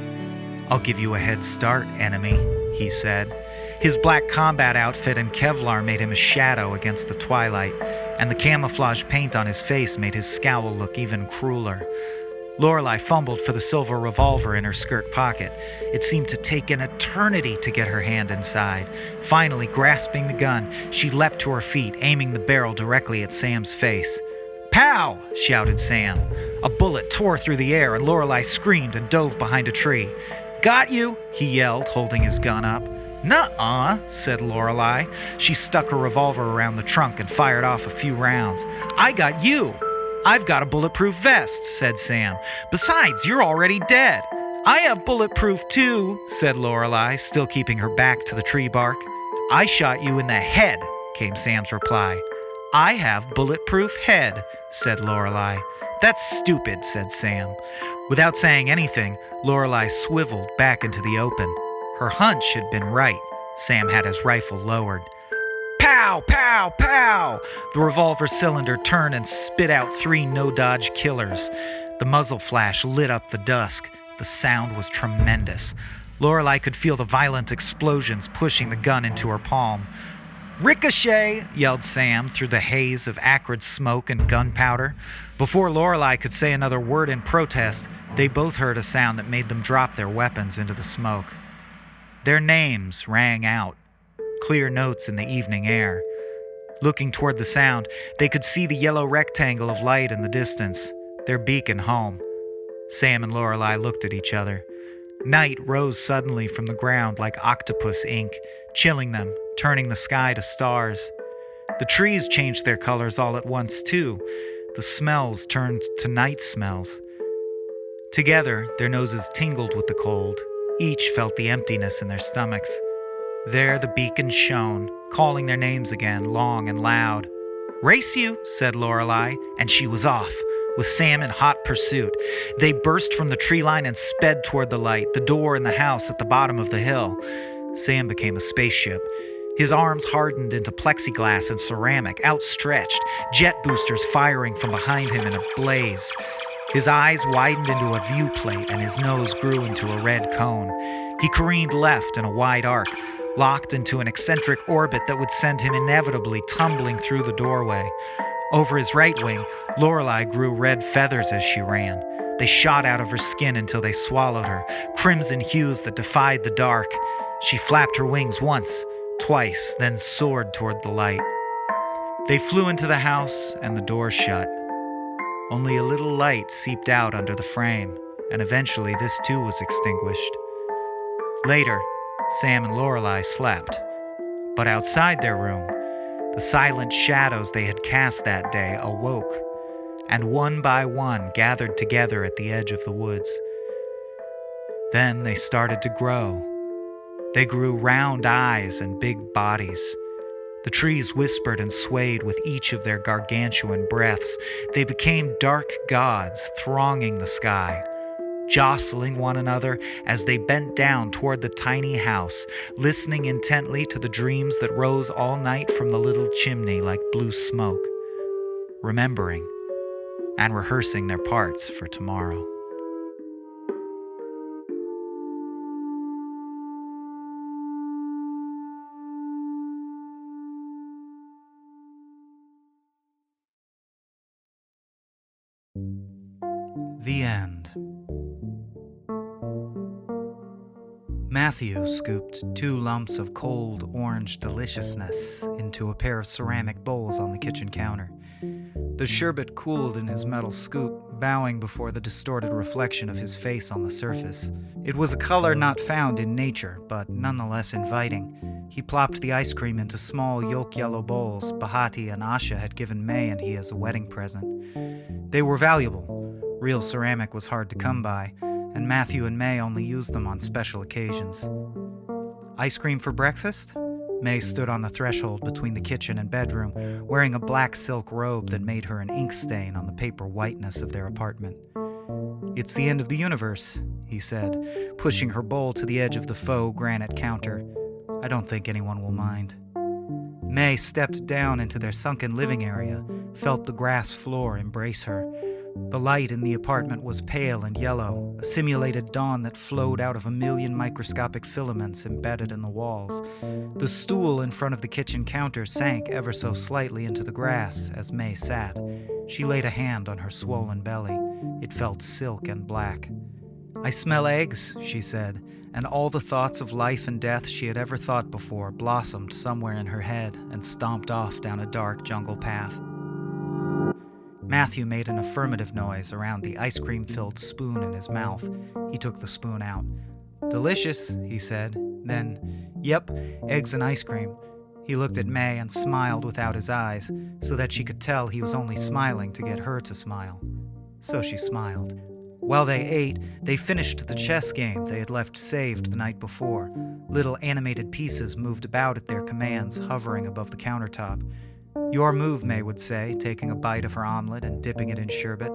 "I'll give you a head start, enemy," he said. His black combat outfit and Kevlar made him a shadow against the twilight, and the camouflage paint on his face made his scowl look even crueler. Lorelei fumbled for the silver revolver in her skirt pocket. It seemed to take an eternity to get her hand inside. Finally, grasping the gun, she leapt to her feet, aiming the barrel directly at Sam's face. "Pow!" shouted Sam. A bullet tore through the air, and Lorelei screamed and dove behind a tree. "Got you!" he yelled, holding his gun up. "Nuh-uh," said Lorelei. She stuck her revolver around the trunk and fired off a few rounds. "I got you!" "I've got a bulletproof vest," said Sam. "Besides, you're already dead." "I have bulletproof too," said Lorelei, still keeping her back to the tree bark. "I shot you in the head," came Sam's reply. "I have bulletproof head," said Lorelei. "That's stupid," said Sam. Without saying anything, Lorelei swiveled back into the open. Her hunch had been right. Sam had his rifle lowered. Pow! Pow! Pow! The revolver cylinder turned and spit out 3 no-dodge killers. The muzzle flash lit up the dusk. The sound was tremendous. Lorelei could feel the violent explosions pushing the gun into her palm. "Ricochet!" yelled Sam through the haze of acrid smoke and gunpowder. Before Lorelei could say another word in protest, they both heard a sound that made them drop their weapons into the smoke. Their names rang out, clear notes in the evening air. Looking toward the sound, they could see the yellow rectangle of light in the distance, their beacon home. Sam and Lorelei looked at each other. Night rose suddenly from the ground like octopus ink, chilling them, turning the sky to stars. The trees changed their colors all at once, too. The smells turned to night smells. Together, their noses tingled with the cold. Each felt the emptiness in their stomachs. There the beacon shone, calling their names again, long and loud. "Race you," said Lorelei, and she was off, with Sam in hot pursuit. They burst from the tree line and sped toward the light, the door in the house at the bottom of the hill. Sam became a spaceship. His arms hardened into plexiglass and ceramic, outstretched, jet boosters firing from behind him in a blaze. His eyes widened into a viewplate and his nose grew into a red cone. He careened left in a wide arc, locked into an eccentric orbit that would send him inevitably tumbling through the doorway. Over his right wing, Lorelei grew red feathers as she ran. They shot out of her skin until they swallowed her, crimson hues that defied the dark. She flapped her wings once, twice, then soared toward the light. They flew into the house, and the door shut. Only a little light seeped out under the frame, and eventually this too was extinguished. Later, Sam and Lorelei slept. But outside their room, the silent shadows they had cast that day awoke, and one by one gathered together at the edge of the woods. Then they started to grow. They grew round eyes and big bodies. The trees whispered and swayed with each of their gargantuan breaths. They became dark gods thronging the sky, jostling one another as they bent down toward the tiny house, listening intently to the dreams that rose all night from the little chimney like blue smoke, remembering and rehearsing their parts for tomorrow. The end. Matthew scooped 2 lumps of cold orange deliciousness into a pair of ceramic bowls on the kitchen counter. The sherbet cooled in his metal scoop, bowing before the distorted reflection of his face on the surface. It was a color not found in nature, but nonetheless inviting. He plopped the ice cream into small yolk-yellow bowls Bahati and Asha had given May and he as a wedding present. They were valuable. Real ceramic was hard to come by, and Matthew and May only used them on special occasions. Ice cream for breakfast? May stood on the threshold between the kitchen and bedroom, wearing a black silk robe that made her an ink stain on the paper whiteness of their apartment. "It's the end of the universe," he said, pushing her bowl to the edge of the faux granite counter. "I don't think anyone will mind." May stepped down into their sunken living area, felt the grass floor embrace her. The light in the apartment was pale and yellow, a simulated dawn that flowed out of a million microscopic filaments embedded in the walls. The stool in front of the kitchen counter sank ever so slightly into the grass as May sat. She laid a hand on her swollen belly. It felt silk and black. "I smell eggs," she said, and all the thoughts of life and death she had ever thought before blossomed somewhere in her head and stomped off down a dark jungle path. Matthew made an affirmative noise around the ice cream-filled spoon in his mouth. He took the spoon out. "Delicious," he said. Then, "Yep, eggs and ice cream." He looked at May and smiled without his eyes, so that she could tell he was only smiling to get her to smile. So she smiled. While they ate, they finished the chess game they had left saved the night before. Little animated pieces moved about at their commands, hovering above the countertop. "Your move," May would say, taking a bite of her omelet and dipping it in sherbet.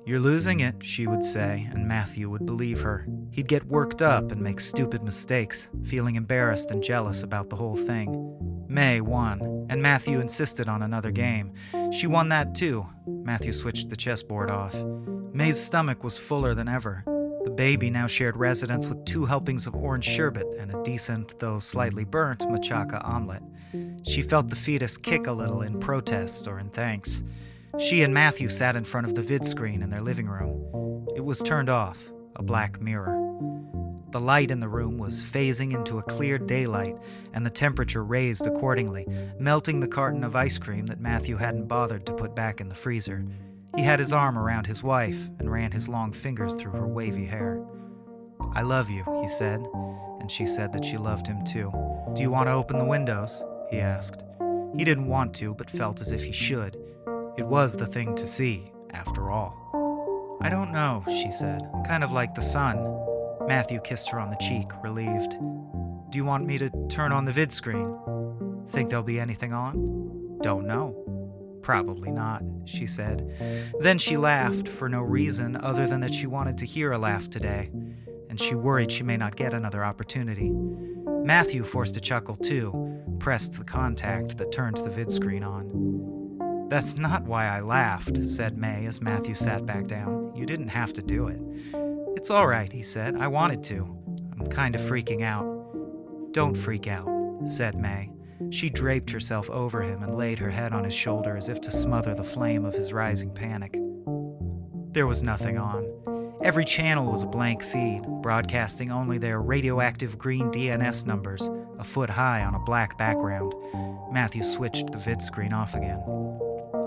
"You're losing it," she would say, and Matthew would believe her. He'd get worked up and make stupid mistakes, feeling embarrassed and jealous about the whole thing. May won, and Matthew insisted on another game. She won that too. Matthew switched the chessboard off. May's stomach was fuller than ever. The baby now shared residence with 2 helpings of orange sherbet and a decent, though slightly burnt, machaca omelet. She felt the fetus kick a little in protest or in thanks. She and Matthew sat in front of the vid screen in their living room. It was turned off, a black mirror. The light in the room was phasing into a clear daylight, and the temperature raised accordingly, melting the carton of ice cream that Matthew hadn't bothered to put back in the freezer. He had his arm around his wife and ran his long fingers through her wavy hair. "I love you," he said, and she said that she loved him too. "Do you want to open the windows?" he asked. He didn't want to, but felt as if he should. It was the thing to see, after all. "I don't know," she said. "Kind of like the sun." Matthew kissed her on the cheek, relieved. "Do you want me to turn on the vid screen?" "Think there'll be anything on?" "Don't know." "Probably not," she said. Then she laughed, for no reason other than that she wanted to hear a laugh today, and she worried she may not get another opportunity. Matthew forced a chuckle too, pressed the contact that turned the vid screen on. "That's not why I laughed," said May as Matthew sat back down. "You didn't have to do it." "It's all right," he said. "I wanted to. I'm kind of freaking out." "Don't freak out," said May. She draped herself over him and laid her head on his shoulder as if to smother the flame of his rising panic. There was nothing on. Every channel was a blank feed, broadcasting only their radioactive green DNS numbers, a foot high on a black background. Matthew switched the vid screen off again.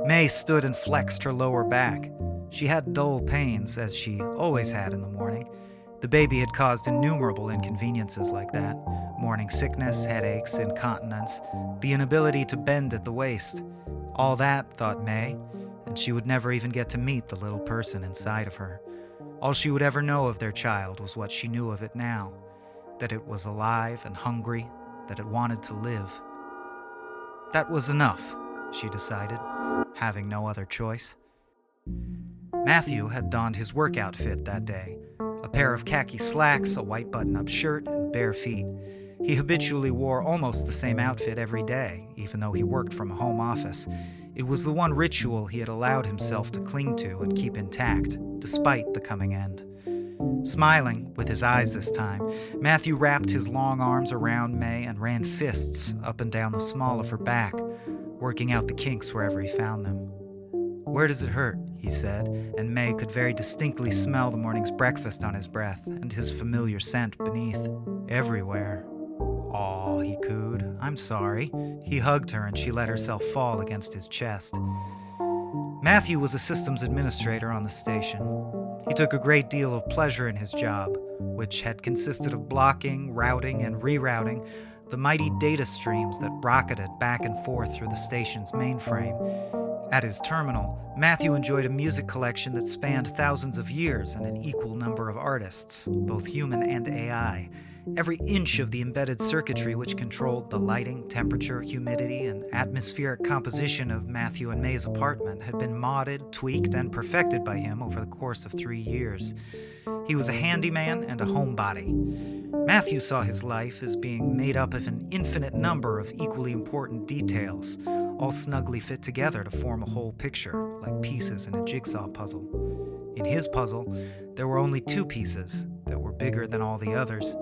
May stood and flexed her lower back. She had dull pains, as she always had in the morning. The baby had caused innumerable inconveniences like that: morning sickness, headaches, incontinence, the inability to bend at the waist. All that, thought May, and she would never even get to meet the little person inside of her. All she would ever know of their child was what she knew of it now, that it was alive and hungry, that it wanted to live. That was enough, she decided, having no other choice. Matthew had donned his work outfit that day, a pair of khaki slacks, a white button-up shirt, and bare feet. He habitually wore almost the same outfit every day, even though he worked from a home office. It was the one ritual he had allowed himself to cling to and keep intact, despite the coming end. Smiling, with his eyes this time, Matthew wrapped his long arms around May and ran fists up and down the small of her back, working out the kinks wherever he found them. "Where does it hurt?" he said, and May could very distinctly smell the morning's breakfast on his breath and his familiar scent beneath. "Everywhere." "Aw," he cooed. "I'm sorry." He hugged her and she let herself fall against his chest. Matthew was a systems administrator on the station. He took a great deal of pleasure in his job, which had consisted of blocking, routing, and rerouting the mighty data streams that rocketed back and forth through the station's mainframe. At his terminal, Matthew enjoyed a music collection that spanned thousands of years and an equal number of artists, both human and AI. Every inch of the embedded circuitry which controlled the lighting, temperature, humidity, and atmospheric composition of Matthew and May's apartment had been modded, tweaked, and perfected by him over the course of 3 years. He was a handyman and a homebody. Matthew saw his life as being made up of an infinite number of equally important details, all snugly fit together to form a whole picture, like pieces in a jigsaw puzzle. In his puzzle, there were only 2 pieces that were bigger than all the others.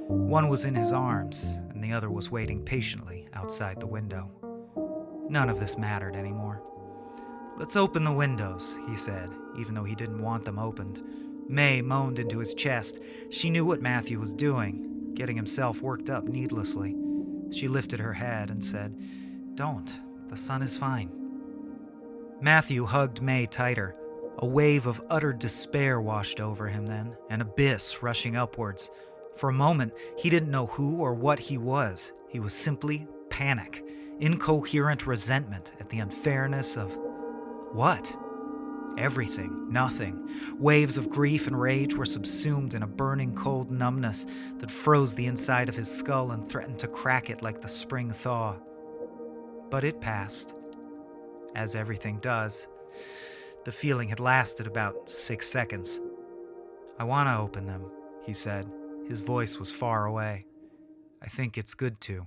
One was in his arms, and the other was waiting patiently outside the window. None of this mattered anymore. "Let's open the windows," he said, even though he didn't want them opened. May moaned into his chest. She knew what Matthew was doing, getting himself worked up needlessly. She lifted her head and said, "Don't. The sun is fine." Matthew hugged May tighter. A wave of utter despair washed over him then, an abyss rushing upwards. For a moment, he didn't know who or what he was. He was simply panic, incoherent resentment at the unfairness of what? Everything, nothing. Waves of grief and rage were subsumed in a burning cold numbness that froze the inside of his skull and threatened to crack it like the spring thaw. But it passed, as everything does. The feeling had lasted about 6 seconds. "I want to open them," he said. His voice was far away. "I think it's good to."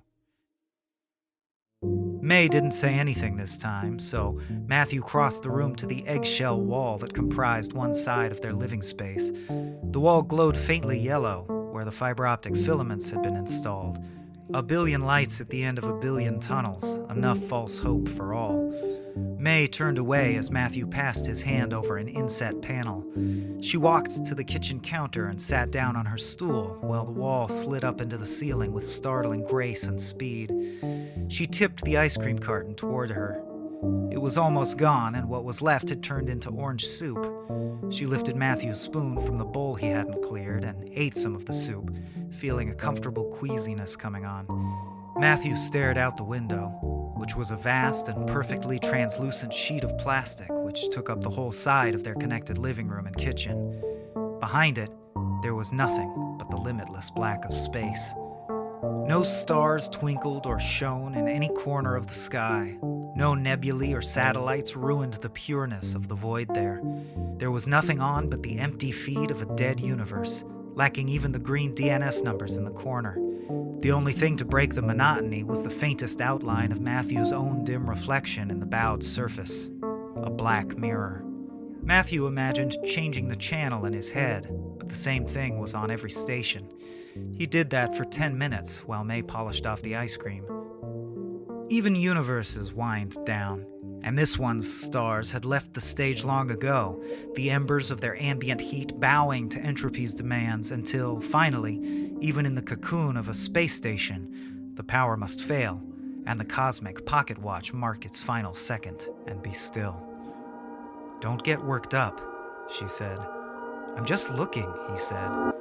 May didn't say anything this time, so Matthew crossed the room to the eggshell wall that comprised one side of their living space. The wall glowed faintly yellow, where the fiber optic filaments had been installed. A billion lights at the end of a billion tunnels, enough false hope for all. May turned away as Matthew passed his hand over an inset panel. She walked to the kitchen counter and sat down on her stool while the wall slid up into the ceiling with startling grace and speed. She tipped the ice cream carton toward her. It was almost gone, and what was left had turned into orange soup. She lifted Matthew's spoon from the bowl he hadn't cleared and ate some of the soup, feeling a comfortable queasiness coming on. Matthew stared out the window, which was a vast and perfectly translucent sheet of plastic which took up the whole side of their connected living room and kitchen. Behind it, there was nothing but the limitless black of space. No stars twinkled or shone in any corner of the sky. No nebulae or satellites ruined the pureness of the void there. There was nothing on but the empty feed of a dead universe, lacking even the green DNS numbers in the corner. The only thing to break the monotony was the faintest outline of Matthew's own dim reflection in the bowed surface, a black mirror. Matthew imagined changing the channel in his head, but the same thing was on every station. He did that for 10 minutes while May polished off the ice cream. Even universes wind down, and this one's stars had left the stage long ago, the embers of their ambient heat bowing to entropy's demands until, finally, even in the cocoon of a space station, the power must fail, and the cosmic pocket watch mark its final second and be still. "Don't get worked up," she said. "I'm just looking," he said.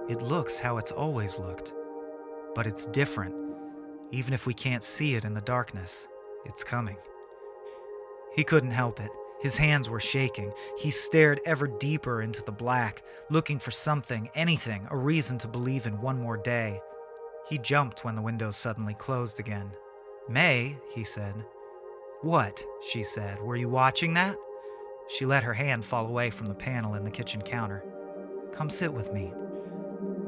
"It looks how it's always looked. But it's different. Even if we can't see it in the darkness, it's coming." He couldn't help it. His hands were shaking. He stared ever deeper into the black, looking for something, anything, a reason to believe in one more day. He jumped when the windows suddenly closed again. "May," he said. "What?" she said. "Were you watching that?" She let her hand fall away from the panel in the kitchen counter. "Come sit with me."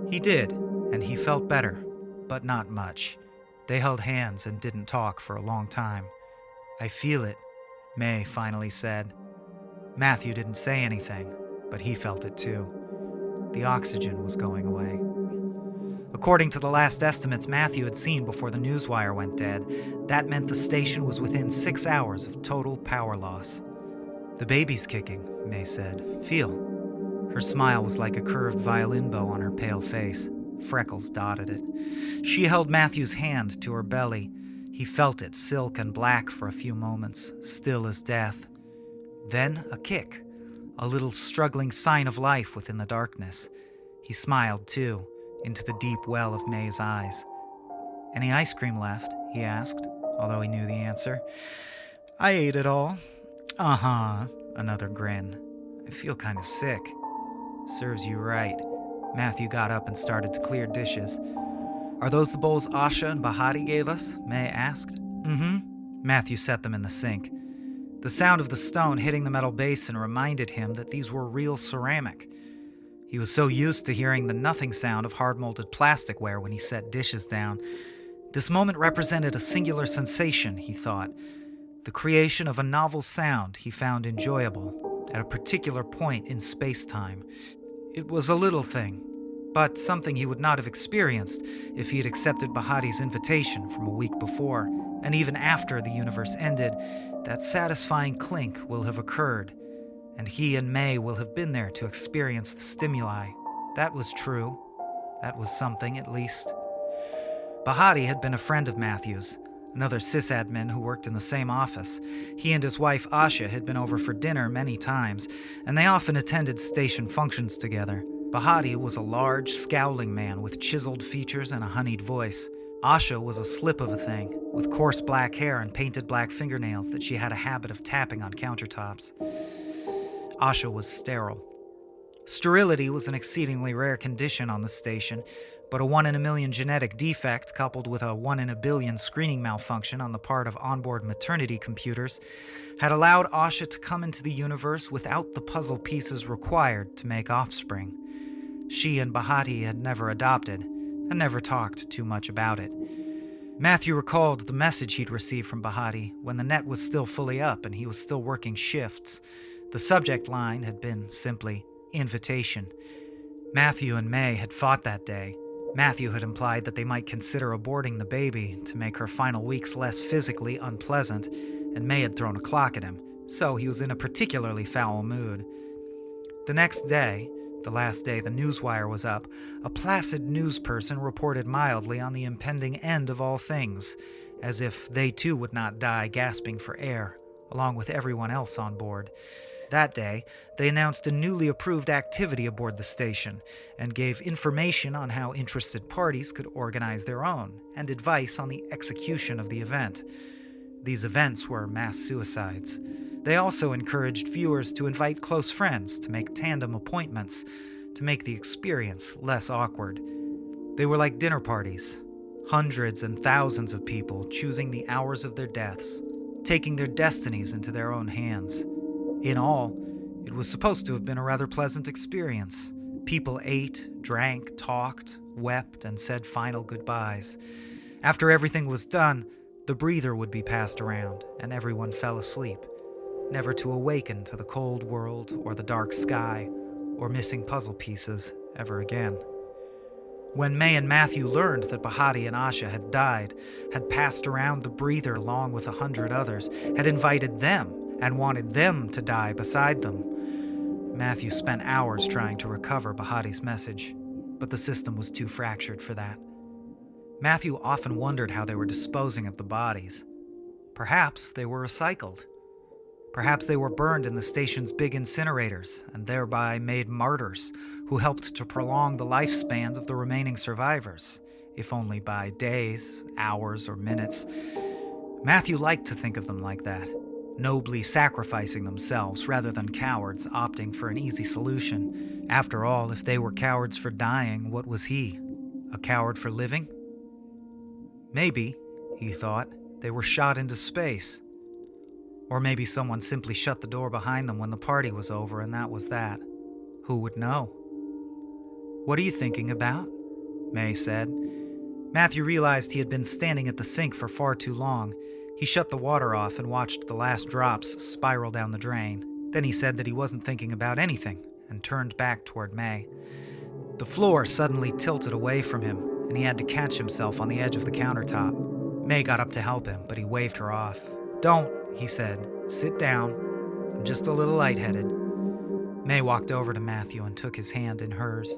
He did, and he felt better, but not much. They held hands and didn't talk for a long time. "I feel it," May finally said. Matthew didn't say anything, but he felt it too. The oxygen was going away. According to the last estimates Matthew had seen before the newswire went dead, that meant the station was within 6 hours of total power loss. "The baby's kicking," May said. "Feel." Her smile was like a curved violin bow on her pale face. Freckles dotted it. She held Matthew's hand to her belly. He felt it, silk and black for a few moments, still as death. Then a kick, a little struggling sign of life within the darkness. He smiled, too, into the deep well of May's eyes. "Any ice cream left?" he asked, although he knew the answer. "I ate it all." "Uh-huh," another grin. "I feel kind of sick." "Serves you right." Matthew got up and started to clear dishes. "Are those the bowls Asha and Bahati gave us?" May asked. "Mm-hmm." Matthew set them in the sink. The sound of the stone hitting the metal basin reminded him that these were real ceramic. He was so used to hearing the nothing sound of hard-molded plasticware when he set dishes down. This moment represented a singular sensation, he thought. The creation of a novel sound he found enjoyable at a particular point in space-time. It was a little thing, but something he would not have experienced if he had accepted Bahati's invitation from a week before, and even after the universe ended, that satisfying clink will have occurred, and he and May will have been there to experience the stimuli. That was true. That was something, at least. Bahati had been a friend of Matthew's, another sysadmin who worked in the same office. He and his wife Asha had been over for dinner many times, and they often attended station functions together. Bahati was a large, scowling man with chiseled features and a honeyed voice. Asha was a slip of a thing, with coarse black hair and painted black fingernails that she had a habit of tapping on countertops. Asha was sterile. Sterility was an exceedingly rare condition on the station, but a 1 in a million genetic defect coupled with a 1 in a billion screening malfunction on the part of onboard maternity computers had allowed Asha to come into the universe without the puzzle pieces required to make offspring. She and Bahati had never adopted, and never talked too much about it. Matthew recalled the message he'd received from Bahati when the net was still fully up and he was still working shifts. The subject line had been simply, "Invitation." Matthew and May had fought that day. Matthew had implied that they might consider aborting the baby to make her final weeks less physically unpleasant, and May had thrown a clock at him, so he was in a particularly foul mood. The next day, the last day the newswire was up, a placid newsperson reported mildly on the impending end of all things, as if they too would not die gasping for air, along with everyone else on board. That day, they announced a newly approved activity aboard the station and gave information on how interested parties could organize their own and advice on the execution of the event. These events were mass suicides. They also encouraged viewers to invite close friends to make tandem appointments to make the experience less awkward. They were like dinner parties, hundreds and thousands of people choosing the hours of their deaths, taking their destinies into their own hands. In all, it was supposed to have been a rather pleasant experience. People ate, drank, talked, wept, and said final goodbyes. After everything was done, the breather would be passed around, and everyone fell asleep, never to awaken to the cold world or the dark sky or missing puzzle pieces ever again. When May and Matthew learned that Bahati and Asha had died, had passed around the breather along with 100 others, had invited them and wanted them to die beside them, Matthew spent hours trying to recover Bahati's message, but the system was too fractured for that. Matthew often wondered how they were disposing of the bodies. Perhaps they were recycled. Perhaps they were burned in the station's big incinerators and thereby made martyrs who helped to prolong the lifespans of the remaining survivors, if only by days, hours, or minutes. Matthew liked to think of them like that, nobly sacrificing themselves rather than cowards opting for an easy solution. After all, if they were cowards for dying, what was he? A coward for living? Maybe, he thought, they were shot into space. Or maybe someone simply shut the door behind them when the party was over and that was that. Who would know? "What are you thinking about?" May said. Matthew realized he had been standing at the sink for far too long. He shut the water off and watched the last drops spiral down the drain. Then he said that he wasn't thinking about anything and turned back toward May. The floor suddenly tilted away from him, and he had to catch himself on the edge of the countertop. May got up to help him, but he waved her off. "Don't," he said. "Sit down. I'm just a little lightheaded." May walked over to Matthew and took his hand in hers.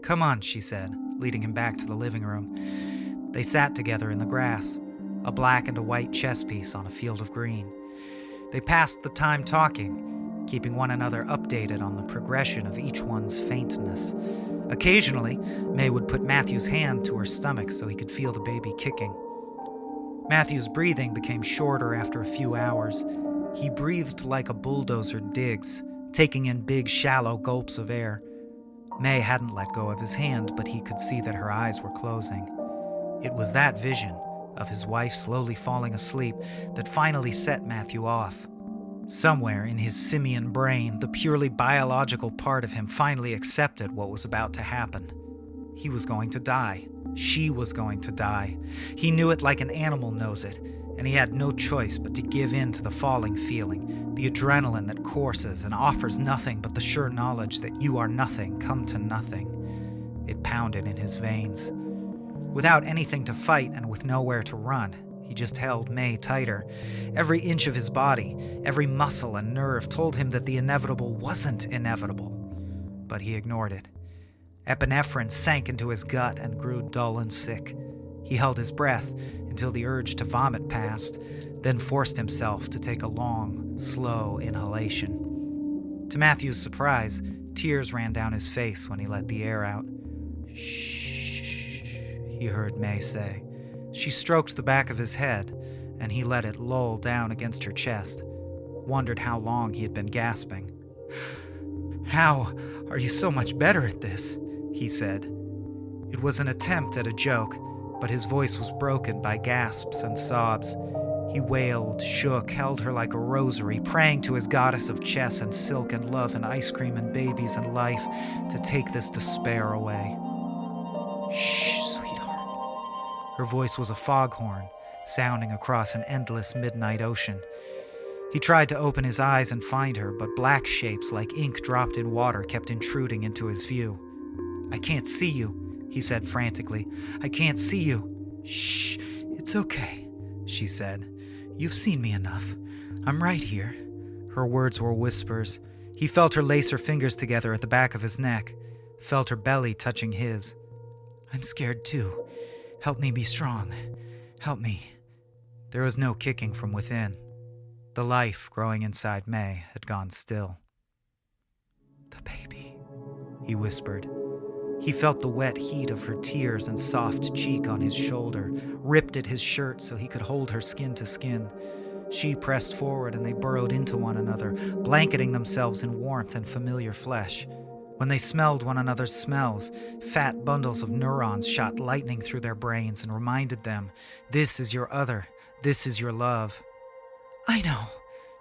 "Come on," she said, leading him back to the living room. They sat together in the grass, a black and a white chess piece on a field of green. They passed the time talking, keeping one another updated on the progression of each one's faintness. Occasionally, May would put Matthew's hand to her stomach so he could feel the baby kicking. Matthew's breathing became shorter after a few hours. He breathed like a bulldozer digs, taking in big, shallow gulps of air. May hadn't let go of his hand, but he could see that her eyes were closing. It was that vision of his wife slowly falling asleep that finally set Matthew off. Somewhere in his simian brain, the purely biological part of him finally accepted what was about to happen. He was going to die. She was going to die. He knew it like an animal knows it, and he had no choice but to give in to the falling feeling, the adrenaline that courses and offers nothing but the sure knowledge that you are nothing come to nothing. It pounded in his veins. Without anything to fight and with nowhere to run, he just held May tighter. Every inch of his body, every muscle and nerve told him that the inevitable wasn't inevitable, but he ignored it. Epinephrine sank into his gut and grew dull and sick. He held his breath until the urge to vomit passed, then forced himself to take a long, slow inhalation. To Matthew's surprise, tears ran down his face when he let the air out. "Shh," he heard May say. She stroked the back of his head, and he let it loll down against her chest, wondered how long he had been gasping. "How are you so much better at this?" he said. It was an attempt at a joke, but his voice was broken by gasps and sobs. He wailed, shook, held her like a rosary, praying to his goddess of chess and silk and love and ice cream and babies and life to take this despair away. "Shh, sweetheart." Her voice was a foghorn, sounding across an endless midnight ocean. He tried to open his eyes and find her, but black shapes like ink dropped in water kept intruding into his view. "I can't see you," he said frantically. "I can't see you." "Shh, it's okay," she said. "You've seen me enough. I'm right here." Her words were whispers. He felt her lace her fingers together at the back of his neck, felt her belly touching his. "I'm scared too. Help me be strong. Help me." There was no kicking from within. The life growing inside May had gone still. "The baby," he whispered. He felt the wet heat of her tears and soft cheek on his shoulder, ripped at his shirt so he could hold her skin to skin. She pressed forward and they burrowed into one another, blanketing themselves in warmth and familiar flesh. When they smelled one another's smells, fat bundles of neurons shot lightning through their brains and reminded them, "This is your other, this is your love." "I know,"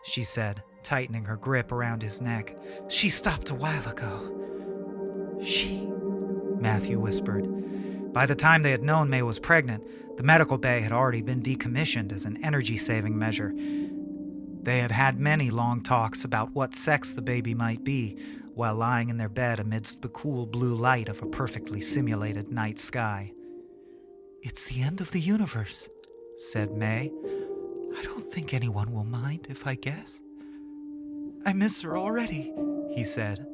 she said, tightening her grip around his neck. "She stopped a while ago." "She," Matthew whispered. By the time they had known May was pregnant, the medical bay had already been decommissioned as an energy-saving measure. They had had many long talks about what sex the baby might be, while lying in their bed amidst the cool blue light of a perfectly simulated night sky. "It's the end of the universe," said May. "I don't think anyone will mind if I guess." "I miss her already," he said.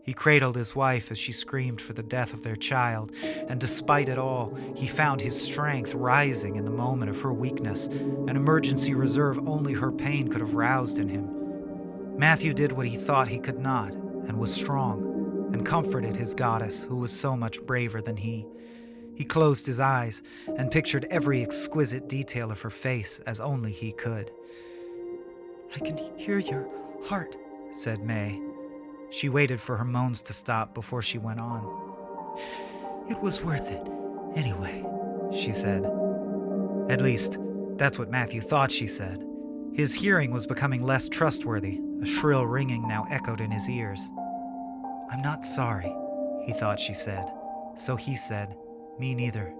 He cradled his wife as she screamed for the death of their child, and despite it all, he found his strength rising in the moment of her weakness, an emergency reserve only her pain could have roused in him. Matthew did what he thought he could not, and was strong, and comforted his goddess, who was so much braver than he. He closed his eyes and pictured every exquisite detail of her face as only he could. "I can hear your heart," said May. She waited for her moans to stop before she went on. "It was worth it, anyway," she said. At least, that's what Matthew thought she said. His hearing was becoming less trustworthy, a shrill ringing now echoed in his ears. "I'm not sorry," he thought she said. So he said, "Me neither."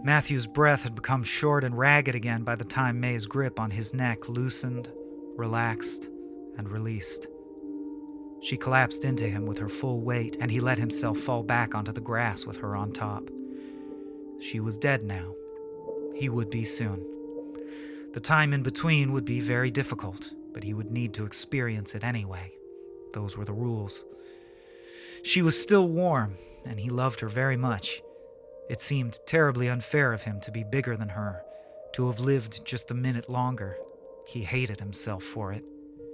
Matthew's breath had become short and ragged again by the time May's grip on his neck loosened, relaxed, and released. She collapsed into him with her full weight, and he let himself fall back onto the grass with her on top. She was dead now. He would be soon. The time in between would be very difficult, but he would need to experience it anyway. Those were the rules. She was still warm, and he loved her very much. It seemed terribly unfair of him to be bigger than her, to have lived just a minute longer. He hated himself for it.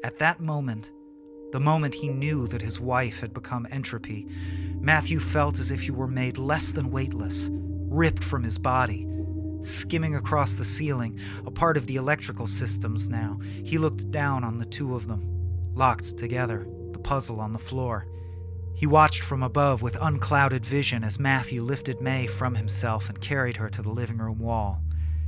At that moment, the moment he knew that his wife had become entropy, Matthew felt as if he were made less than weightless, ripped from his body. Skimming across the ceiling, a part of the electrical systems now, he looked down on the two of them, locked together, the puzzle on the floor. He watched from above with unclouded vision as Matthew lifted May from himself and carried her to the living room wall.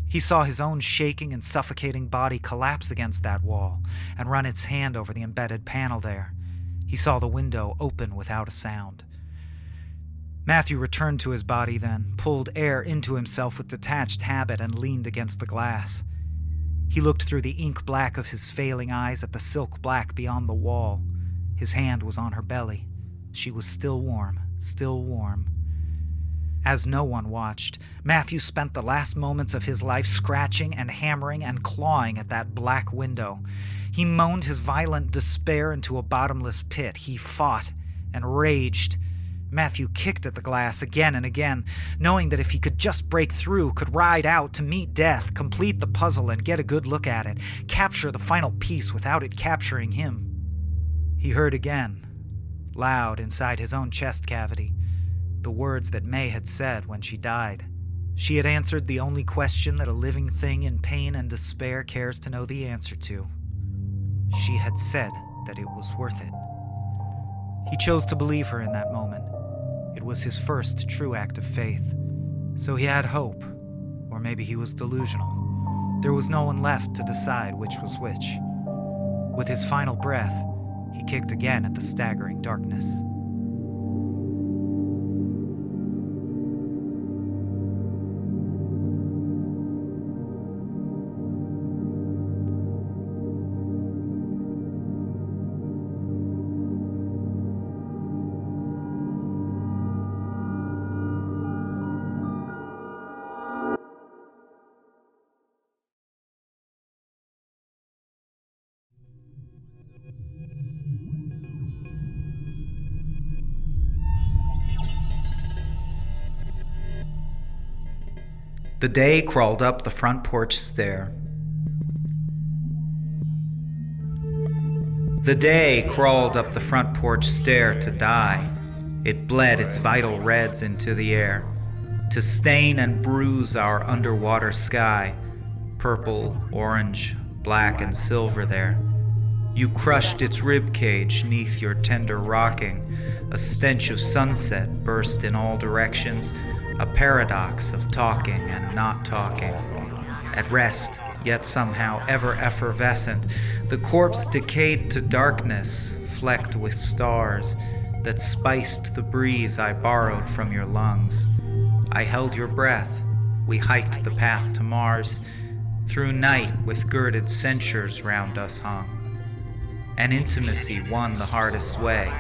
He saw his own shaking and suffocating body collapse against that wall and run its hand over the embedded panel there. He saw the window open without a sound. Matthew returned to his body then, pulled air into himself with detached habit, and leaned against the glass. He looked through the ink black of his failing eyes at the silk black beyond the wall. His hand was on her belly. She was still warm, still warm. As no one watched, Matthew spent the last moments of his life scratching and hammering and clawing at that black window. He moaned his violent despair into a bottomless pit. He fought and raged. Matthew kicked at the glass again and again, knowing that if he could just break through, could ride out to meet death, complete the puzzle and get a good look at it, capture the final piece without it capturing him. He heard again, loud inside his own chest cavity, the words that May had said when she died. She had answered the only question that a living thing in pain and despair cares to know the answer to. She had said that it was worth it. He chose to believe her in that moment. It was his first true act of faith. So he had hope, or maybe he was delusional. There was no one left to decide which was which. With his final breath, he kicked again at the staggering darkness. The day crawled up the front porch stair. The day crawled up the front porch stair to die. It bled its vital reds into the air, to stain and bruise our underwater sky, purple, orange, black, and silver there. You crushed its rib cage neath your tender rocking. A stench of sunset burst in all directions, a paradox of talking and not talking. At rest, yet somehow ever effervescent, the corpse decayed to darkness, flecked with stars, that spiced the breeze I borrowed from your lungs. I held your breath. We hiked the path to Mars, through night with girded censures round us hung. And intimacy won the hardest way.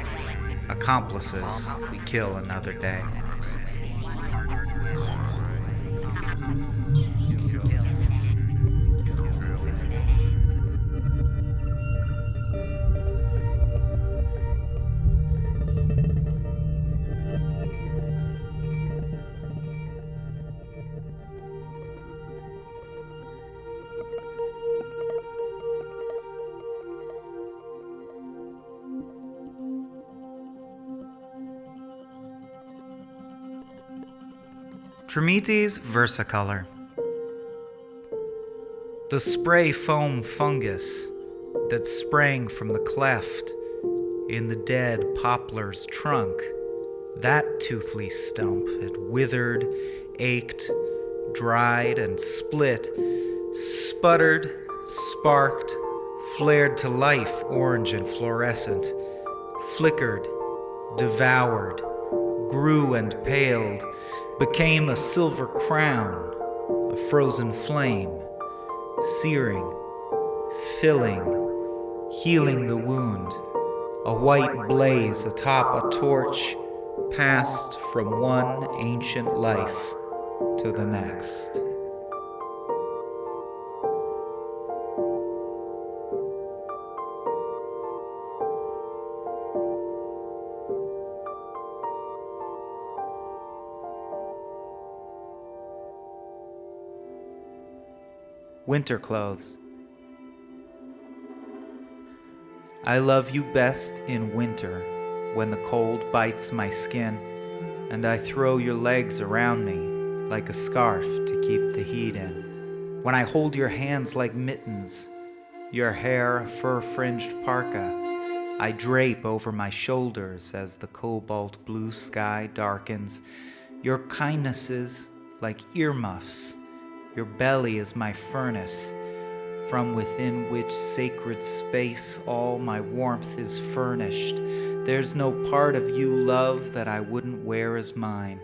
Accomplices we kill another day. Trimites versicolor. The spray foam fungus that sprang from the cleft in the dead poplar's trunk, that toothly stump had withered, ached, dried, and split, sputtered, sparked, flared to life, orange and fluorescent, flickered, devoured, grew and paled, became a silver crown, a frozen flame, searing, filling, healing the wound, a white blaze atop a torch, passed from one ancient life to the next. Winter clothes. I love you best in winter, when the cold bites my skin, and I throw your legs around me like a scarf to keep the heat in. When I hold your hands like mittens, your hair a fur-fringed parka, I drape over my shoulders as the cobalt blue sky darkens. Your kindnesses like earmuffs. Your belly is my furnace, from within which sacred space all my warmth is furnished. There's no part of you, love, that I wouldn't wear as mine,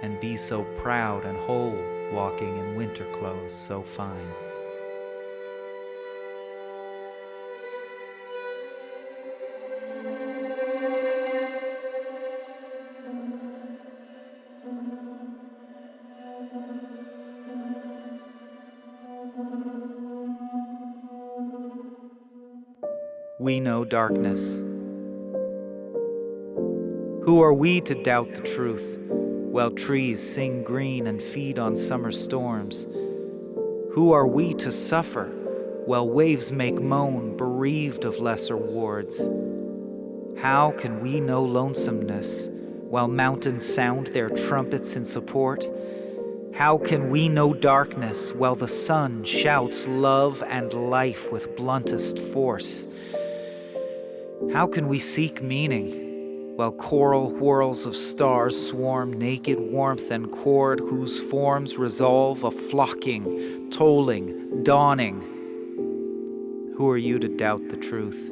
and be so proud and whole, walking in winter clothes so fine. We know darkness. Who are we to doubt the truth, while trees sing green and feed on summer storms? Who are we to suffer, while waves make moan, bereaved of lesser wards? How can we know lonesomeness, while mountains sound their trumpets in support? How can we know darkness, while the sun shouts love and life with bluntest force? How can we seek meaning, while choral whirls of stars swarm naked warmth and chord whose forms resolve a flocking, tolling, dawning? Who are you to doubt the truth,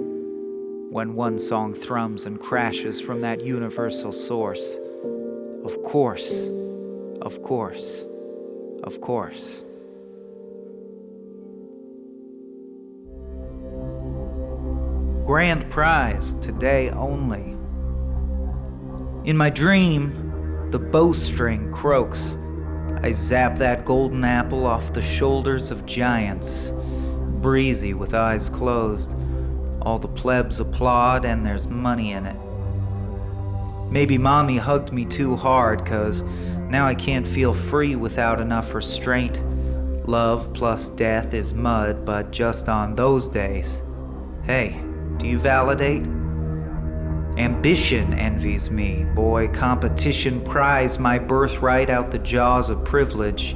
when one song thrums and crashes from that universal source? Of course, of course, of course. Grand prize, today only. In my dream, the bowstring croaks. I zap that golden apple off the shoulders of giants, breezy with eyes closed. All the plebs applaud and there's money in it. Maybe mommy hugged me too hard, 'cause now I can't feel free without enough restraint. Love plus death is mud, but just on those days. Hey, do you validate? Ambition envies me, boy. Competition pries my birthright out the jaws of privilege.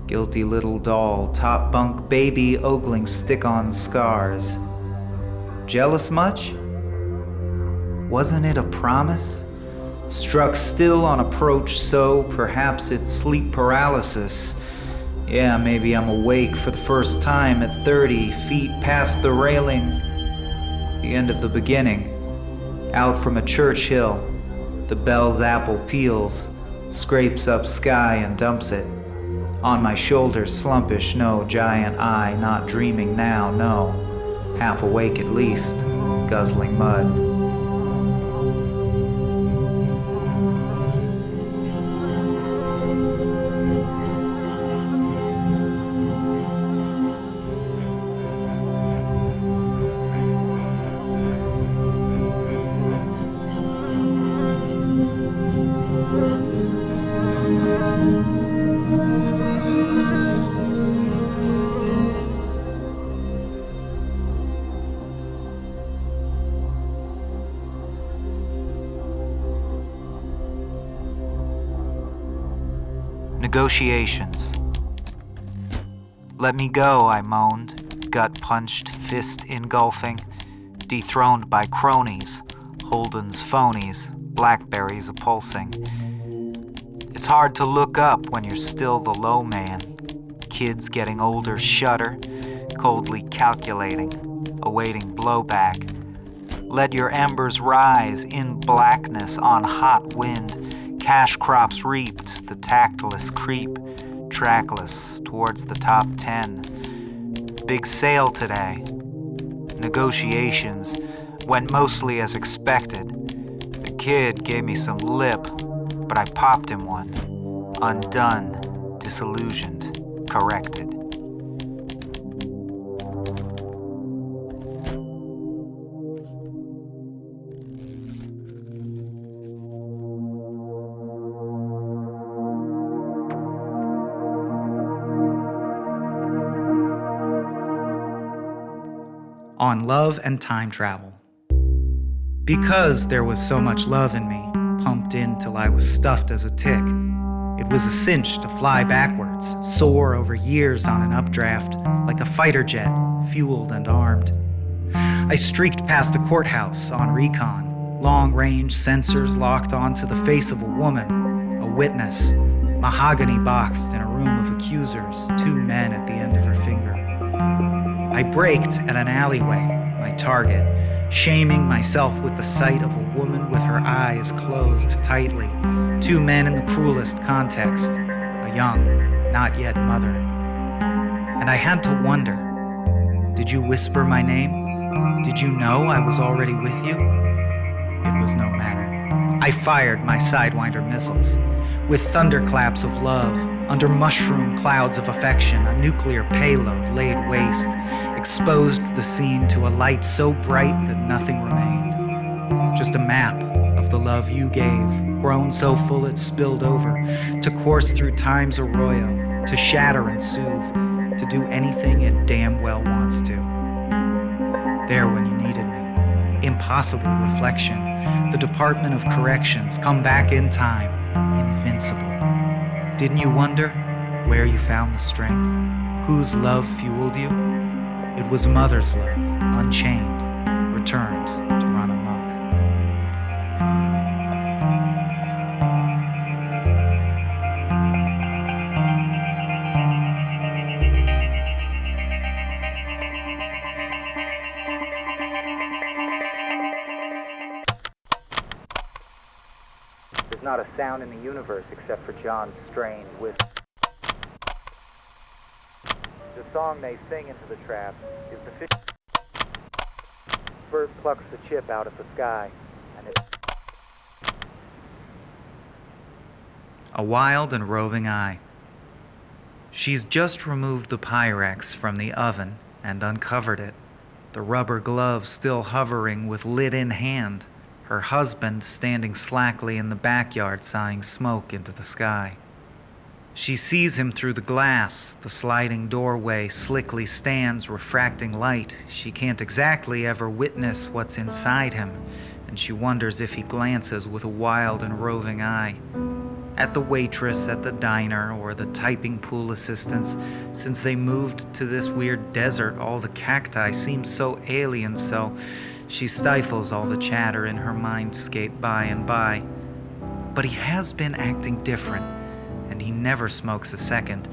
Guilty little doll, top bunk baby, ogling stick-on scars. Jealous much? Wasn't it a promise? Struck still on approach, so perhaps it's sleep paralysis. Yeah, maybe I'm awake for the first time at 30 feet past the railing. The end of the beginning. Out from a church hill, the bell's apple peels, scrapes up sky and dumps it. On my shoulders slumpish, no giant eye, not dreaming now, no. Half awake at least, guzzling mud. Negotiations. Let me go, I moaned, gut-punched, fist engulfing, dethroned by cronies, Holden's phonies, blackberries a-pulsing. It's hard to look up when you're still the low man. Kids getting older shudder, coldly calculating, awaiting blowback. Let your embers rise in blackness on hot wind. Cash crops reaped, the tactless creep, trackless towards the top 10. Big sale today. Negotiations went mostly as expected. The kid gave me some lip, but I popped him one. Undone, disillusioned, corrected. On love and time travel. Because there was so much love in me, pumped in till I was stuffed as a tick, it was a cinch to fly backwards, soar over years on an updraft, like a fighter jet, fueled and armed. I streaked past a courthouse on recon, long-range sensors locked onto the face of a woman, a witness, mahogany boxed in a room of accusers, 2 men at the end of her finger. I braked at an alleyway, my target, shaming myself with the sight of a woman with her eyes closed tightly, 2 men in the cruelest context, a young, not yet mother. And I had to wonder, did you whisper my name? Did you know I was already with you? It was no matter. I fired my Sidewinder missiles. With thunderclaps of love, under mushroom clouds of affection, a nuclear payload laid waste, exposed the scene to a light so bright that nothing remained. Just a map of the love you gave, grown so full it spilled over, to course through time's arroyo, to shatter and soothe, to do anything it damn well wants to. There when you needed me. Impossible reflection. The Department of Corrections come back in time. Invincible. Didn't you wonder where you found the strength? Whose love fueled you? It was mother's love, unchained, returned to run amok. There's not a sound in the universe except for John's strained whistle. The song they sing into the trap is the fish. Bird plucks the chip out of the sky, and it... A wild and roving eye. She's just removed the Pyrex from the oven and uncovered it, the rubber glove still hovering with lid in hand, her husband standing slackly in the backyard sighing smoke into the sky. She sees him through the glass. The sliding doorway slickly stands, refracting light. She can't exactly ever witness what's inside him, and she wonders if he glances with a wild and roving eye. At the waitress at the diner or the typing pool assistants, since they moved to this weird desert, all the cacti seem so alien, so she stifles all the chatter in her mindscape by and by. But he has been acting different, and he never smokes a second,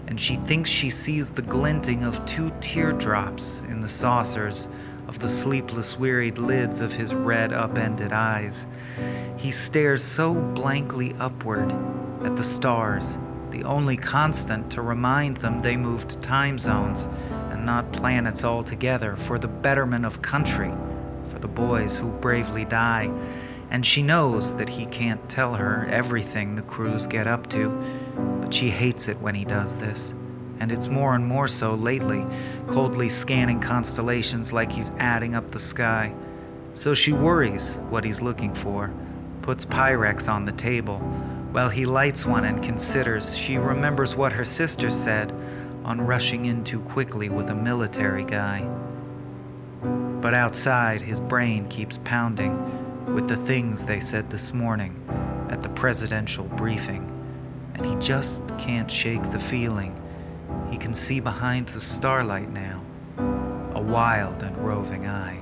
and she thinks she sees the glinting of 2 teardrops in the saucers of the sleepless, wearied lids of his red, upended eyes. He stares so blankly upward at the stars, the only constant to remind them they moved time zones and not planets altogether for the betterment of country, for the boys who bravely die. And she knows that he can't tell her everything the crews get up to, but she hates it when he does this. And it's more and more so lately, coldly scanning constellations like he's adding up the sky. So she worries what he's looking for, puts Pyrex on the table. While he lights one and considers, she remembers what her sister said on rushing in too quickly with a military guy. But outside, his brain keeps pounding with the things they said this morning at the presidential briefing, and he just can't shake the feeling. He can see behind the starlight now, a wild and roving eye.